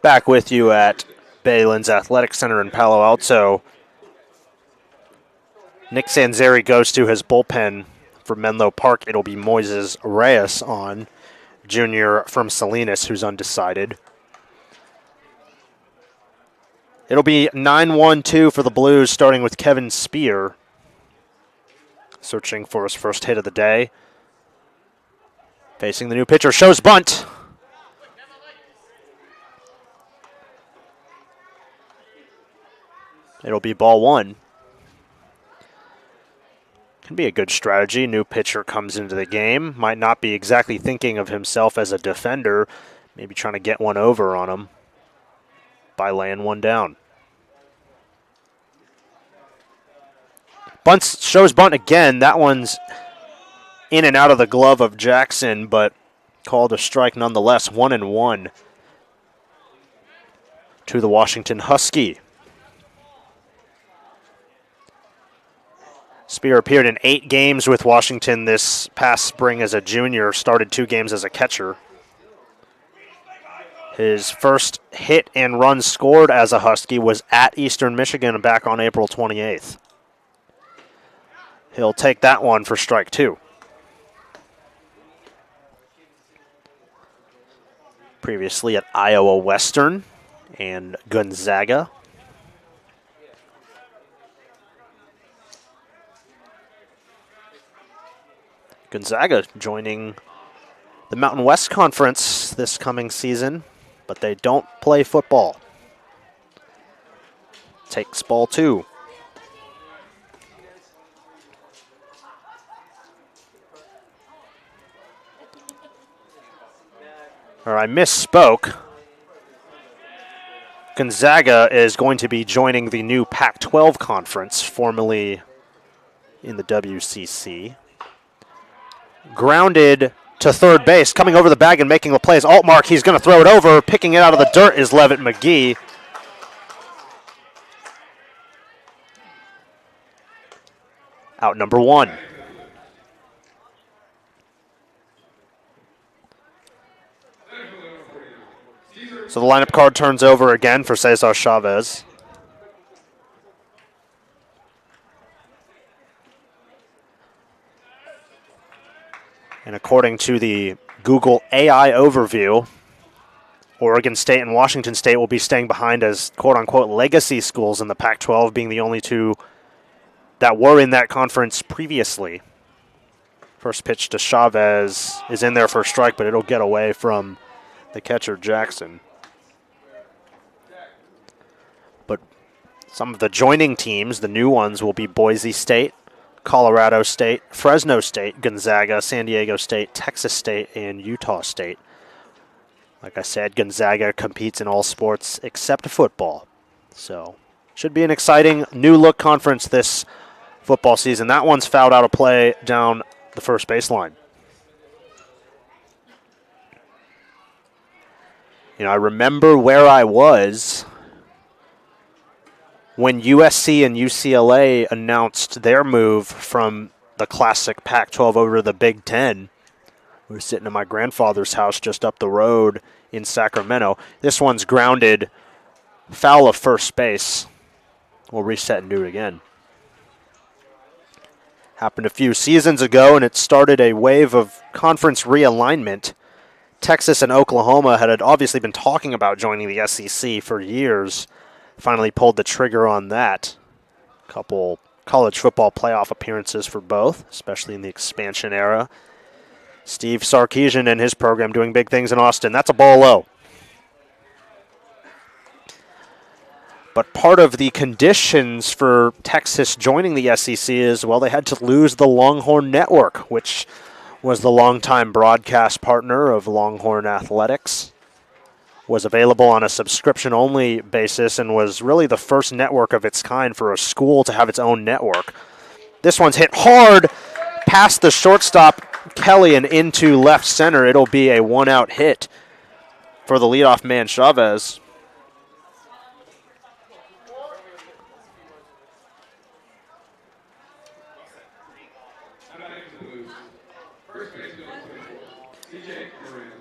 Back with you at Balin's Athletic Center in Palo Alto. Nick Sanzeri goes to his bullpen for Menlo Park. It'll be Moises Reyes on, junior from Salinas, who's undecided. It'll be 9-1-2 for the Blues, starting with Kevin Spear, searching for his first hit of the day. Facing the new pitcher, shows bunt. It'll be ball 1. Can be a good strategy. New pitcher comes into the game. Might not be exactly thinking of himself as a defender. Maybe trying to get one over on him by laying one down. Bunts shows bunt again. That one's in and out of the glove of Jackson, but called a strike nonetheless. 1-1 to the Washington Husky. Spear appeared in 8 games with Washington this past spring as a junior, started 2 games as a catcher. His first hit and run scored as a Husky was at Eastern Michigan back on April 28th. He'll take that one for strike 2. Previously at Iowa Western and Gonzaga. Gonzaga joining the Mountain West Conference this coming season, but they don't play football. Takes ball 2. Or I misspoke. Gonzaga is going to be joining the new Pac-12 conference, formerly in the WCC. Grounded to third base, coming over the bag and making the plays. Altmark, he's going to throw it over. Picking it out of the dirt is Levitt McGee. Out number 1. So the lineup card turns over again for Cesar Chavez. And according to the Google AI overview, Oregon State and Washington State will be staying behind as quote-unquote legacy schools in the Pac-12, being the only 2 that were in that conference previously. First pitch to Chavez is in there for a strike, but it'll get away from the catcher Jackson. But some of the joining teams, the new ones, will be Boise State, Colorado State, Fresno State, Gonzaga, San Diego State, Texas State, and Utah State. Like I said, Gonzaga competes in all sports except football. So, should be an exciting new look conference this football season. That one's fouled out of play down the first baseline. You know, I remember where I was when USC and UCLA announced their move from the classic Pac-12 over to the Big Ten. We were sitting at my grandfather's house just up the road in Sacramento. This one's grounded, foul of first base. We'll reset and do it again. Happened a few seasons ago, and it started a wave of conference realignment. Texas and Oklahoma had obviously been talking about joining the SEC for years. Finally pulled the trigger on that. A couple college football playoff appearances for both, especially in the expansion era. Steve Sarkisian and his program doing big things in Austin. That's a ball low. But part of the conditions for Texas joining the SEC is, well, they had to lose the Longhorn Network, which was the longtime broadcast partner of Longhorn Athletics, was available on a subscription-only basis, and was really the first network of its kind for a school to have its own network. This one's hit hard past the shortstop, Kelly, and into left center. It'll be a one-out hit for the leadoff man, Chavez.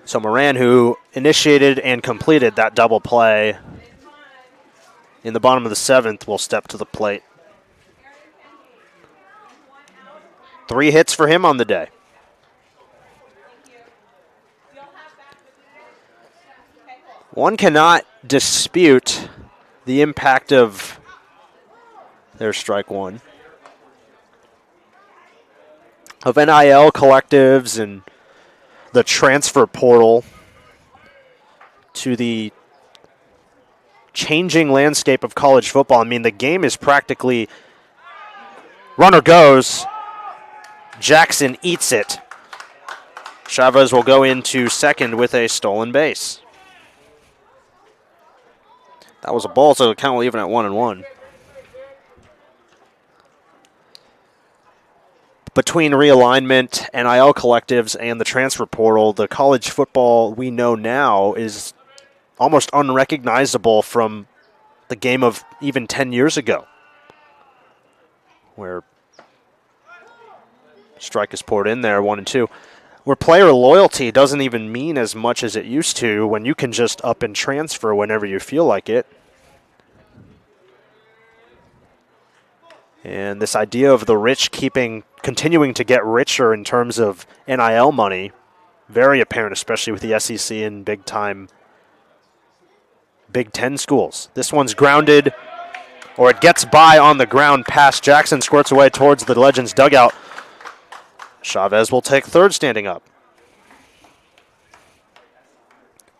So Moran, who initiated and completed that double play in the bottom of the seventh, will step to the plate. 3 hits for him on the day. One cannot dispute the impact of their strike one. Of NIL collectives and the transfer portal to the changing landscape of college football. I mean, the game is practically runner goes, Jackson eats it. Chavez will go into second with a stolen base. That was a ball, so the count will even at 1-1. Between realignment, NIL collectives, and the transfer portal, the college football we know now is almost unrecognizable from the game of even 10 years ago, where strike is poured in there, 1-2, where player loyalty doesn't even mean as much as it used to when you can just up and transfer whenever you feel like it. And this idea of the rich continuing to get richer in terms of NIL money, very apparent, especially with the SEC and big-time Big Ten schools. This one's grounded, or it gets by on the ground past Jackson, squirts away towards the Legends dugout. Chavez will take third standing up.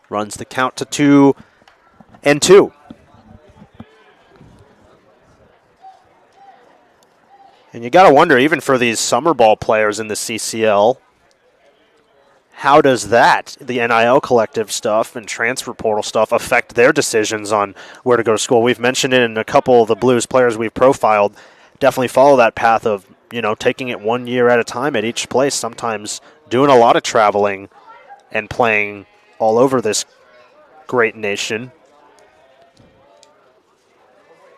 Runs the count to 2-2. And you got to wonder, even for these summer ball players in the CCL, how does that, the NIL collective stuff and transfer portal stuff, affect their decisions on where to go to school? We've mentioned it in a couple of the Blues players we've profiled. Definitely follow that path of, taking it 1 year at a time at each place, sometimes doing a lot of traveling and playing all over this great nation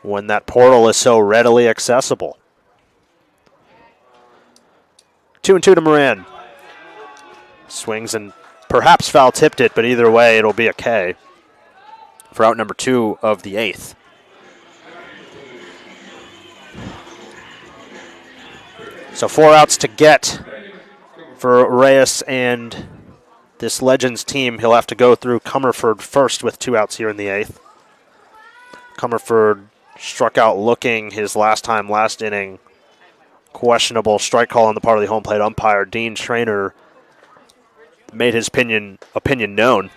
when that portal is so readily accessible. 2-2 to Moran. Swings and perhaps foul-tipped it, but either way, it'll be a K for out number 2 of the 8th. So 4 outs to get for Reyes and this Legends team. He'll have to go through Comerford first with 2 outs here in the 8th. Comerford struck out looking his last inning. Questionable strike call on the part of the home plate umpire. Dean Traynor made his opinion known.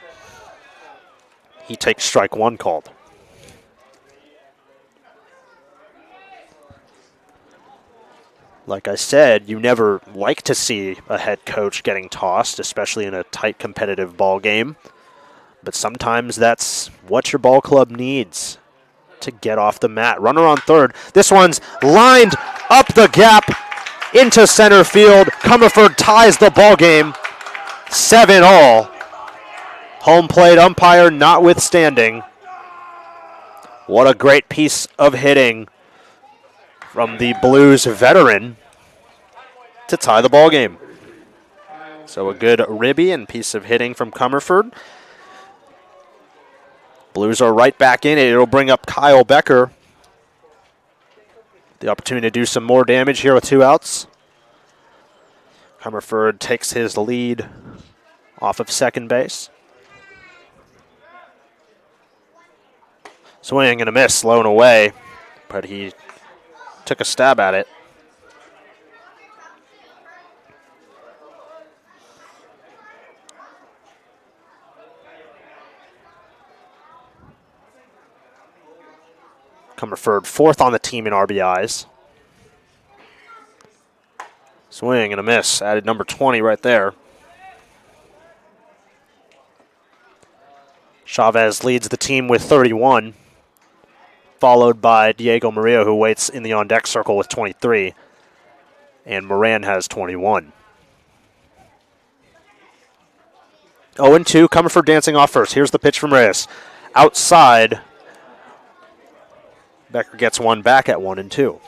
He takes strike 1 called. Like I said, you never like to see a head coach getting tossed, especially in a tight competitive ball game. but sometimes that's what your ball club needs to get off the mat. Runner on third. This one's lined up the gap into center field. Comerford ties the ball game 7-all. Home plate umpire notwithstanding. What a great piece of hitting from the Blues veteran to tie the ball game. So a good ribby and piece of hitting from Comerford. Blues are right back in it. It'll bring up Kyle Becker. The opportunity to do some more damage here with 2 outs. Comerford takes his lead off of second base. Swing and a miss, low and away, but he took a stab at it. Comerford 4th on the team in RBIs. Swing and a miss, added number 20 right there. Chavez leads the team with 31, followed by Diego Murillo, who waits in the on-deck circle with 23, and Moran has 21. 0-2, Comerford dancing off first. Here's the pitch from Reyes. Outside, Becker gets one back at 1-2.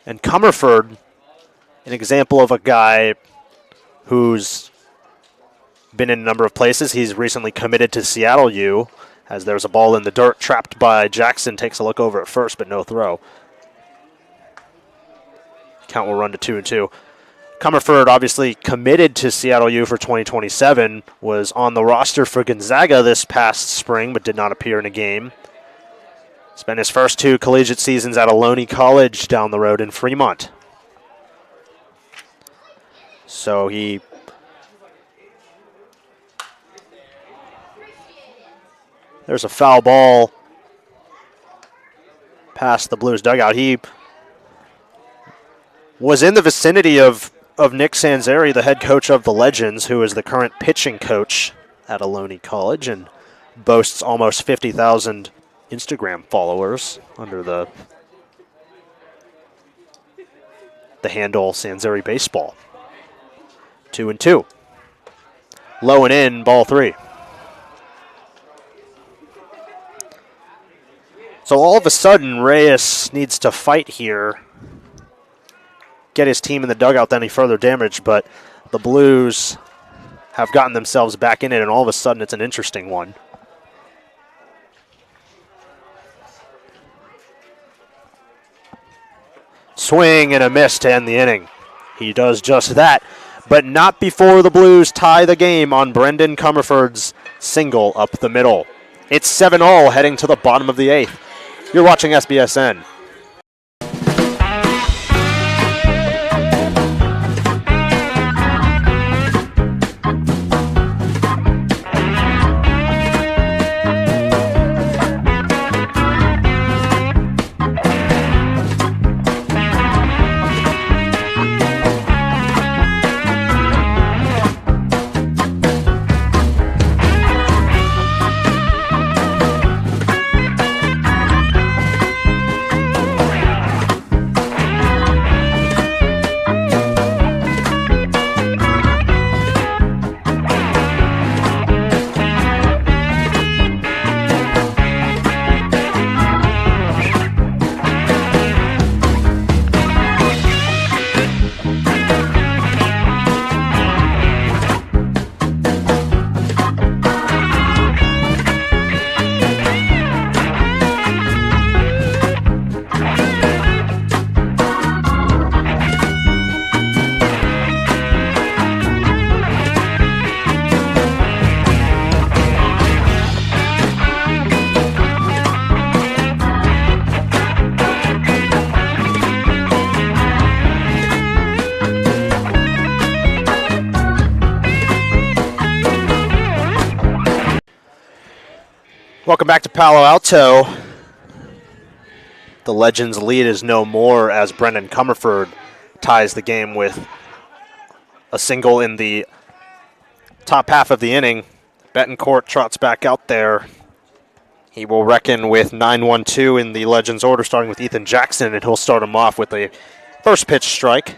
And Comerford, an example of a guy who's been in a number of places. He's recently committed to Seattle U, as there's a ball in the dirt trapped by Jackson. Takes a look over at first, but no throw. Count will run to 2-2. Comerford obviously committed to Seattle U for 2027, was on the roster for Gonzaga this past spring, but did not appear in a game. Spent his first 2 collegiate seasons at Ohlone College down the road in Fremont. So there's a foul ball past the Blues dugout. He was in the vicinity of Nick Sanzeri, the head coach of the Legends, who is the current pitching coach at Ohlone College and boasts almost 50,000 Instagram followers under the handle Sanzeri Baseball. 2-2. Low and in, ball 3. So all of a sudden, Reyes needs to fight here, get his team in the dugout any further damage, but the Blues have gotten themselves back in it, and all of a sudden it's an interesting one. Swing and a miss to end the inning. He does just that, but not before the Blues tie the game on Brendan Comerford's single up the middle. It's 7-all heading to the bottom of the 8th. You're watching SBSN. Welcome back to Palo Alto. The Legends' lead is no more as Brendan Comerford ties the game with a single in the top half of the inning. Betancourt trots back out there. He will reckon with 9-1-2 in the Legends order, starting with Ethan Jackson, and he'll start him off with a first pitch strike.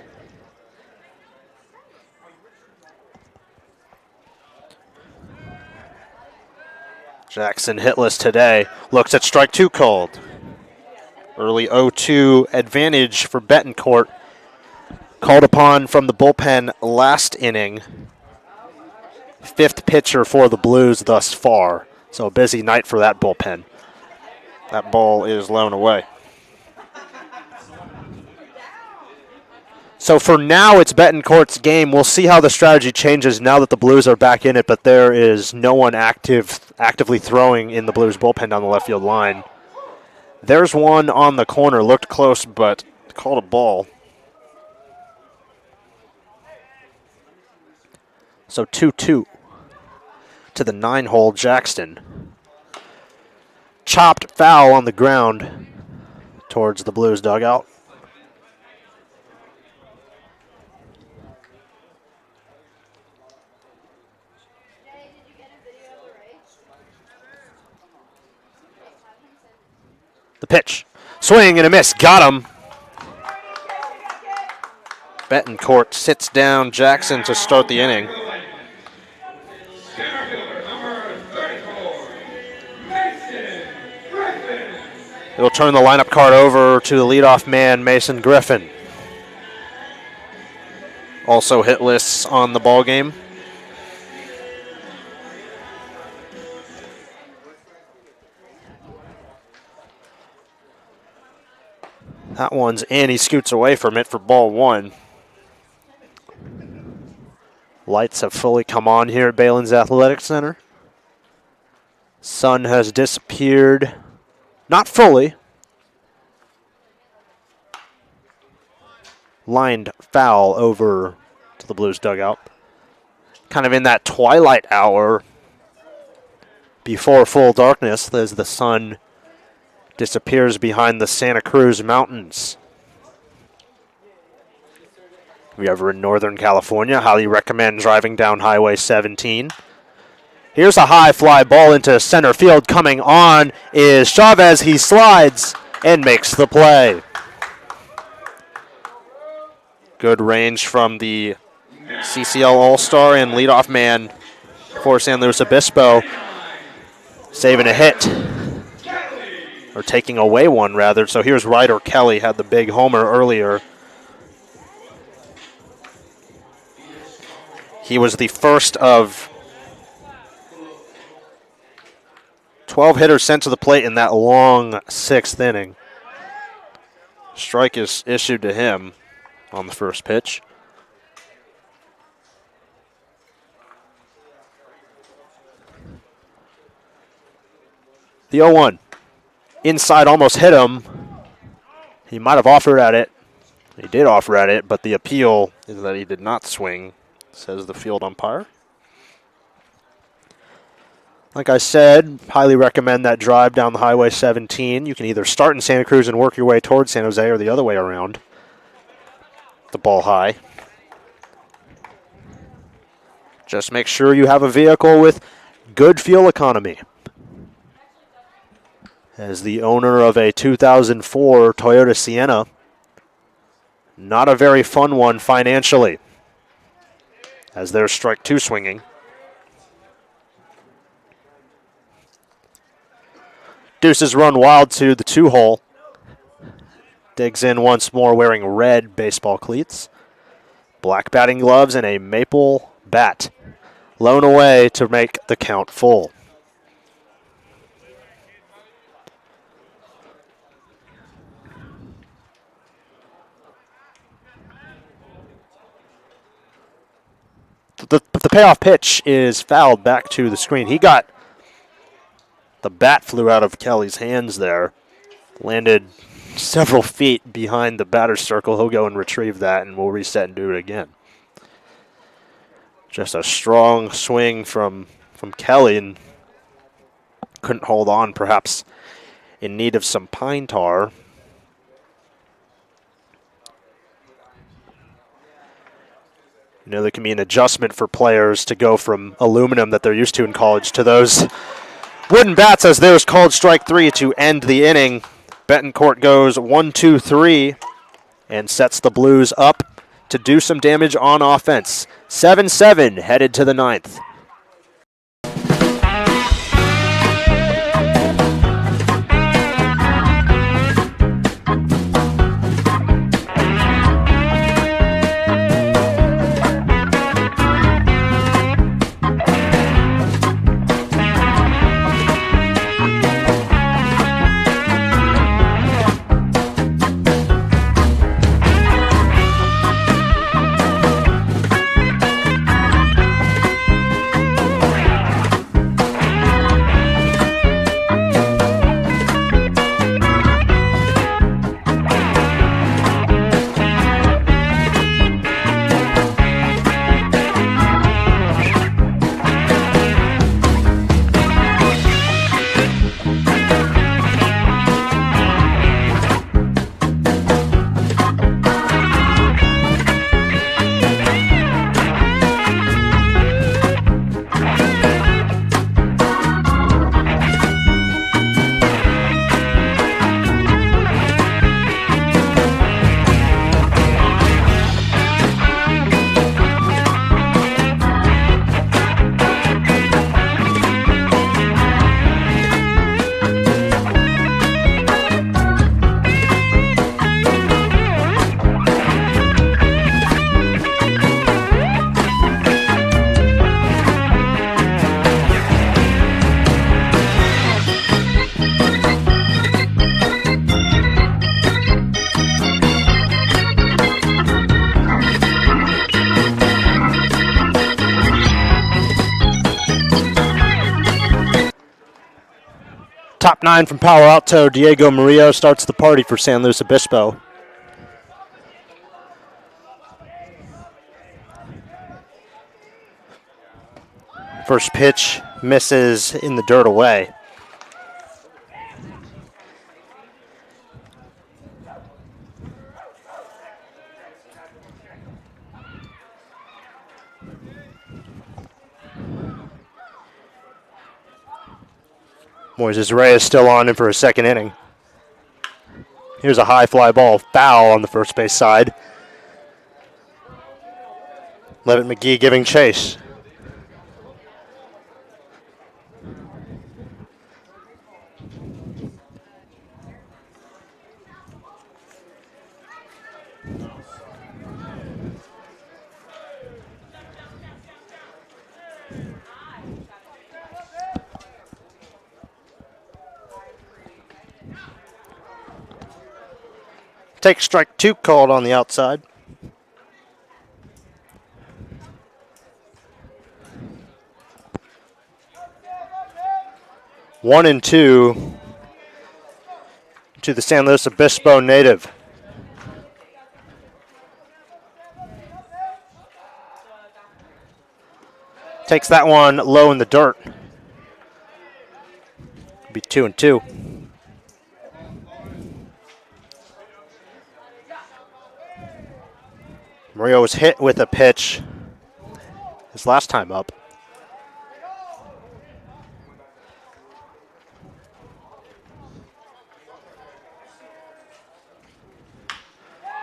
Jackson hitless today. Looks at strike two called. Early 0-2 advantage for Betancourt. Called upon from the bullpen last inning. Fifth pitcher for the Blues thus far. So a busy night for that bullpen. That ball is low and away. So for now, it's Betancourt's game. We'll see how the strategy changes now that the Blues are back in it, but there is no one actively throwing in the Blues bullpen down the left field line. There's one on the corner. Looked close, but called a ball. So 2-2 to the 9-hole Jackson. Chopped foul on the ground towards the Blues dugout. The pitch. Swing and a miss. Got him. Betancourt sits down Jackson to start the inning. He'll turn the lineup card over to the leadoff man, Mason Griffin. Also hitless on the ball game. That one's in. He scoots away from it for ball one. Lights have fully come on here at Baylands Athletic Center. Sun has disappeared. Not fully. Lined foul over to the Blues dugout. Kind of in that twilight hour before full darkness as the sun disappears behind the Santa Cruz Mountains. If you're ever in Northern California, highly recommend driving down Highway 17. Here's a high fly ball into center field. Coming on is Chavez. He slides and makes the play. Good range from the CCL All-Star and leadoff man for San Luis Obispo. Saving a hit. Or taking away one, rather. So here's Ryder Kelly, had the big homer earlier. He was the first of 12 hitters sent to the plate in that long sixth inning. Strike is issued to him on the first pitch. The 0-1. Inside almost hit him. He might have offered at it. He did offer at it, but the appeal is that he did not swing, says the field umpire. Like I said, highly recommend that drive down the Highway 17. You can either start in Santa Cruz and work your way towards San Jose or the other way around. The ball high. Just make sure you have a vehicle with good fuel economy. As the owner of a 2004 Toyota Sienna, not a very fun one financially. As there's strike two swinging. Deuces run wild to the 2-hole. Digs in once more wearing red baseball cleats. Black batting gloves and a maple bat. Low and away to make the count full. The payoff pitch is fouled back to the screen. He got the bat flew out of Kelly's hands there. Landed several feet behind the batter's circle. He'll go and retrieve that, and we'll reset and do it again. Just a strong swing from Kelly, and couldn't hold on, perhaps in need of some pine tar. You know, there can be an adjustment for players to go from aluminum that they're used to in college to those wooden bats, as there's called strike 3 to end the inning. Betancourt goes 1-2-3 and sets the Blues up to do some damage on offense. 7-7 headed to the 9th. Top 9 from Palo Alto, Diego Murillo starts the party for San Luis Obispo. First pitch misses in the dirt away. Moises Reyes still on in for a second inning. Here's a high fly ball, foul on the first base side. Levitt McGee giving chase. Take strike 2 called on the outside. One and 2 to the San Luis Obispo native. Takes that one low in the dirt. Be 2 and 2. Murillo was hit with a pitch his last time up.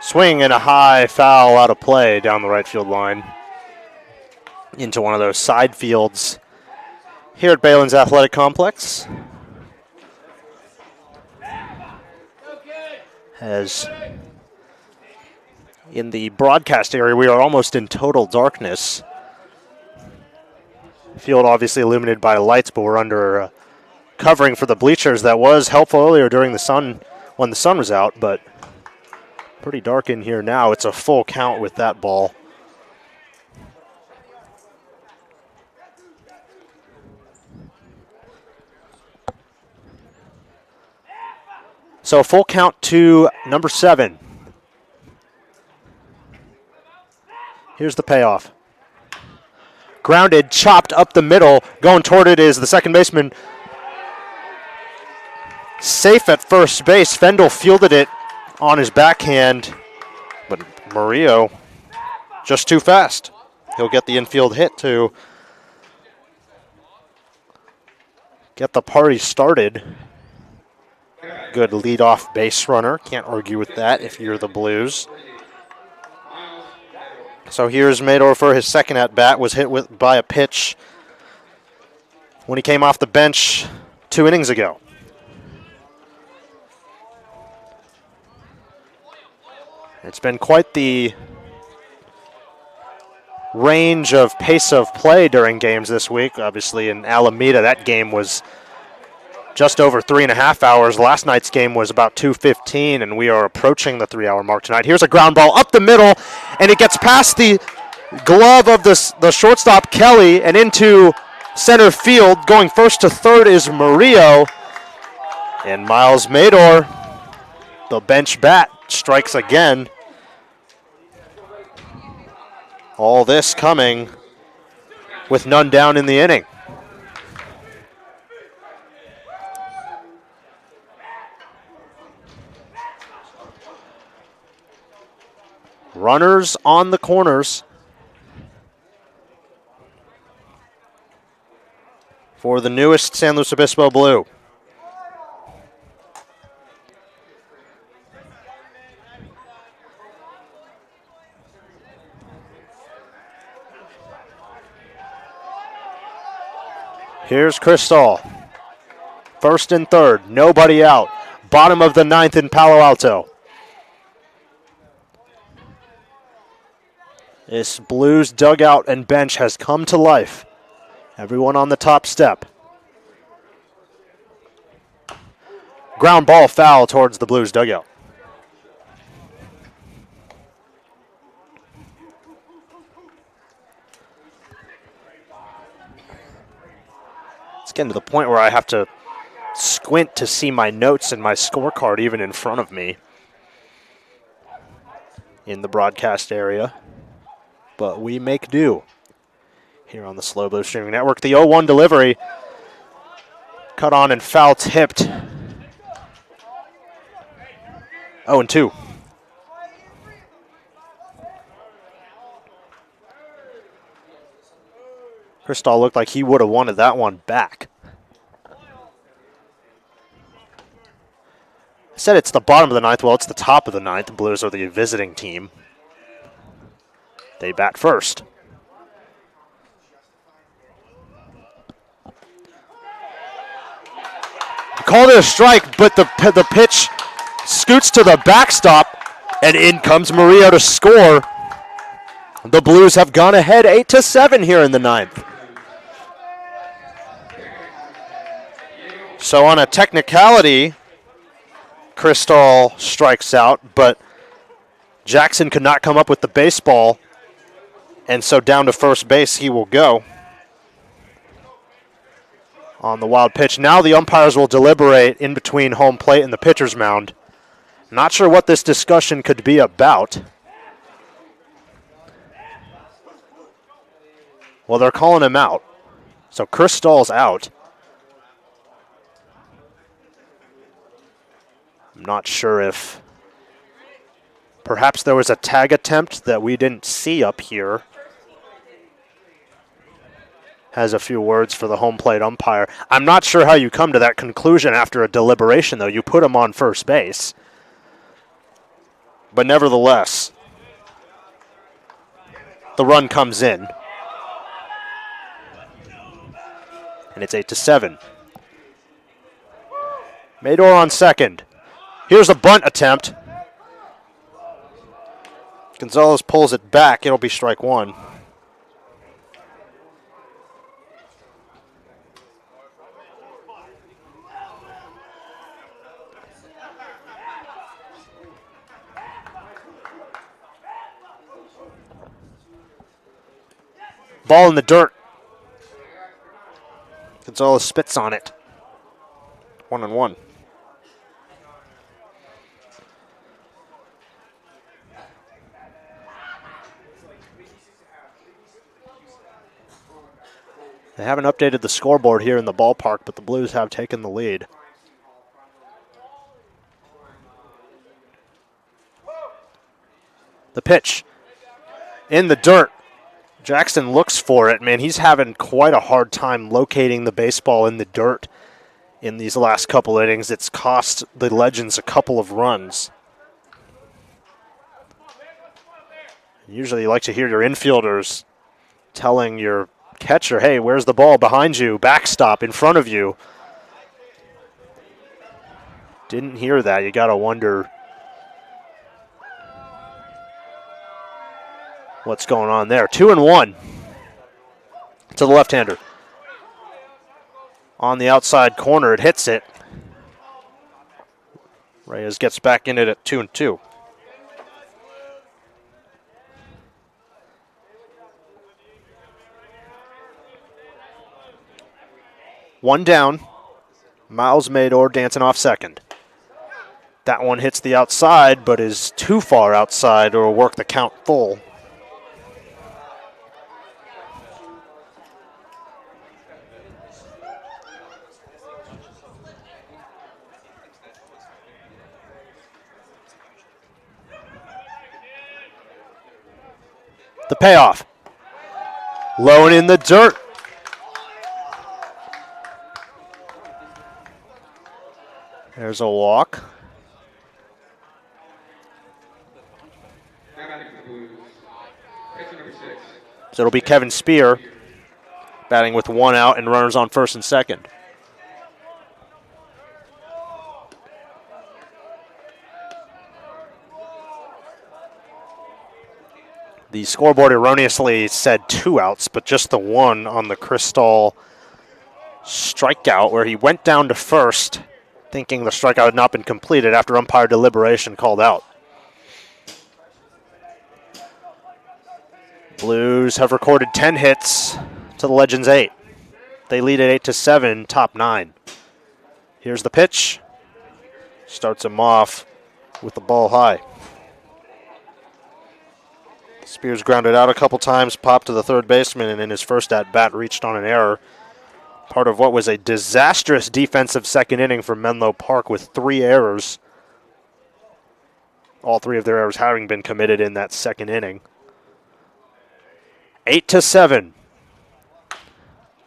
Swing and a high foul out of play down the right field line into one of those side fields here at Balin's Athletic Complex. As in the broadcast area, we are almost in total darkness. Field obviously illuminated by lights, but we're under covering for the bleachers that was helpful earlier during the sun, when the sun was out, but pretty dark in here now. It's a full count with that ball. So full count to number 7. Here's the payoff. Grounded, chopped up the middle. Going toward it is the second baseman. Safe at first base. Fendel fielded it on his backhand, but Murillo just too fast. He'll get the infield hit to get the party started. Good leadoff base runner. Can't argue with that if you're the Blues. So here's Mador for his second at bat. Was hit by a pitch when he came off the bench 2 innings ago. It's been quite the range of pace of play during games this week. Obviously in Alameda, that game was just over 3.5 hours. Last night's game was about 2:15, and we are approaching the 3-hour mark tonight. Here's a ground ball up the middle, and it gets past the glove of the shortstop, Kelly, and into center field. Going first to third is Murillo, and Miles Mador, the bench bat, strikes again. All this coming with none down in the inning. Runners on the corners for the newest San Luis Obispo Blue. Here's Cristol. First and third, nobody out. Bottom of the ninth in Palo Alto. This Blues dugout and bench has come to life. Everyone on the top step. Ground ball foul towards the Blues dugout. It's getting to the point where I have to squint to see my notes and my scorecard even in front of me in the broadcast area. But we make do here on the Slow Blue Streaming Network. The 0-1 delivery, cut on and foul tipped. 0-2. Cristol looked like he would have wanted that one back. I said it's the bottom of the ninth. Well, it's the top of the ninth. The Blues are the visiting team. They bat first. Called it a strike, but the pitch scoots to the backstop, and in comes Murillo to score. The Blues have gone ahead 8-7 here in the ninth. So on a technicality, Cristol strikes out, but Jackson could not come up with the baseball. And so down to first base he will go on the wild pitch. Now the umpires will deliberate in between home plate and the pitcher's mound. Not sure what this discussion could be about. Well, they're calling him out. So Cristol's out. I'm not sure if perhaps there was a tag attempt that we didn't see up here. Has a few words for the home plate umpire. I'm not sure how you come to that conclusion after a deliberation, though. You put him on first base. But nevertheless, the run comes in. And it's 8-7. Mador on second. Here's a bunt attempt. Gonzalez pulls it back. It'll be strike one. Ball in the dirt. Gonzalez spits on it. 1-1. They haven't updated the scoreboard here in the ballpark, but the Blues have taken the lead. The pitch in the dirt. Jackson looks for it. Man, he's having quite a hard time locating the baseball in the dirt in these last couple innings. It's cost the Legends a couple of runs. Usually you like to hear your infielders telling your catcher, hey, where's the ball? Behind you, backstop, in front of you. Didn't hear that. You got to wonder what's going on there. 2-1 to the left-hander. On the outside corner, it hits it. Reyes gets back in it at 2-2. One down. Miles Mador dancing off second. That one hits the outside, but is too far outside or will work the count full. The payoff. Low and in the dirt. There's a walk. So it'll be Kevin Spear batting with one out and runners on first and second. The scoreboard erroneously said 2 outs, but just the one on the Crystal strikeout where he went down to first, thinking the strikeout had not been completed after umpire deliberation called out. Blues have recorded 10 hits to the Legends 8. They lead at 8-7, top 9. Here's the pitch. Starts him off with the ball high. Spears grounded out a couple times, popped to the third baseman, and in his first at-bat reached on an error. Part of what was a disastrous defensive second inning for Menlo Park with 3 errors. All 3 of their errors having been committed in that second inning. 8-7.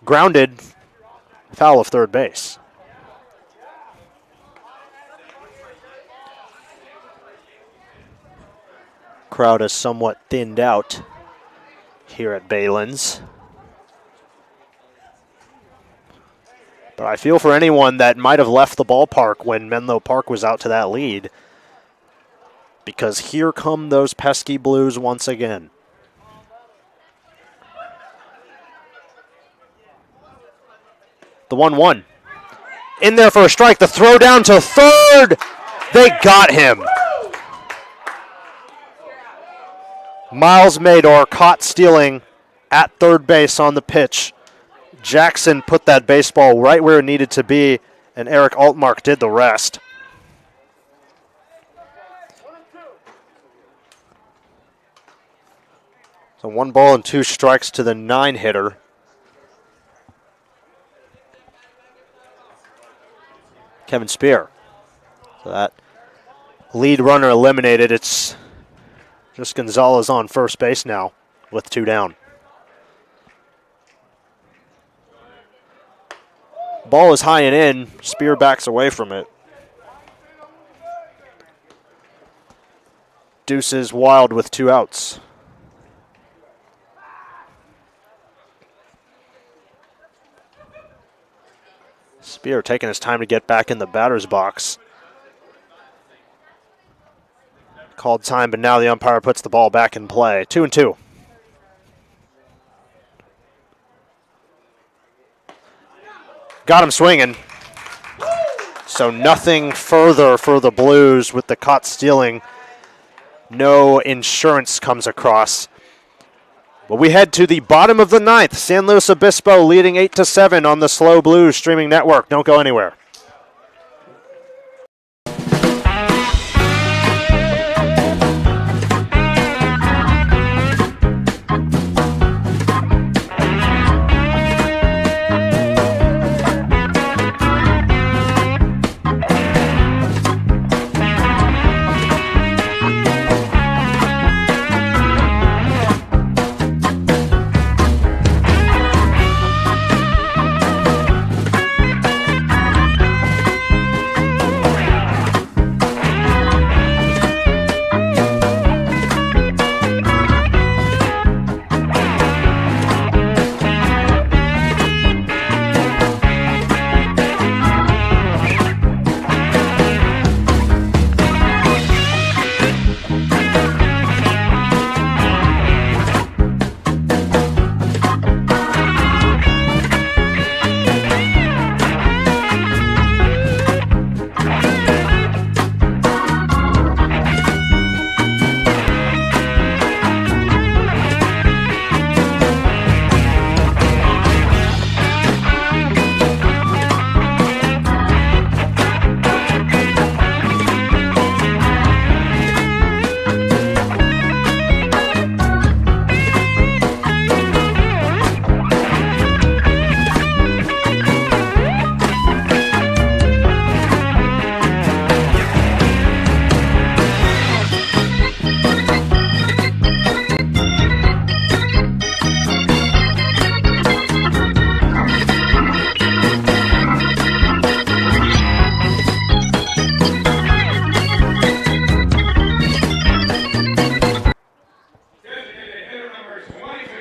Grounded, foul of third base. Crowd is somewhat thinned out here at Baylands. But I feel for anyone that might have left the ballpark when Menlo Park was out to that lead, because here come those pesky Blues once again. The 1-1. In there for a strike. The throw down to third. They got him. Miles Mador caught stealing at third base on the pitch. Jackson put that baseball right where it needed to be, and Eric Altmark did the rest. So 1 ball and 2 strikes to the 9-hitter. Kevin Spear. So that lead runner eliminated. It's just Gonzalez on first base now with 2 down. Ball is high and in. Spear backs away from it. Deuce is wild with 2 outs. Spear taking his time to get back in the batter's box. Called time, but now the umpire puts the ball back in play. 2-2. Got him swinging. So nothing further for the Blues with the caught stealing. No insurance comes across. But we head to the bottom of the 9th. San Luis Obispo leading 8-7 on the SLO Blues streaming network. Don't go anywhere.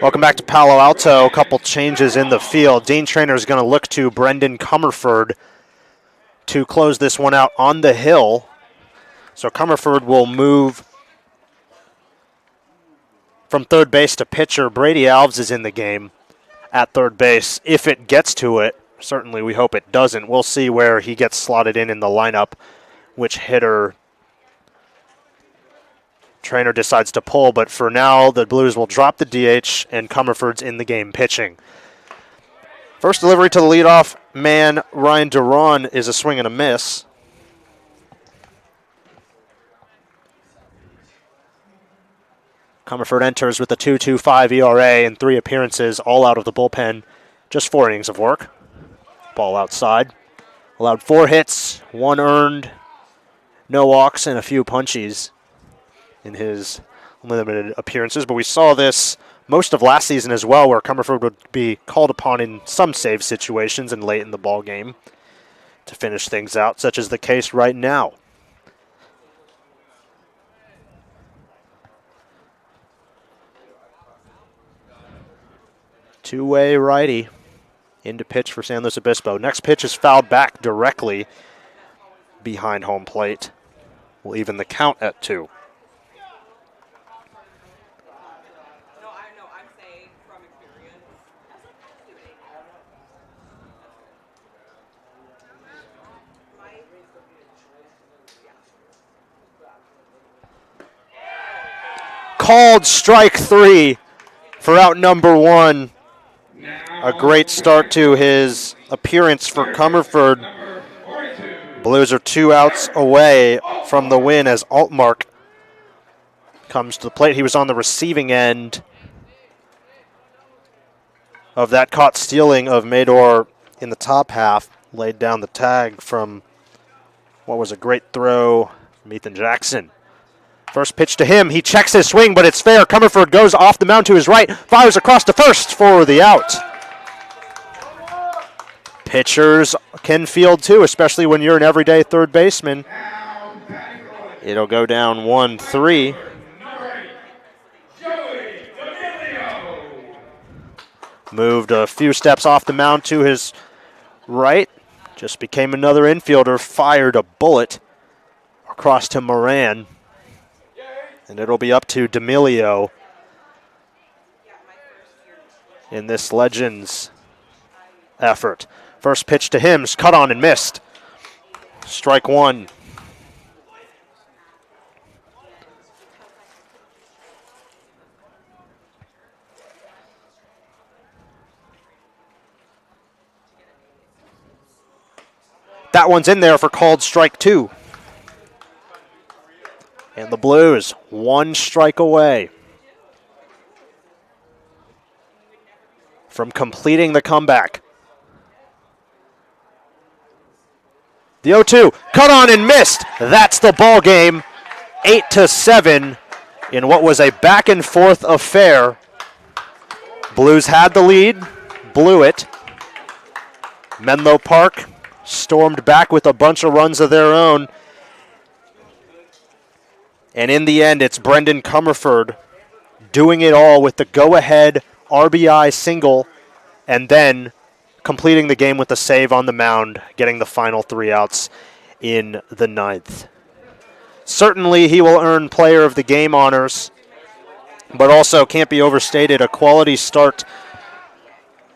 Welcome back to Palo Alto. A couple changes in the field. Dean Traynor is going to look to Brendan Comerford to close this one out on the hill. So Comerford will move from third base to pitcher. Brady Alves is in the game at third base. If it gets to it, certainly we hope it doesn't. We'll see where he gets slotted in the lineup, which hitter Traynor decides to pull, but for now, the Blues will drop the DH, and Comerford's in the game pitching. First delivery to the leadoff man, Ryan Duran, is a swing and a miss. Comerford enters with a 2.25 ERA and 3 appearances, all out of the bullpen. Just 4 innings of work. Ball outside. Allowed 4 hits, 1 earned, no walks, and a few punchies in his limited appearances. But we saw this most of last season as well, where Comerford would be called upon in some save situations and late in the ball game to finish things out, such as the case right now. Two-way righty into pitch for San Luis Obispo. Next pitch is fouled back directly behind home plate. We'll even the count at 2. Called strike 3 for out number 1. A great start to his appearance for Comerford. Blues are 2 outs away from the win as Altmark comes to the plate. He was on the receiving end of that caught stealing of Mador in the top half. Laid down the tag from what was a great throw from Ethan Jackson. First pitch to him. He checks his swing, but it's fair. Comerford goes off the mound to his right, fires across to first for the out. Pitchers can field too, especially when you're an everyday third baseman. It'll go down 1-3. Moved a few steps off the mound to his right. Just became another infielder. Fired a bullet across to Moran. And it'll be up to D'Amelio in this Legends effort. First pitch to him is cut on and missed. Strike 1. That one's in there for called strike 2. And the Blues, 1 strike away from completing the comeback. The 0-2, cut on and missed. That's the ball game, 8-7 in what was a back and forth affair. Blues had the lead, blew it. Menlo Park stormed back with a bunch of runs of their own. And in the end, it's Brendan Comerford doing it all with the go-ahead RBI single and then completing the game with a save on the mound, getting the final 3 outs in the 9th. Certainly, he will earn Player of the Game honors, but also can't be overstated, a quality start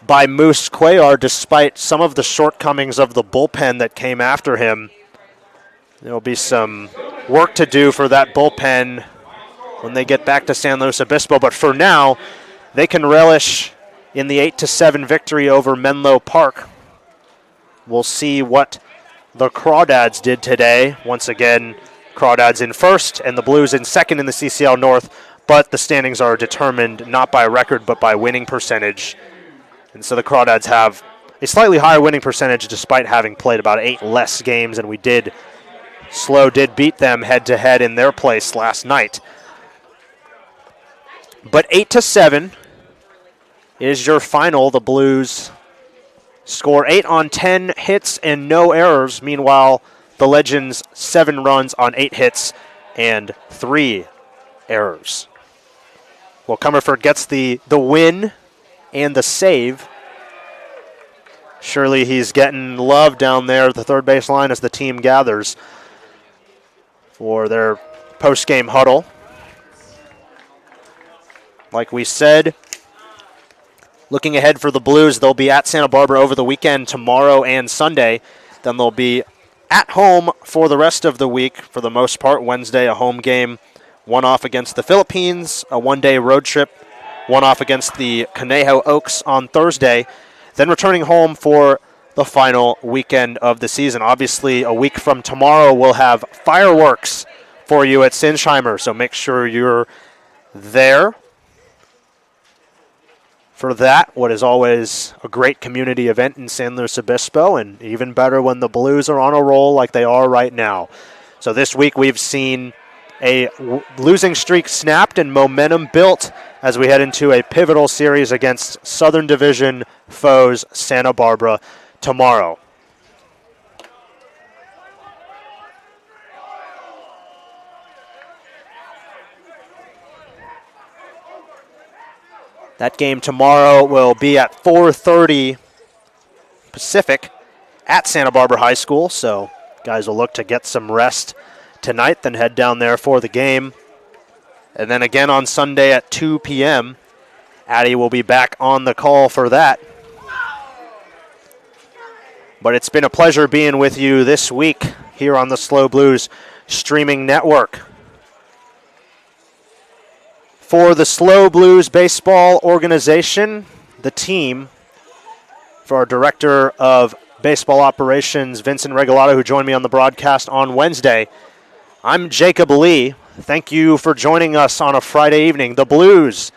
by Moose Cuellar despite some of the shortcomings of the bullpen that came after him. There'll be some work to do for that bullpen when they get back to San Luis Obispo. But for now, they can relish in the 8-7 victory over Menlo Park. We'll see what the Crawdads did today. Once again, Crawdads in first and the Blues in second in the CCL North. But the standings are determined not by record but by winning percentage. And so the Crawdads have a slightly higher winning percentage despite having played about 8 less games, and we did SLO did beat them head-to-head in their place last night. But 8-7 is your final. The Blues score 8 on 10 hits and no errors. Meanwhile, the Legends 7 runs on 8 hits and 3 errors. Well, Comerford gets the win and the save. Surely he's getting love down there at the third base line as the team gathers for their post-game huddle. Like we said, looking ahead for the Blues, they'll be at Santa Barbara over the weekend, tomorrow and Sunday. Then they'll be at home for the rest of the week, for the most part. Wednesday, a home game, one off against the Philippines, a one-day road trip, one off against the Conejo Oaks on Thursday, then returning home for the final weekend of the season. Obviously, a week from tomorrow, we'll have fireworks for you at Sinsheimer, so make sure you're there for that, what is always a great community event in San Luis Obispo, and even better when the Blues are on a roll like they are right now. So this week we've seen a losing streak snapped and momentum built as we head into a pivotal series against Southern Division foes Santa Barbara tomorrow. That game tomorrow will be at 4:30 Pacific at Santa Barbara High School, so guys will look to get some rest tonight, then head down there for the game. And then again on Sunday at 2 p.m., Addy will be back on the call for that. But it's been a pleasure being with you this week here on the SLO Blues streaming network. For the SLO Blues baseball organization, the team, for our director of baseball operations, Vincent Regalado, who joined me on the broadcast on Wednesday, I'm Jacob Lee. Thank you for joining us on a Friday evening. The Blues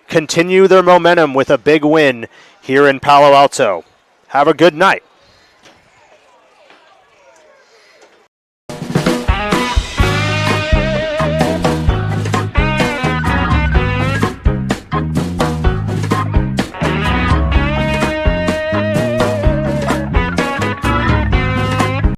continue their momentum with a big win here in Palo Alto. Have a good night.